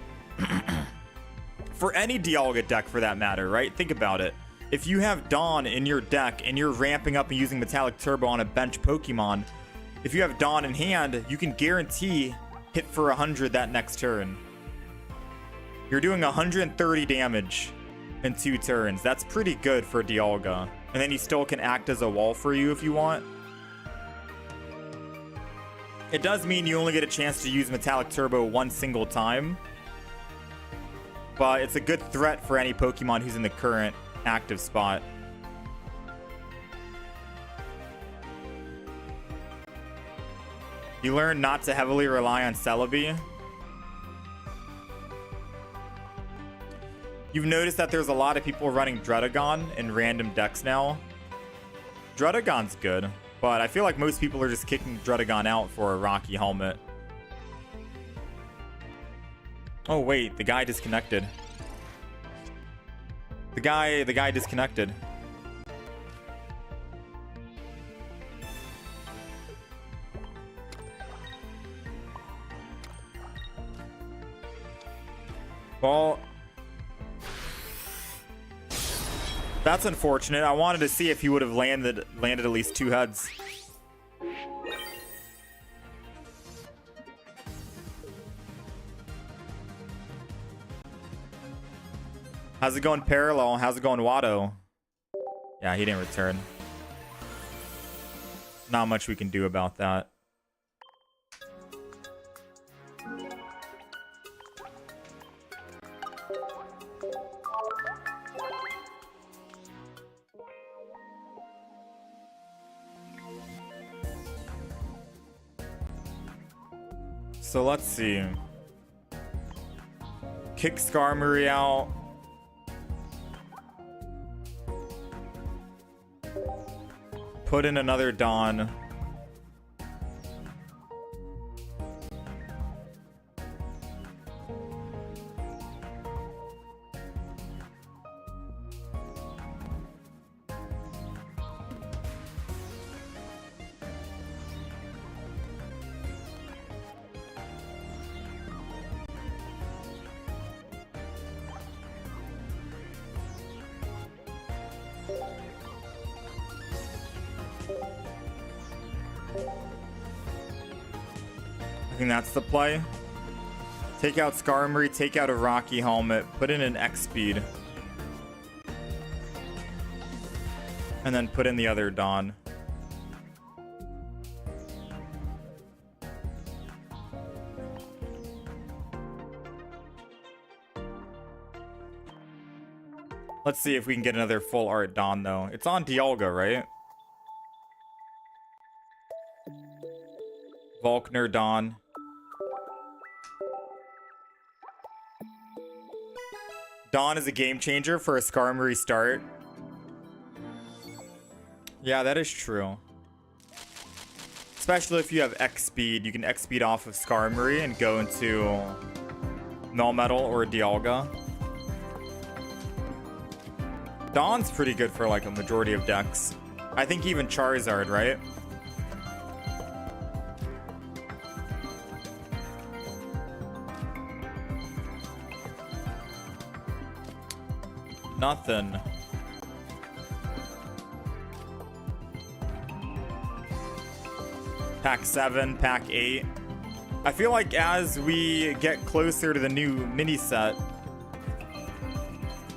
For any Dialga deck, for that matter, right? Think about it. If you have Dawn in your deck and you're ramping up and using Metallic Turbo on a bench Pokemon, if you have Dawn in hand, you can guarantee hit for 100 that next turn. You're doing 130 damage in 2 turns. That's pretty good for Dialga. And then he still can act as a wall for you if you want. It does mean you only get a chance to use Metallic Turbo 1 single time. But it's a good threat for any Pokemon who's in the current active spot. You learn not to heavily rely on Celebi. You've noticed that there's a lot of people running Dredagon in random decks now. Dredagon's good, but I feel like most people are just kicking Dredagon out for a Rocky Helmet. Oh wait, the guy disconnected. The guy disconnected. Well, that's unfortunate. I wanted to see if he would have landed at least 2 heads. How's it going, Parallel? How's it going, Watto? Yeah, he didn't return. Not much we can do about that. So let's see. Kick Skarmory out. Put in another Dawn. I think that's the play. Take out Skarmory, take out a Rocky Helmet, put in an X-Speed. And then put in the other Dawn. Let's see if we can get another full art Dawn though. It's on Dialga, right? Volkner Dawn. Dawn is a game changer for a Skarmory start. Yeah, that is true. Especially if you have X speed, you can X speed off of Skarmory and go into Melmetal or Dialga. Dawn's pretty good for like a majority of decks. I think even Charizard, right? Nothing. Pack 7, pack 8. I feel like as we get closer to the new mini set,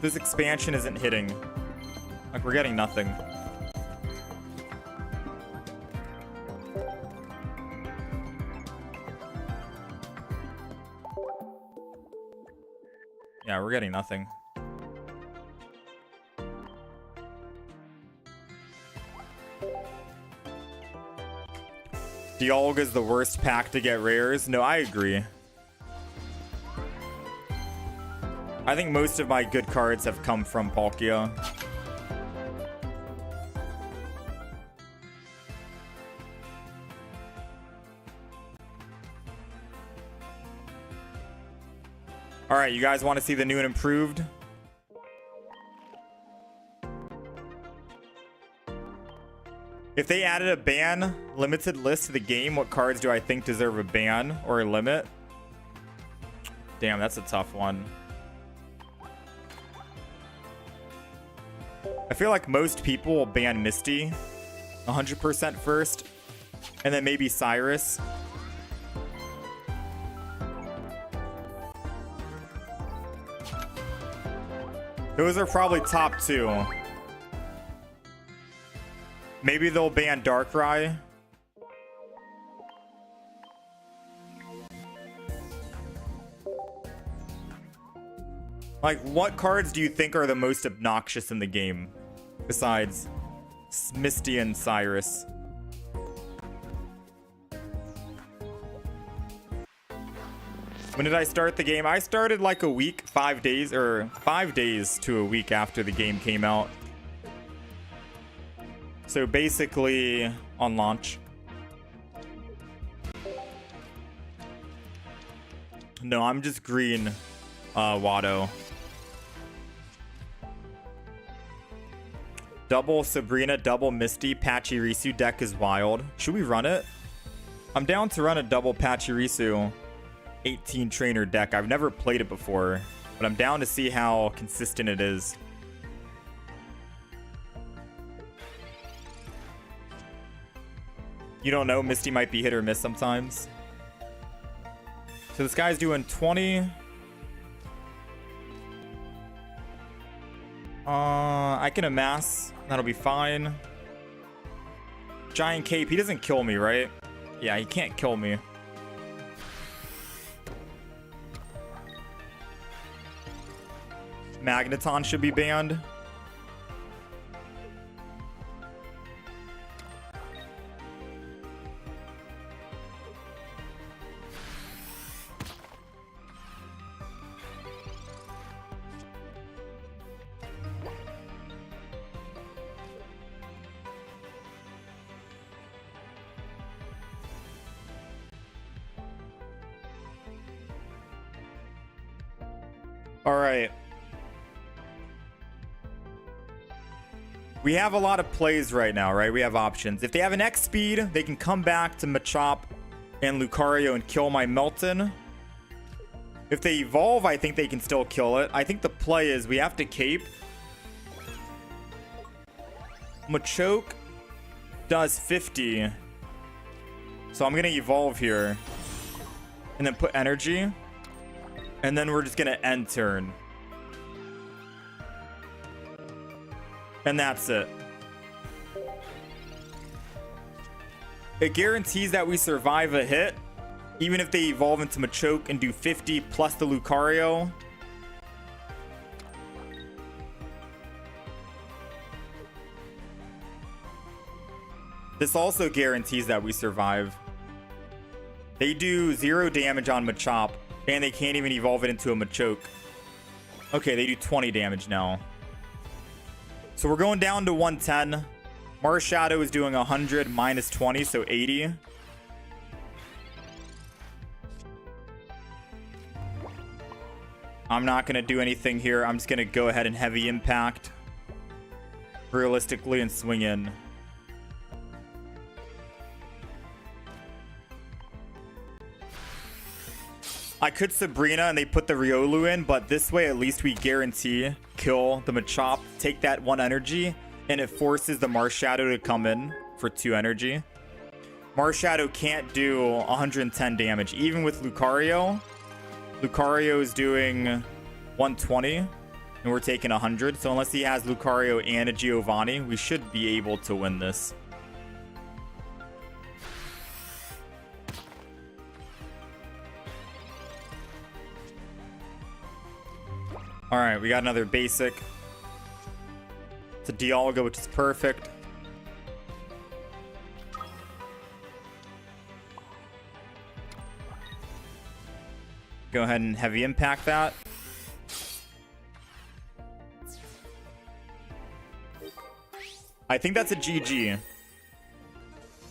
this expansion isn't hitting. Like, we're getting nothing. Yeah, we're getting nothing. Dialga is the worst pack to get rares. No, I agree. I think most of my good cards have come from Palkia. Alright, you guys want to see the new and improved? If they added a ban limited list to the game, what cards do I think deserve a ban or a limit? Damn, that's a tough one. I feel like most people will ban Misty 100% first, and then maybe Cyrus. Those are probably top 2. Maybe they'll ban Darkrai. Like, what cards do you think are the most obnoxious in the game? Besides Misty and Cyrus. When did I start the game? I started like a week, 5 days, or 5 days to a week after the game came out. So basically on launch. No, I'm just green Watto. Double Sabrina, double Misty, Pachirisu deck is wild. Should we run it? I'm down to run a double Pachirisu 18 trainer deck. I've never played it before, but I'm down to see how consistent it is. You don't know, Misty might be hit or miss sometimes. So this guy's doing 20. I can amass. That'll be fine. Giant Cape. He doesn't kill me, right? Yeah, he can't kill me. Magneton should be banned. All right. We have a lot of plays right now, right? We have options. If they have an X speed, they can come back to Machop and Lucario and kill my Melton. If they evolve, I think they can still kill it. I think the play is we have to cape. Machoke does 50. So I'm going to evolve here. And then put energy. And then we're just going to end turn. And that's it. It guarantees that we survive a hit. Even if they evolve into Machoke and do 50 plus the Lucario. This also guarantees that we survive. They do 0 damage on Machop. And they can't even evolve it into a Machoke. Okay, they do 20 damage now. So we're going down to 110. Marshadow is doing 100 minus 20, so 80. I'm not going to do anything here. I'm just going to go ahead and heavy impact. Realistically, and swing in. I could Sabrina and they put the Riolu in, but this way at least we guarantee kill the Machop, take that 1 energy, and it forces the Marshadow to come in for 2 energy. Marshadow can't do 110 damage. Even with Lucario, Lucario is doing 120, and we're taking 100. So unless he has Lucario and a Giovanni, we should be able to win this. All right, we got another basic. It's a Dialga, which is perfect. Go ahead and heavy impact that. I think that's a GG.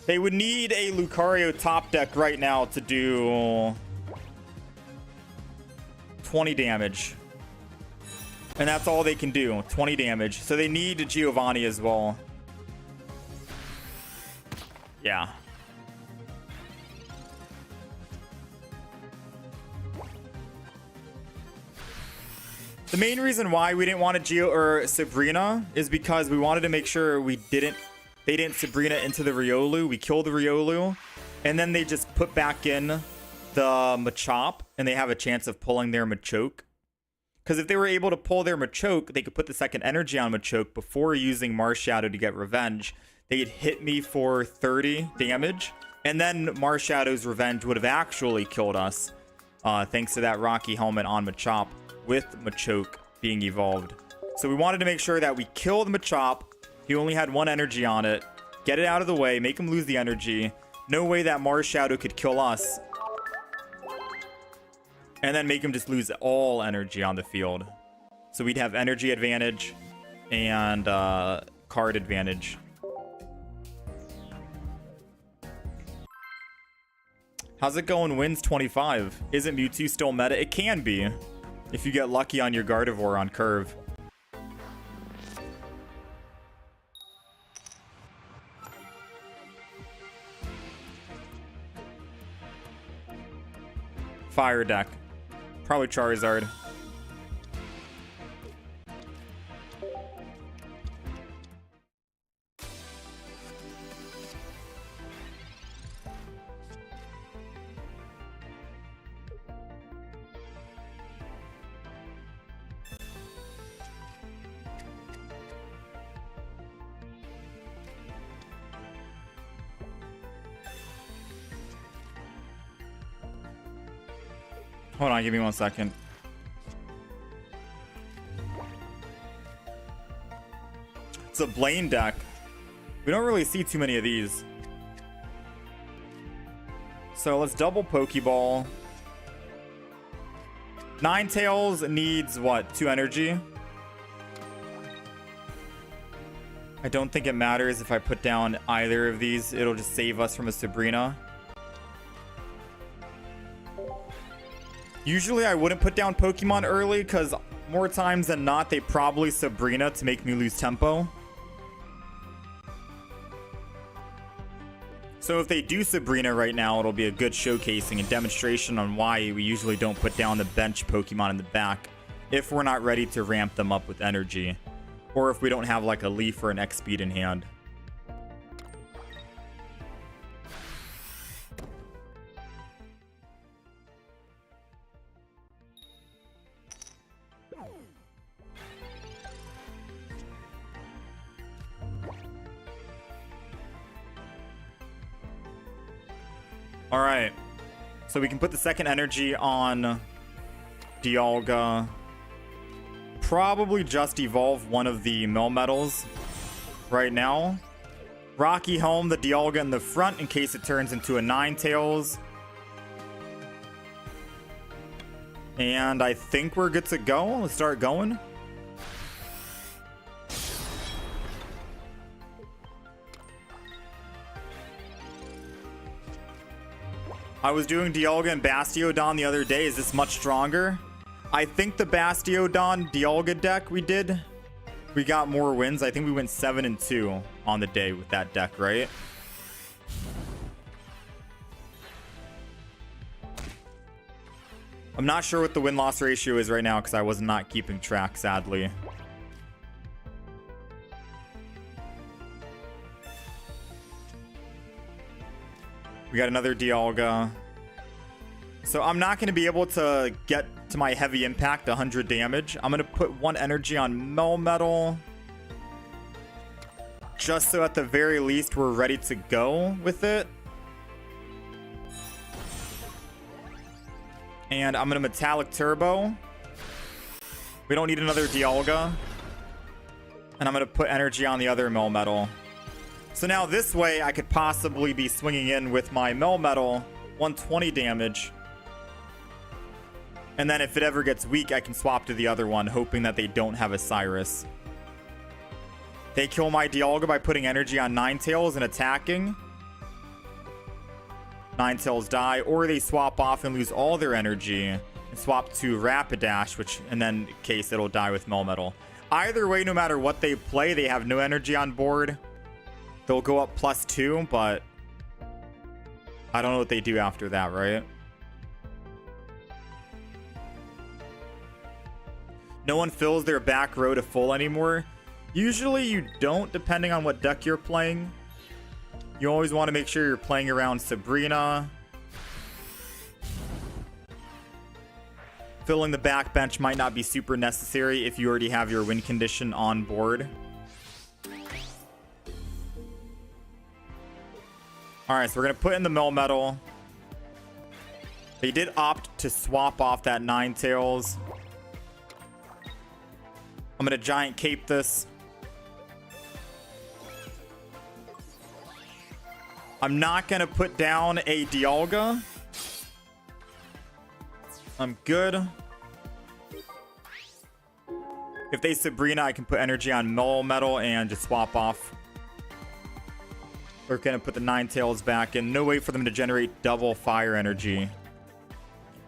They would need a Lucario top deck right now to do 20 damage. And that's all they can do, 20 damage. So they need a Giovanni as well. Yeah. The main reason why we didn't want a Geo or Sabrina is because we wanted to make sure they didn't Sabrina into the Riolu. We killed the Riolu. And then they just put back in the Machop. And they have a chance of pulling their Machoke. Because if they were able to pull their Machoke, they could put the second energy on Machoke before using Marshadow to get revenge. They'd hit me for 30 damage. And then Marshadow's revenge would have actually killed us. Thanks to that Rocky Helmet on Machop with Machoke being evolved. So we wanted to make sure that we killed Machop. He only had 1 energy on it. Get it out of the way. Make him lose the energy. No way that Marshadow could kill us. And then make him just lose all energy on the field. So we'd have energy advantage and card advantage. How's it going? Wins 25. Isn't Mewtwo still meta? It can be. If you get lucky on your Gardevoir on curve. Fire deck. Probably Charizard. Hold on, give me 1 second. It's a Blaine deck. We don't really see too many of these. So let's double Pokeball. Ninetales needs what? 2 energy? I don't think it matters if I put down either of these. It'll just save us from a Sabrina. Usually I wouldn't put down Pokemon early because more times than not, they probably Sabrina to make me lose tempo. So if they do Sabrina right now, it'll be a good showcasing and demonstration on why we usually don't put down the bench Pokemon in the back if we're not ready to ramp them up with energy. Or if we don't have like a Leaf or an X-Speed in hand. All right, so we can put the second energy on Dialga. Probably just evolve one of the Melmetals right now. Rocky Helm the Dialga in the front in case it turns into a Ninetales. And I think we're good to go. Let's start going. I was doing Dialga and Bastiodon the other day. Is this much stronger? I think the Bastiodon Dialga deck we did, we got more wins. I think we went 7-2 on the day with that deck, right? I'm not sure what the win-loss ratio is right now because I was not keeping track, sadly. We got another Dialga. So I'm not going to be able to get to my heavy impact 100 damage. I'm going to put 1 energy on Melmetal. Just so at the very least we're ready to go with it. And I'm going to Metallic Turbo. We don't need another Dialga. And I'm going to put energy on the other Melmetal. So now this way I could possibly be swinging in with my Melmetal, 120 damage. And then if it ever gets weak, I can swap to the other one, hoping that they don't have a Cyrus. They kill my Dialga by putting energy on Ninetales and attacking. Ninetales die, or they swap off and lose all their energy and swap to Rapidash, which, and then in case it'll die with Melmetal. Either way, no matter what they play, they have no energy on board. They'll go up +2, but I don't know what they do after that, right? No one fills their back row to full anymore. Usually you don't, depending on what deck you're playing. You always want to make sure you're playing around Sabrina. Filling the back bench might not be super necessary if you already have your win condition on board. Alright, so we're going to put in the Melmetal. They did opt to swap off that Ninetales. I'm going to Giant Cape this. I'm not going to put down a Dialga. I'm good. If they Sabrina, I can put energy on Melmetal and just swap off. We're gonna put the Ninetales back in. No way for them to generate double fire energy.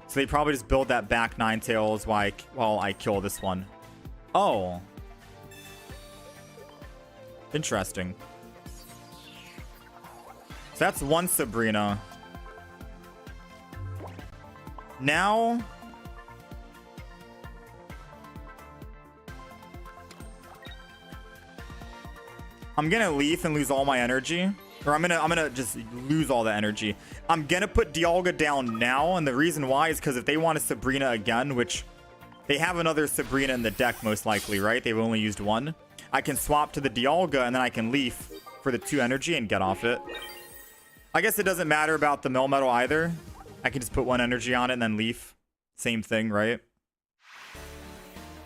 So they probably just build that back Ninetales while I kill this one. Oh. Interesting. So that's one Sabrina. Now... I'm gonna leaf and lose all my energy. Or I'm gonna just lose all the energy. I'm gonna put Dialga down now, and the reason why is because if they want a Sabrina again, which they have another Sabrina in the deck most likely, right? They've only used one. I can swap to the Dialga, and then I can leaf for the 2 energy and get off it. I guess it doesn't matter about the Melmetal either. I can just put 1 energy on it and then leaf. Same thing, right?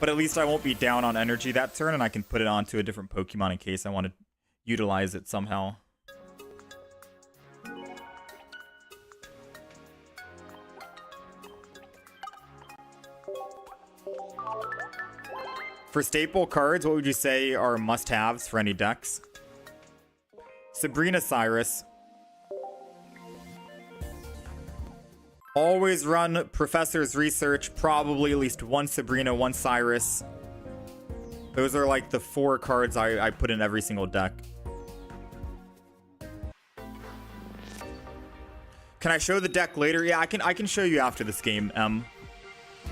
But at least I won't be down on energy that turn, and I can put it onto a different Pokemon in case I want to utilize it somehow. For staple cards, what would you say are must-haves for any decks? Sabrina Cyrus. Always run Professor's Research, probably at least 1 Sabrina, 1 Cyrus. Those are like the 4 cards I put in every single deck. Can I show the deck later? Yeah, I can show you after this game, Em.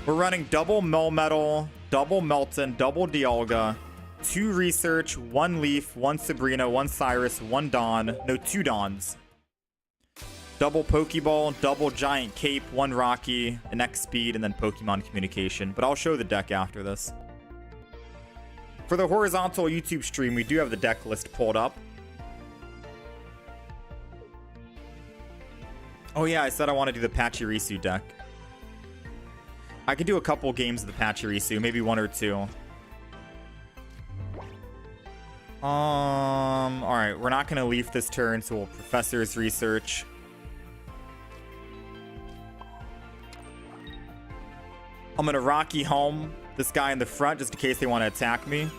We're running double Melmetal, double Melton, double Dialga, 2 Research, 1 Leaf, 1 Sabrina, 1 Cyrus, 1 Dawn. No, 2 Dawns. Double Pokeball, double Giant Cape, 1 Rocky, an X Speed, and then Pokemon Communication. But I'll show the deck after this. For the horizontal YouTube stream, we do have the deck list pulled up. Oh yeah, I said I want to do the Pachirisu deck. I could do a couple games of the Pachirisu, maybe 1 or 2. Alright, we're not gonna leaf this turn, so we'll Professor's Research. I'm gonna Rocky home this guy in the front just in case they want to attack me.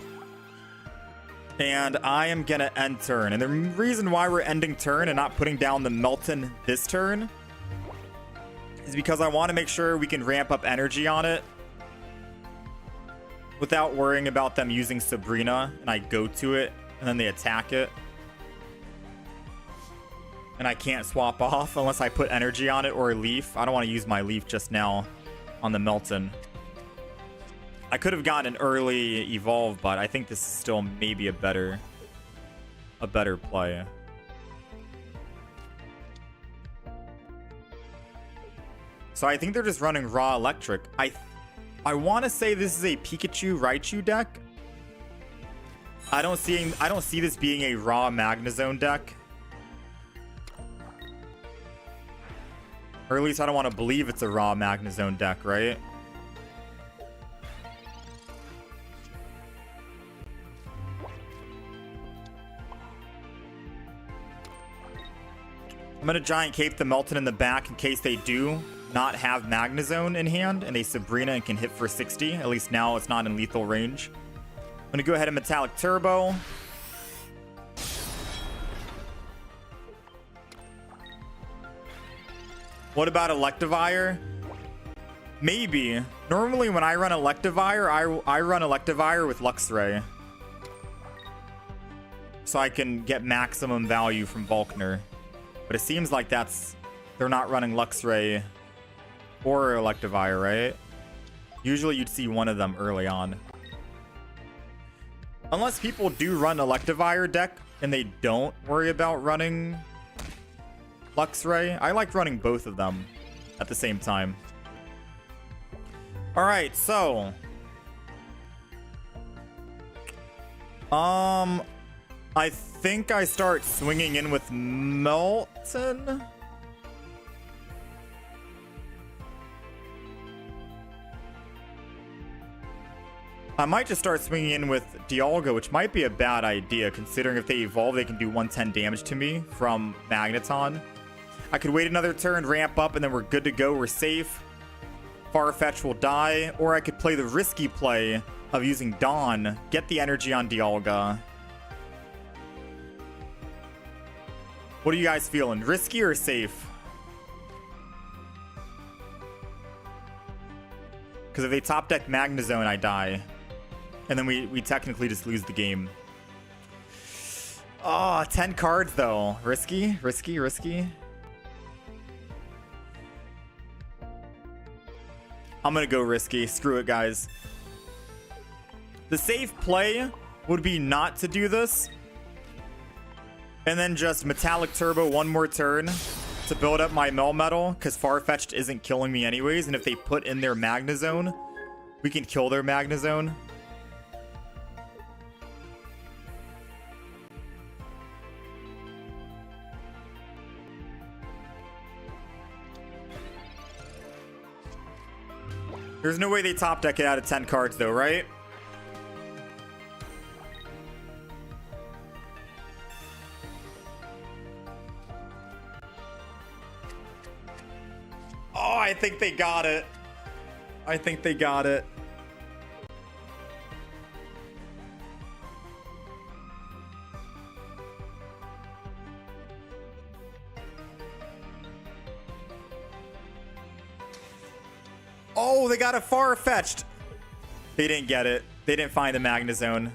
And I am gonna end turn. And the reason why we're ending turn and not putting down the Melton this turn is because I want to make sure we can ramp up energy on it without worrying about them using Sabrina, and I go to it and then they attack it. And I can't swap off unless I put energy on it or a leaf. I don't want to use my leaf just now on the Melton. I could have gotten an early evolve, but I think this is still maybe a better play. So I think they're just running raw electric. I want to say this is a Pikachu Raichu deck. I don't see this being a raw Magnezone deck. Or at least I don't want to believe it's a raw Magnezone deck, right? I'm going to Giant Cape the Melton in the back in case they do not have Magnezone in hand and a Sabrina and can hit for 60. At least now it's not in lethal range. I'm going to go ahead and Metallic Turbo. What about Electivire? Maybe. Normally when I run Electivire, I run Electivire with Luxray. So I can get maximum value from Volkner. But it seems like they're not running Luxray or Electivire, right? Usually you'd see one of them early on. Unless people do run Electivire deck and they don't worry about running Luxray. I like running both of them at the same time. Alright, so I think I start swinging in with Melton. I might just start swinging in with Dialga, which might be a bad idea, considering if they evolve, they can do 110 damage to me from Magneton. I could wait another turn, ramp up, and then we're good to go. We're safe. Farfetch will die. Or I could play the risky play of using Dawn, get the energy on Dialga, What are you guys feeling? Risky or safe? Because if they top deck Magnezone, I die. And then we technically just lose the game. Oh, 10 cards though. Risky, risky, risky. I'm gonna go risky. Screw it, guys. The safe play would be not to do this. And then just Metallic Turbo one more turn to build up my Melmetal, because Farfetch'd isn't killing me anyways. And if they put in their Magnezone, we can kill their Magnezone. There's no way they top deck it out of 10 cards though, right? Oh, I think they got it. I think they got it. Oh, they got a Farfetch'd. They didn't get it. They didn't find the Magnezone.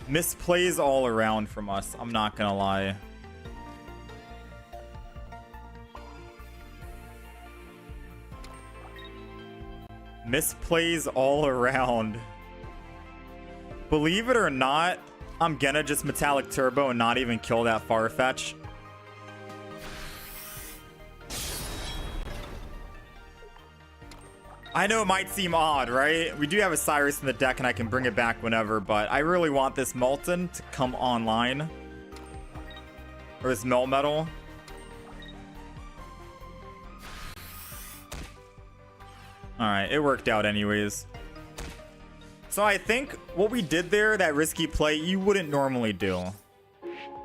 Misplays all around from us. I'm not gonna lie. Misplays all around. Believe it or not, I'm gonna just Metallic Turbo and not even kill that Farfetch. I know it might seem odd, right? We do have a Cyrus in the deck and I can bring it back whenever, but I really want this Molten to come online. Or this Melmetal. Alright, it worked out anyways. So I think what we did there, that risky play, you wouldn't normally do.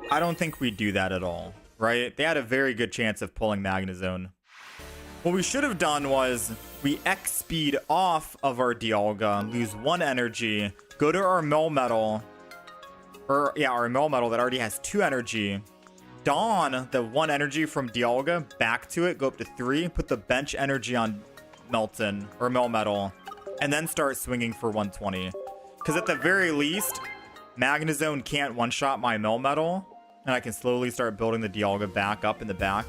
I don't think we do that at all, right? They had a very good chance of pulling Magnezone. What we should have done was we X-speed off of our Dialga, lose 1 energy, go to our Melmetal, or yeah, our Melmetal that already has 2 energy, Dawn the 1 energy from Dialga back to it, go up to 3, put the bench energy on Melton or Melmetal, and then start swinging for 120. Because at the very least, Magnezone can't one-shot my Melmetal, and I can slowly start building the Dialga back up in the back.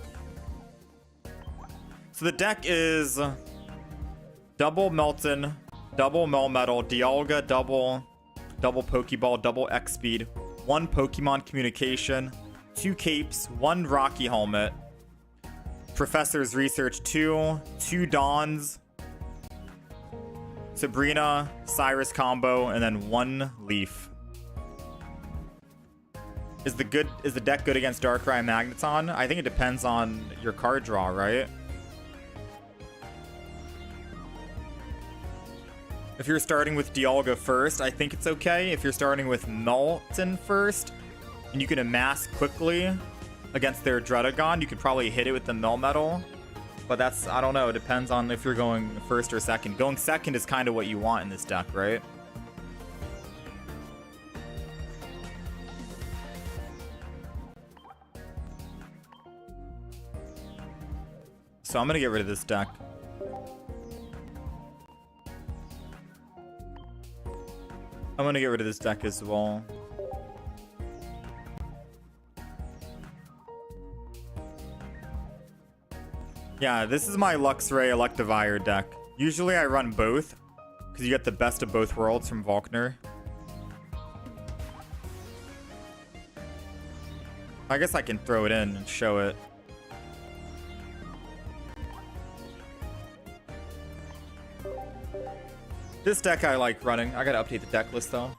So the deck is double Melton, double Melmetal, Dialga, double Pokeball, double X-Speed, 1 Pokemon Communication, 2 Capes, 1 Rocky Helmet, Professor's Research 2, 2 Dawns, Sabrina, Cyrus combo, and then 1 Leaf. Is the deck good against Darkrai and Magneton? I think it depends on your card draw, right? If you're starting with Dialga first, I think it's okay. If you're starting with Melton first, and you can amass quickly against their Dredagon, you could probably hit it with the Melmetal. But that's, I don't know, it depends on if you're going first or second. Going second is kind of what you want in this deck, right? So I'm going to get rid of this deck. I'm going to get rid of this deck as well. Yeah, this is my Luxray Electivire deck. Usually I run both, because you get the best of both worlds from Volkner. I guess I can throw it in and show it. This deck I like running. I gotta update the deck list though.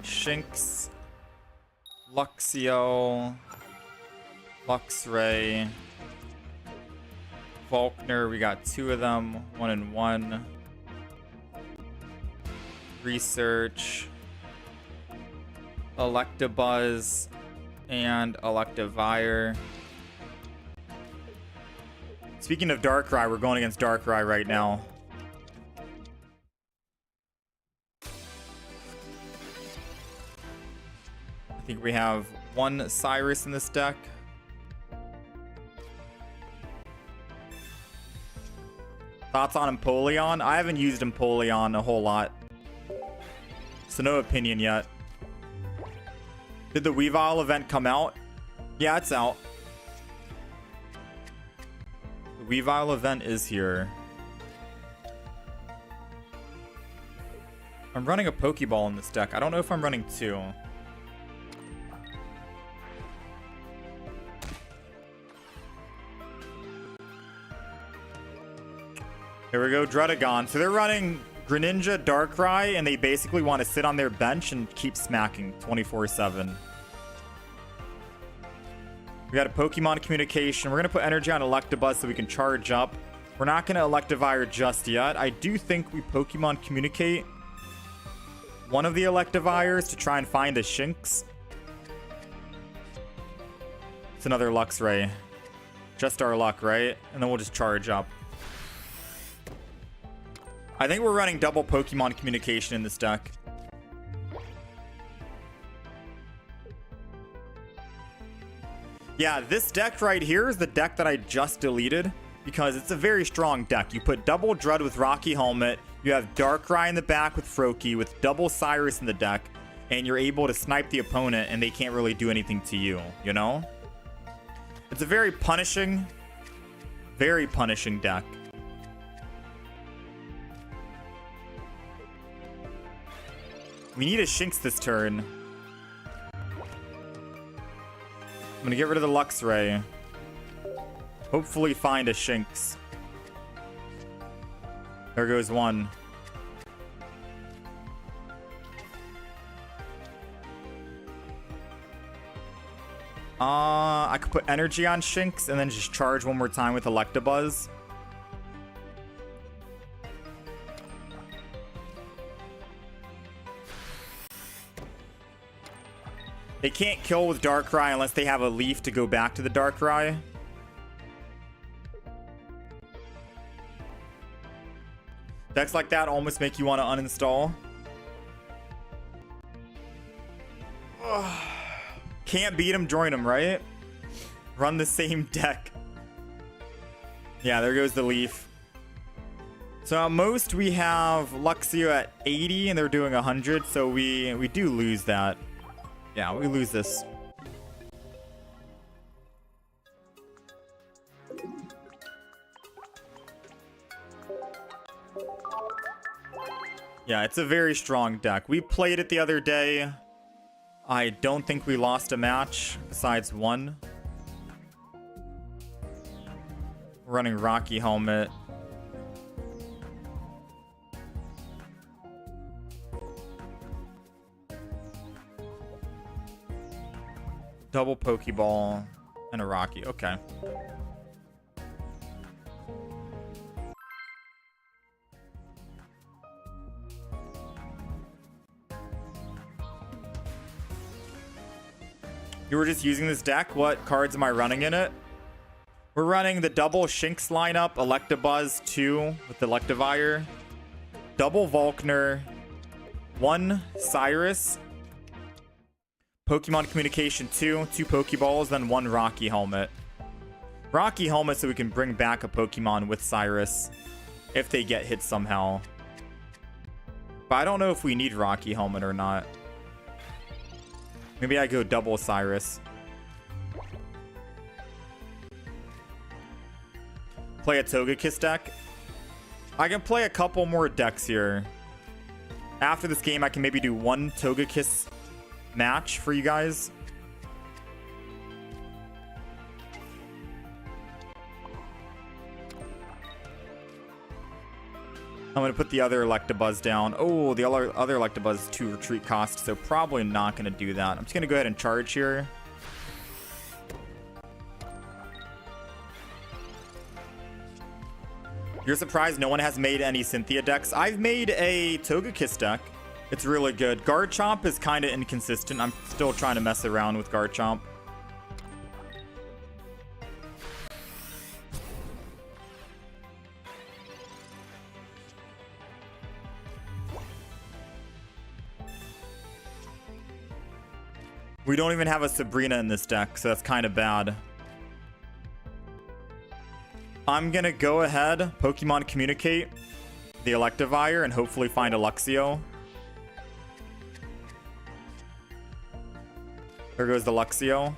Shinx, Luxio, Luxray, Volkner, we got 2 of them. 1 and 1. Research. Electabuzz and Electivire. Speaking of Darkrai, we're going against Darkrai right now. I think we have 1 Cyrus in this deck. Thoughts on Empoleon? I haven't used Empoleon a whole lot, so no opinion yet. Did the Weavile event come out? Yeah, it's out. The Weavile event is here. I'm running a Pokeball in this deck. I don't know if I'm running 2. Here we go, Druddigon. So they're running Greninja, Darkrai, and they basically want to sit on their bench and keep smacking 24/7. We got a Pokemon communication. We're going to put energy on Electabuzz so we can charge up. We're not going to Electivire just yet. I do think we Pokemon communicate one of the Electivires to try and find a Shinx. It's another Luxray. Just our luck, right? And then we'll just charge up. I think we're running double Pokemon communication in this deck. Yeah, this deck right here is the deck that I just deleted because it's a very strong deck. You put double Drud with Rocky Helmet, you have Darkrai in the back with Froakie, with double Cyrus in the deck, and you're able to snipe the opponent and they can't really do anything to you, you know? It's a very punishing deck. We need a Shinx this turn. I'm gonna get rid of the Luxray. Hopefully find a Shinx. There goes 1. I could put energy on Shinx and then just charge one more time with Electabuzz. They can't kill with Darkrai unless they have a leaf to go back to the Darkrai. Decks like that almost make you want to uninstall. Ugh. Can't beat them, join them, right? Run the same deck. Yeah, there goes the leaf. So at most we have Luxio at 80 and they're doing 100, so we do lose that. Yeah, we lose this. Yeah, it's a very strong deck. We played it the other day. I don't think we lost a match besides one. We're running Rocky Helmet. Double Pokeball and a Rocky. Okay. You were just using this deck? What cards am I running in it? We're running the double Shinx lineup, Electabuzz 2 with the Electivire, double Volkner, 1 Cyrus, Pokemon Communication 2 Pokeballs, then 1 Rocky Helmet. Rocky Helmet so we can bring back a Pokemon with Cyrus if they get hit somehow. But I don't know if we need Rocky Helmet or not. Maybe I go double Cyrus. Play a Togekiss deck. I can play a couple more decks here. After this game, I can maybe do 1 Togekiss match for you guys. I'm going to put the other Electabuzz down. Oh, the other Electabuzz is 2 retreat cost, so probably not going to do that. I'm just going to go ahead and charge here. You're surprised no one has made any Cynthia decks? I've made a Togekiss deck. It's really good. Garchomp is kind of inconsistent. I'm still trying to mess around with Garchomp. We don't even have a Sabrina in this deck, so that's kind of bad. I'm gonna go ahead, Pokemon Communicate the Electivire, and hopefully find a Luxio. There goes the Luxio.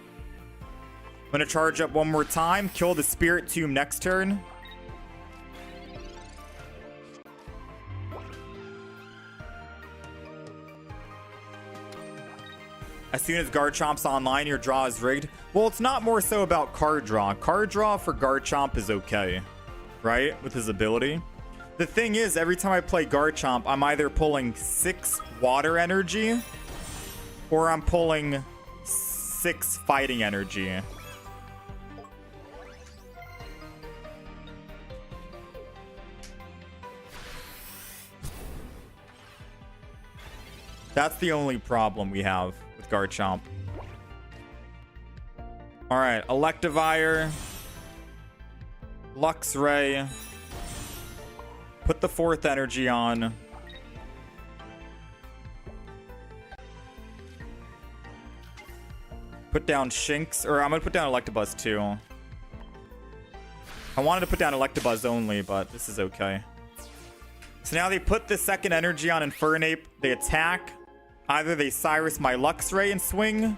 I'm gonna charge up one more time, kill the Spirit Tomb next turn. As soon as Garchomp's online, your draw is rigged. Well, it's not more so about card draw. Card draw for Garchomp is okay, right? With his ability. The thing is, every time I play Garchomp, I'm either pulling 6 water energy or I'm pulling 6 fighting energy. That's the only problem we have with Garchomp. Alright, Electivire. Luxray. Put the 4th energy on. Put down Shinx. Or I'm going to put down Electabuzz too. I wanted to put down Electabuzz only, but this is okay. So now they put the 2nd energy on Infernape. They attack. Either they Cyrus my Luxray and swing,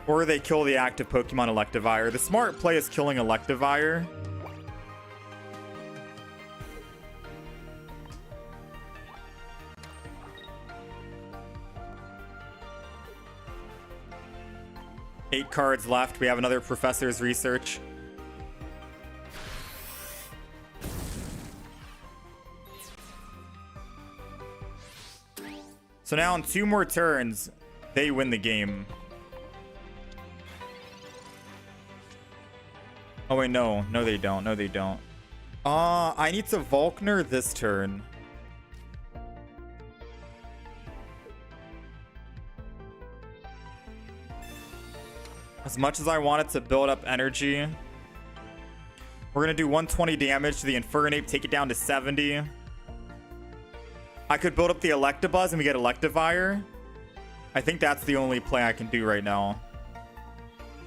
or they kill the active Pokemon Electivire. The smart play is killing Electivire. Eight cards left. We have another Professor's Research. So now in 2 more turns, they win the game. Oh wait, no. No, they don't. No, they don't. I need to Volkner this turn. As much as I wanted to build up energy, we're going to do 120 damage to the Infernape, take it down to 70. I could build up the Electabuzz and we get Electivire. I think that's the only play I can do right now.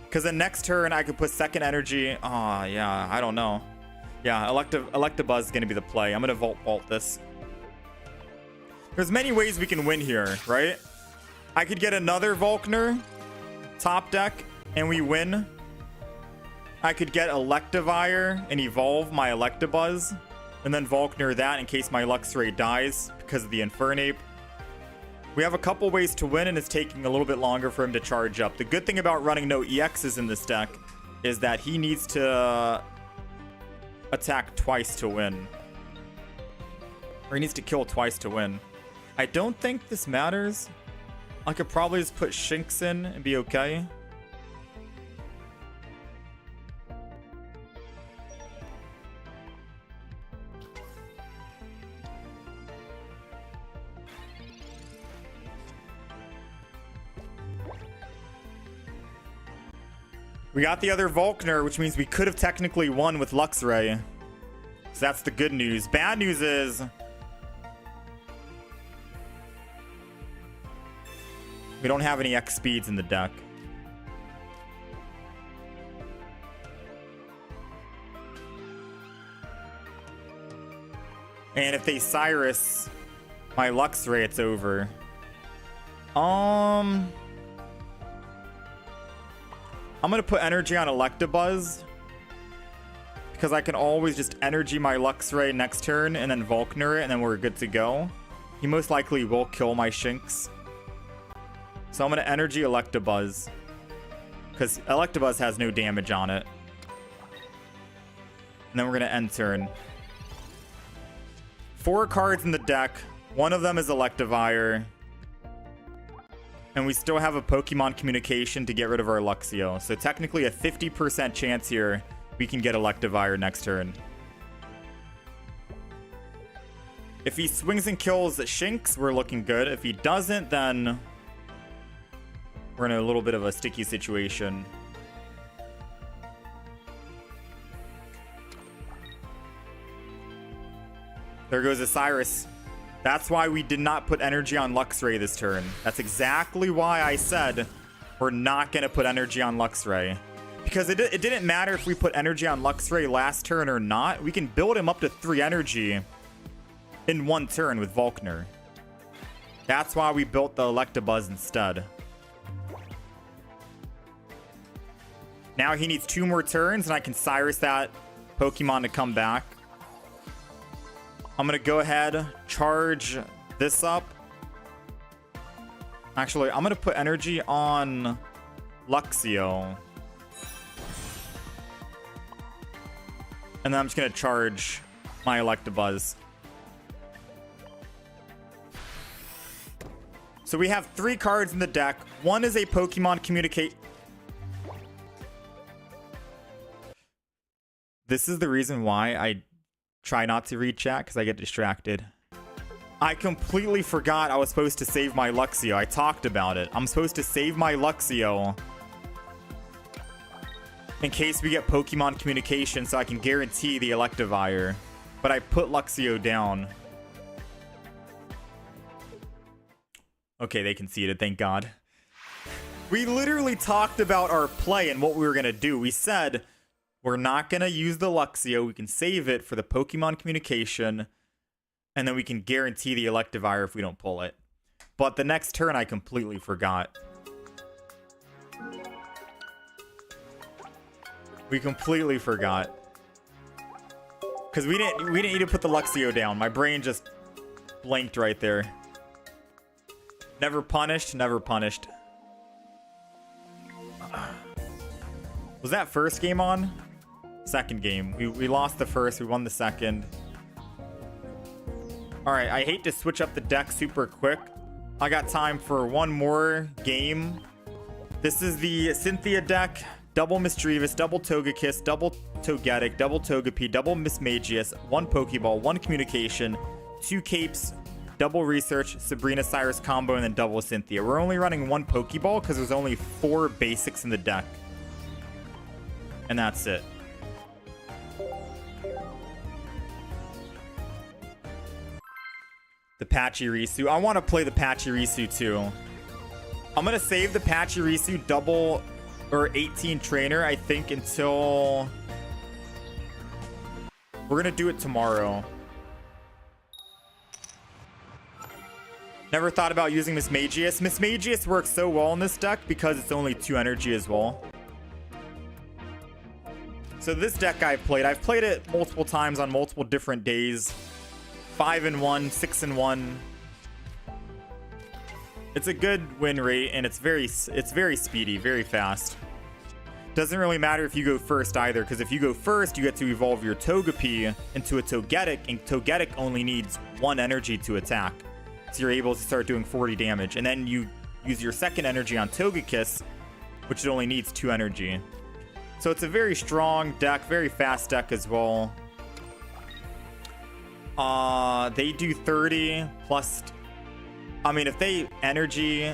Because the next turn I could put 2nd energy. Oh, yeah, I don't know. Yeah, Electabuzz is going to be the play. I'm going to Vault this. There's many ways we can win here, right? I could get another Volkner, top deck, and we win. I could get Electivire and evolve my Electabuzz, and then Volkner that in case my Luxray dies because of the Infernape. We have a couple ways to win, and it's taking a little bit longer for him to charge up. The good thing about running no EXs in this deck is that he needs to attack twice to win. Or he needs to kill twice to win. I don't think this matters. I could probably just put Shinx in and be okay. We got the other Volkner, which means we could have technically won with Luxray. So that's the good news. Bad news is we don't have any X speeds in the deck. And if they Cyrus my Luxray, it's over. I'm going to put energy on Electabuzz because I can always just energy my Luxray next turn and then Volkner it, and then we're good to go. He most likely will kill my Shinx. So I'm going to energy Electabuzz because Electabuzz has no damage on it. And then we're going to end turn. 4 cards in the deck. One of them is Electivire. And we still have a Pokemon Communication to get rid of our Luxio. So technically a 50% chance here we can get Electivire next turn. If he swings and kills Shinx, we're looking good. If he doesn't, then we're in a little bit of a sticky situation. There goes Osiris. That's why we did not put energy on Luxray this turn. That's exactly why I said we're not going to put energy on Luxray. Because it didn't matter if we put energy on Luxray last turn or not. We can build him up to 3 energy in 1 turn with Volkner. That's why we built the Electabuzz instead. Now he needs 2 more turns, and I can Cyrus that Pokemon to come back. I'm going to go ahead, charge this up. Actually, I'm going to put energy on Luxio. And then I'm just going to charge my Electabuzz. So we have 3 cards in the deck. One is a Pokemon Communicate. This is the reason why I try not to read chat, because I get distracted. I completely forgot I was supposed to save my Luxio. I talked about it. I'm supposed to save my Luxio in case we get Pokemon Communication so I can guarantee the Electivire. But I put Luxio down. Okay, they conceded, thank God. We literally talked about our play and what we were going to do. We said we're not going to use the Luxio. We can save it for the Pokemon Communication, and then we can guarantee the Electivire if we don't pull it. But the next turn, I completely forgot. We completely forgot. Because we didn't need to put the Luxio down. My brain just blanked right there. Never punished, never punished. Was that first game on? Second game. We lost the first, we won the second. Alright, I hate to switch up the deck super quick. I got time for one more game. This is the Cynthia deck. Double Misdreavus, double Togekiss, double Togetic, double Togepi, double Mismagius, 1 Pokeball, 1 Communication, 2 Capes, double Research, Sabrina Cyrus combo, and then double Cynthia. We're only running 1 Pokeball because there's only 4 basics in the deck. And that's it. The Pachirisu. I want to play the Pachirisu too. I'm going to save the Pachirisu double or 18 trainer, I think, until... We're going to do it tomorrow. Never thought about using Mismagius. Mismagius works so well in this deck because it's only 2 energy as well. So this deck I've played it multiple times on multiple different days. 5-1, 6-1. It's a good win rate, and it's very speedy, very fast. Doesn't really matter if you go first either, because if you go first, you get to evolve your Togepi into a Togetic, and Togetic only needs 1 energy to attack. So you're able to start doing 40 damage. And then you use your second energy on Togekiss, which only needs 2 energy. So it's a very strong deck, very fast deck as well. They do 30 plus... I mean, if they energy...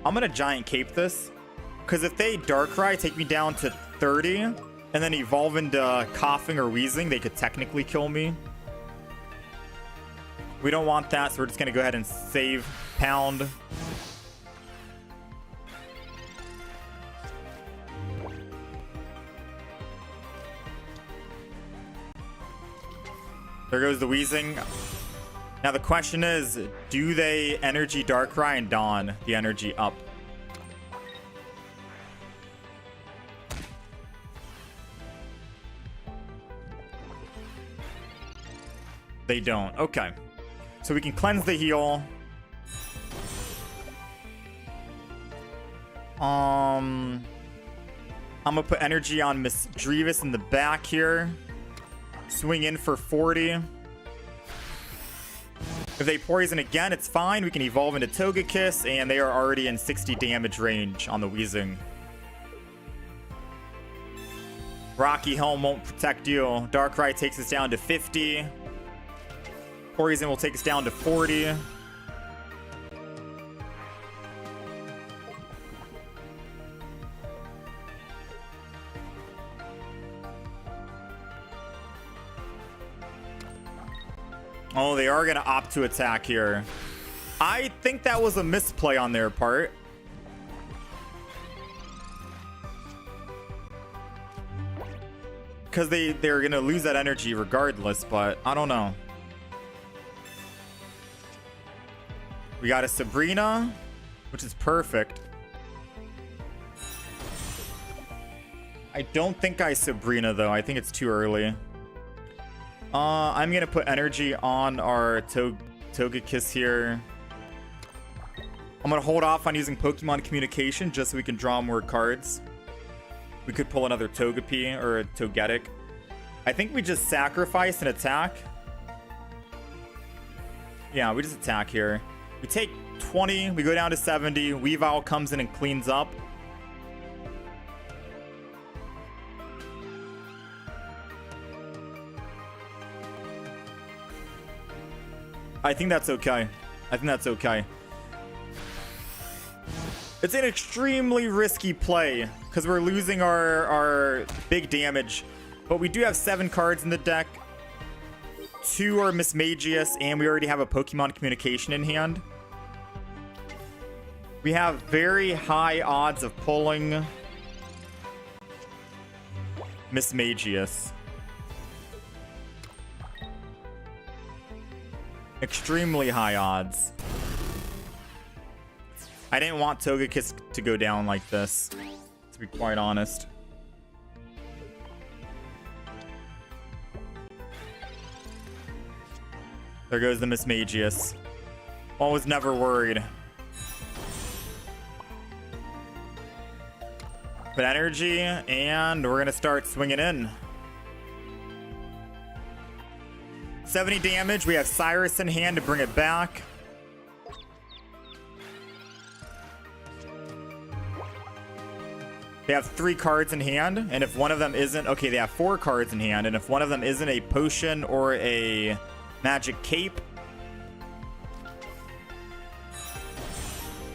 I'm going to Giant Cape this. Because if they Darkrai, take me down to 30, and then evolve into Coughing or Wheezing, they could technically kill me. We don't want that, so we're just going to go ahead and save Pound. There goes the Wheezing. Now the question is, do they energy Darkrai and Dawn the energy up? They don't. Okay. So we can cleanse the heal. I'm gonna put energy on Misdreavus in the back here. Swing in for 40. If If they poison again, it's fine. We can evolve into Togekiss, and they are already in 60 damage range on the Weezing. Rocky Helm won't protect you. Darkrai takes us down to 50. Poison will take us down to 40. Oh, they are going to opt to attack here. I think that was a misplay on their part. Because they're going to lose that energy regardless, but I don't know. We got a Sabrina, which is perfect. I don't think I Sabrina, though. I think it's too early. I'm going to put energy on our Togekiss here. I'm going to hold off on using Pokemon Communication just so we can draw more cards. We could pull another Togepi or a Togetic. I think we just sacrifice and attack. Yeah, we just attack here. We take 20. We go down to 70. Weavile comes in and cleans up. I think that's okay. I think that's okay. It's an extremely risky play because we're losing our big damage. But we do have 7 cards in the deck. 2 are Mismagius, and we already have a Pokemon Communication in hand. We have very high odds of pulling Mismagius. Extremely high odds. I didn't want Togekiss to go down like this, to be quite honest. There goes the Mismagius. I was never worried. Put energy, and we're gonna start swinging in. 70 damage. We have Cyrus in hand to bring it back. They have 3 cards in hand, and if one of them isn't... Okay, they have 4 cards in hand, and if one of them isn't a potion or a magic cape...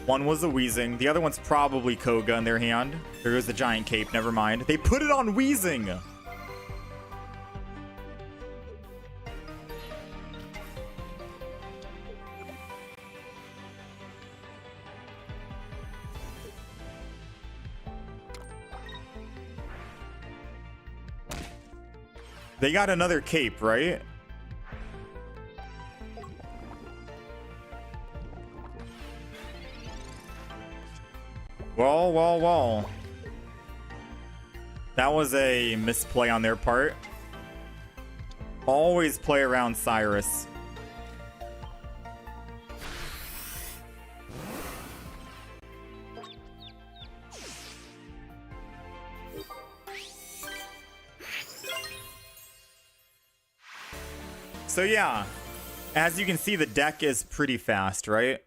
One was a Weezing. The other one's probably Koga in their hand. There goes the giant cape. Never mind. They put it on Weezing! They got another cape, right? Well. That was a misplay on their part. Always play around Cyrus. So yeah, as you can see, the deck is pretty fast, right?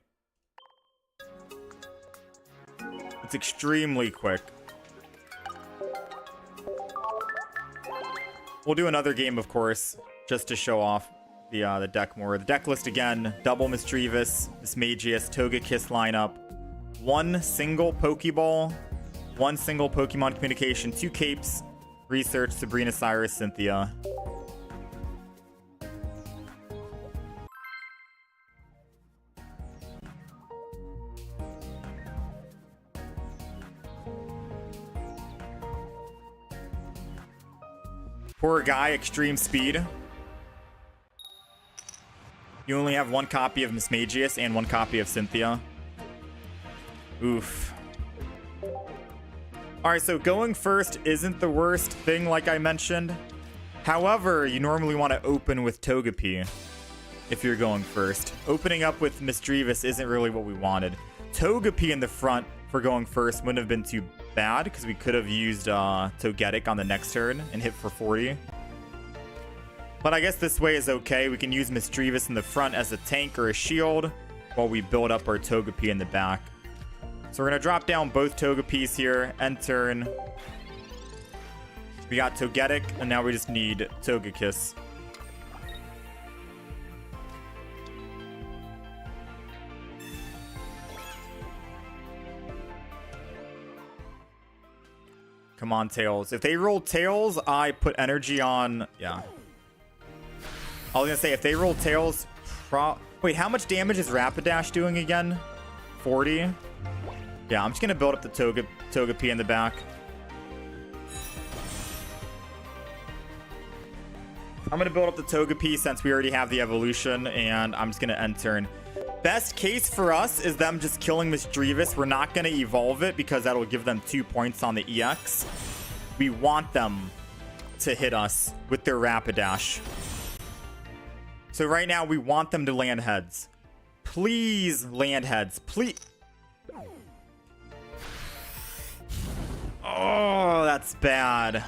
It's extremely quick. We'll do another game, of course, just to show off the deck more. The deck list again: double Misdreavus, Mismagius, Togekiss lineup, 1 single Pokeball, 1 single Pokemon Communication, 2 capes, Research, Sabrina, Cyrus, Cynthia. Poor guy, extreme speed. You only have 1 copy of Mismagius and 1 copy of Cynthia. Oof. Alright, so going first isn't the worst thing, like I mentioned. However, you normally want to open with Togepi if you're going first. Opening up with Misdreavus isn't really what we wanted. Togepi in the front for going first wouldn't have been too bad, because we could have used Togetic on the next turn and hit for 40. But I guess this way is okay. We can use Mismagius in the front as a tank or a shield while we build up our Togepi in the back. So we're going to drop down both Togepis here. End turn. We got Togetic, and now we just need Togekiss. Come on, Tails. If they roll Tails, I put energy on... Yeah. I was going to say, if they roll Tails... Wait, how much damage is Rapidash doing again? 40? Yeah, I'm just going to build up the Togepi in the back. I'm going to build up the Togepi since we already have the evolution, and I'm just going to end turn. Best case for us is them just killing Mismagius. We're not going to evolve it because that'll give them 2 points on the EX. We want them to hit us with their Rapidash. So right now, we want them to land heads. Please land heads. Please. Oh, that's bad.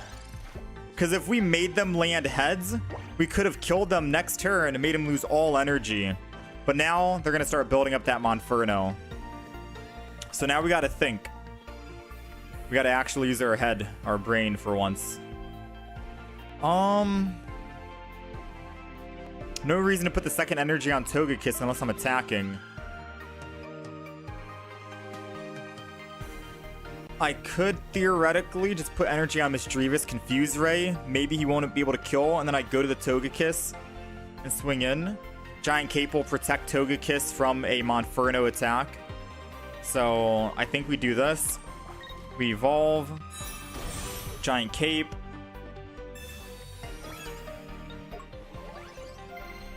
Because if we made them land heads, we could have killed them next turn and made them lose all energy. But now they're going to start building up that Monferno. So now we got to think. We got to actually use our head, our brain for once. No reason to put the second energy on Togekiss unless I'm attacking. I could theoretically just put energy on Mismagius, Confuse Ray. Maybe he won't be able to kill, and then I go to the Togekiss and swing in. Giant Cape will protect Togekiss from a Monferno attack. So I think we do this. We evolve. Giant Cape.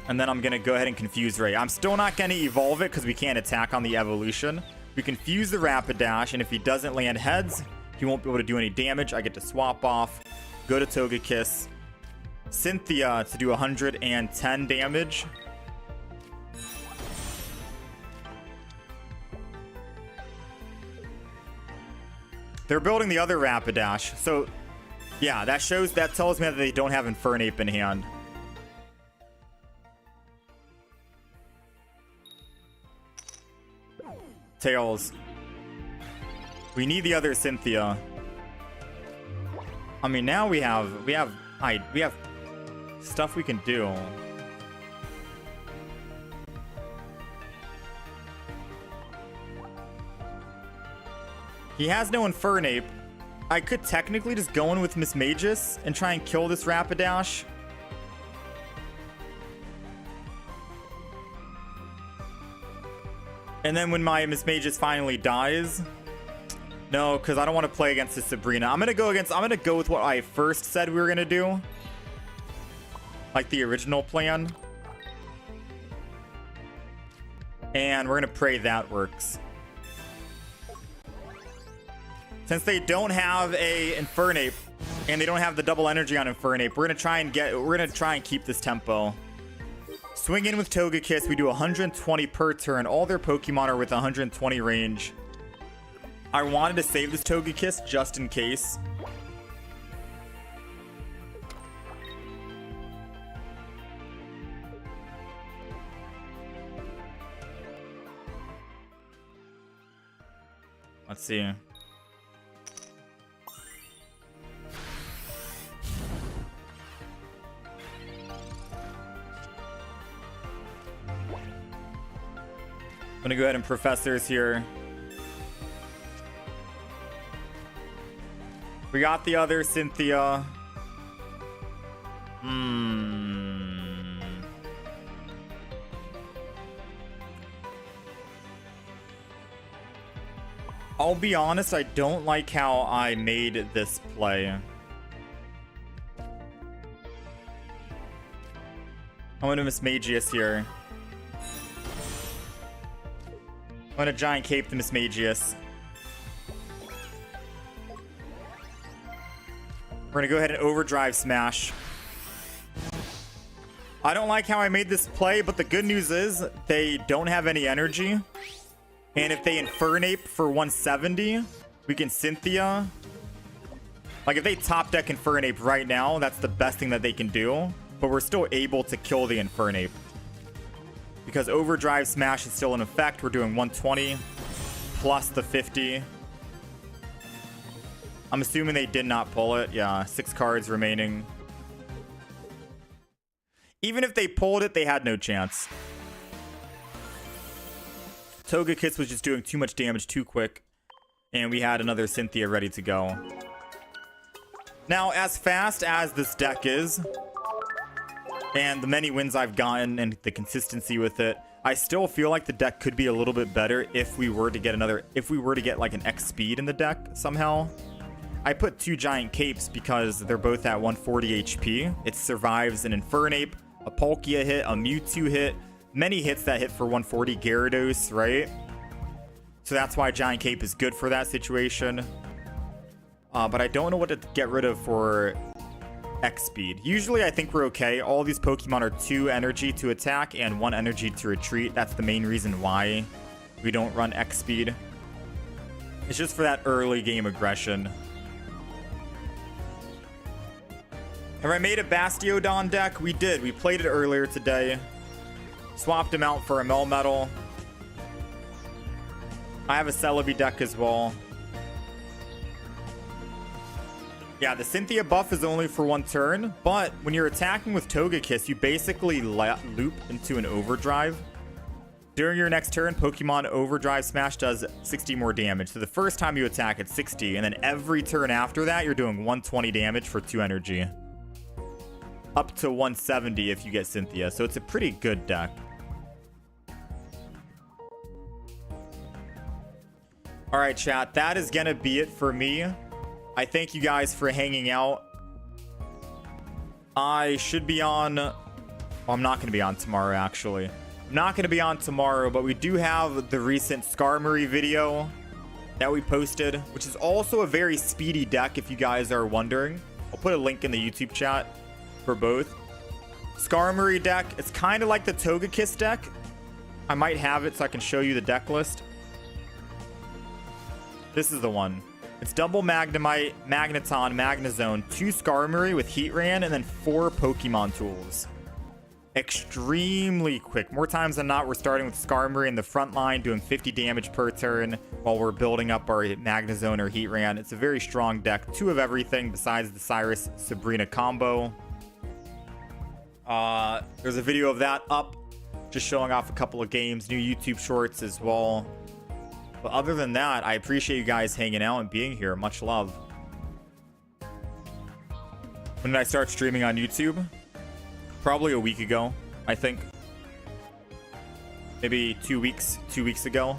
And then I'm going to go ahead and Confuse Ray. I'm still not going to evolve it because we can't attack on the evolution. We confuse the Rapidash, and if he doesn't land heads, he won't be able to do any damage. I get to swap off, go to Togekiss, Cynthia to do 110 damage. They're building the other Rapidash. So, yeah, that tells me that they don't have Infernape in hand. Tails. We need the other Cynthia. I mean, now we have stuff we can do. He has no Infernape. I could technically just go in with Mismagius and try and kill this Rapidash. And then when my Mismagius finally dies... No, because I don't want to play against the Sabrina. I'm going to go with what I first said we were going to do. Like the original plan. And we're going to pray that works. Since they don't have a Infernape and they don't have the double energy on Infernape, we're going to try and keep this tempo. Swing in with Togekiss. We do 120 per turn. All their Pokemon are with 120 range. I wanted to save this Togekiss just in case. Let's see. I'm gonna go ahead and Professors here. We got the other Cynthia. I'll be honest, I don't like how I made this play. I'm gonna Mismagius here. I'm gonna Giant Cape the Mismagius. We're gonna go ahead and Overdrive Smash. I don't like how I made this play, but the good news is they don't have any energy. And if they Infernape for 170, we can Cynthia. Like, if they top deck Infernape right now, that's the best thing that they can do. but we're still able to kill the Infernape. Because Overdrive Smash is still in effect, we're doing 120 plus the 50. I'm assuming they did not pull it. Yeah, 6 cards remaining. Even if they pulled it, they had no chance. Togekiss was just doing too much damage too quick. And we had another Cynthia ready to go. Now, as fast as this deck is, and the many wins I've gotten and the consistency with it, I still feel like the deck could be a little bit better if we were to get like an X speed in the deck somehow. I put 2 Giant Capes because they're both at 140 HP. It survives an Infernape, a Palkia hit, a Mewtwo hit, many hits that hit for 140, Gyarados, right? So that's why Giant Cape is good for that situation. But I don't know what to get rid of for X speed. Usually I think we're okay. All these Pokemon are 2 energy to attack and 1 energy to retreat. That's the main reason why we don't run X speed. It's just for that early game aggression. Have I made a Bastiodon deck? We did. We played it earlier today. Swapped him out for a Melmetal. I have a Celebi deck as well. Yeah, the Cynthia buff is only for 1 turn, but when you're attacking with Togekiss, you basically loop into an Overdrive. During your next turn, Pokemon Overdrive Smash does 60 more damage. So the first time you attack, it's 60, and then every turn after that, you're doing 120 damage for 2 energy. Up to 170 if you get Cynthia, so it's a pretty good deck. All right, chat, that is gonna be it for me. I thank you guys for hanging out. I should be on... Well, I'm not going to be on tomorrow, actually. I'm not going to be on tomorrow, but we do have the recent Skarmory video that we posted, which is also a very speedy deck, if you guys are wondering. I'll put a link in the YouTube chat for both. Skarmory deck, it's kind of like the Togekiss deck. I might have it so I can show you the deck list. This is the one. It's double Magnemite, Magneton, Magnezone, 2 Skarmory with Heatran, and then 4 Pokemon tools. Extremely quick. More times than not, we're starting with Skarmory in the front line, doing 50 damage per turn while we're building up our Magnezone or Heatran. It's a very strong deck. 2 of everything besides the Cyrus Sabrina combo. There's a video of that up, just showing off a couple of games, new YouTube shorts as well. But other than that, I appreciate you guys hanging out and being here. Much love. When did I start streaming on YouTube? Probably a week ago, I think. Maybe 2 weeks ago.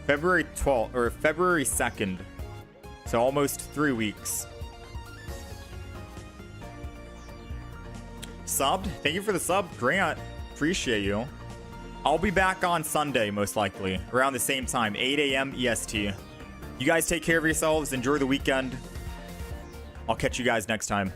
February 12th or February 2nd. So almost 3 weeks. Subbed? Thank you for the sub, Grant. Appreciate you. I'll be back on Sunday, most likely, around the same time, 8 a.m. EST. You guys take care of yourselves. Enjoy the weekend. I'll catch you guys next time.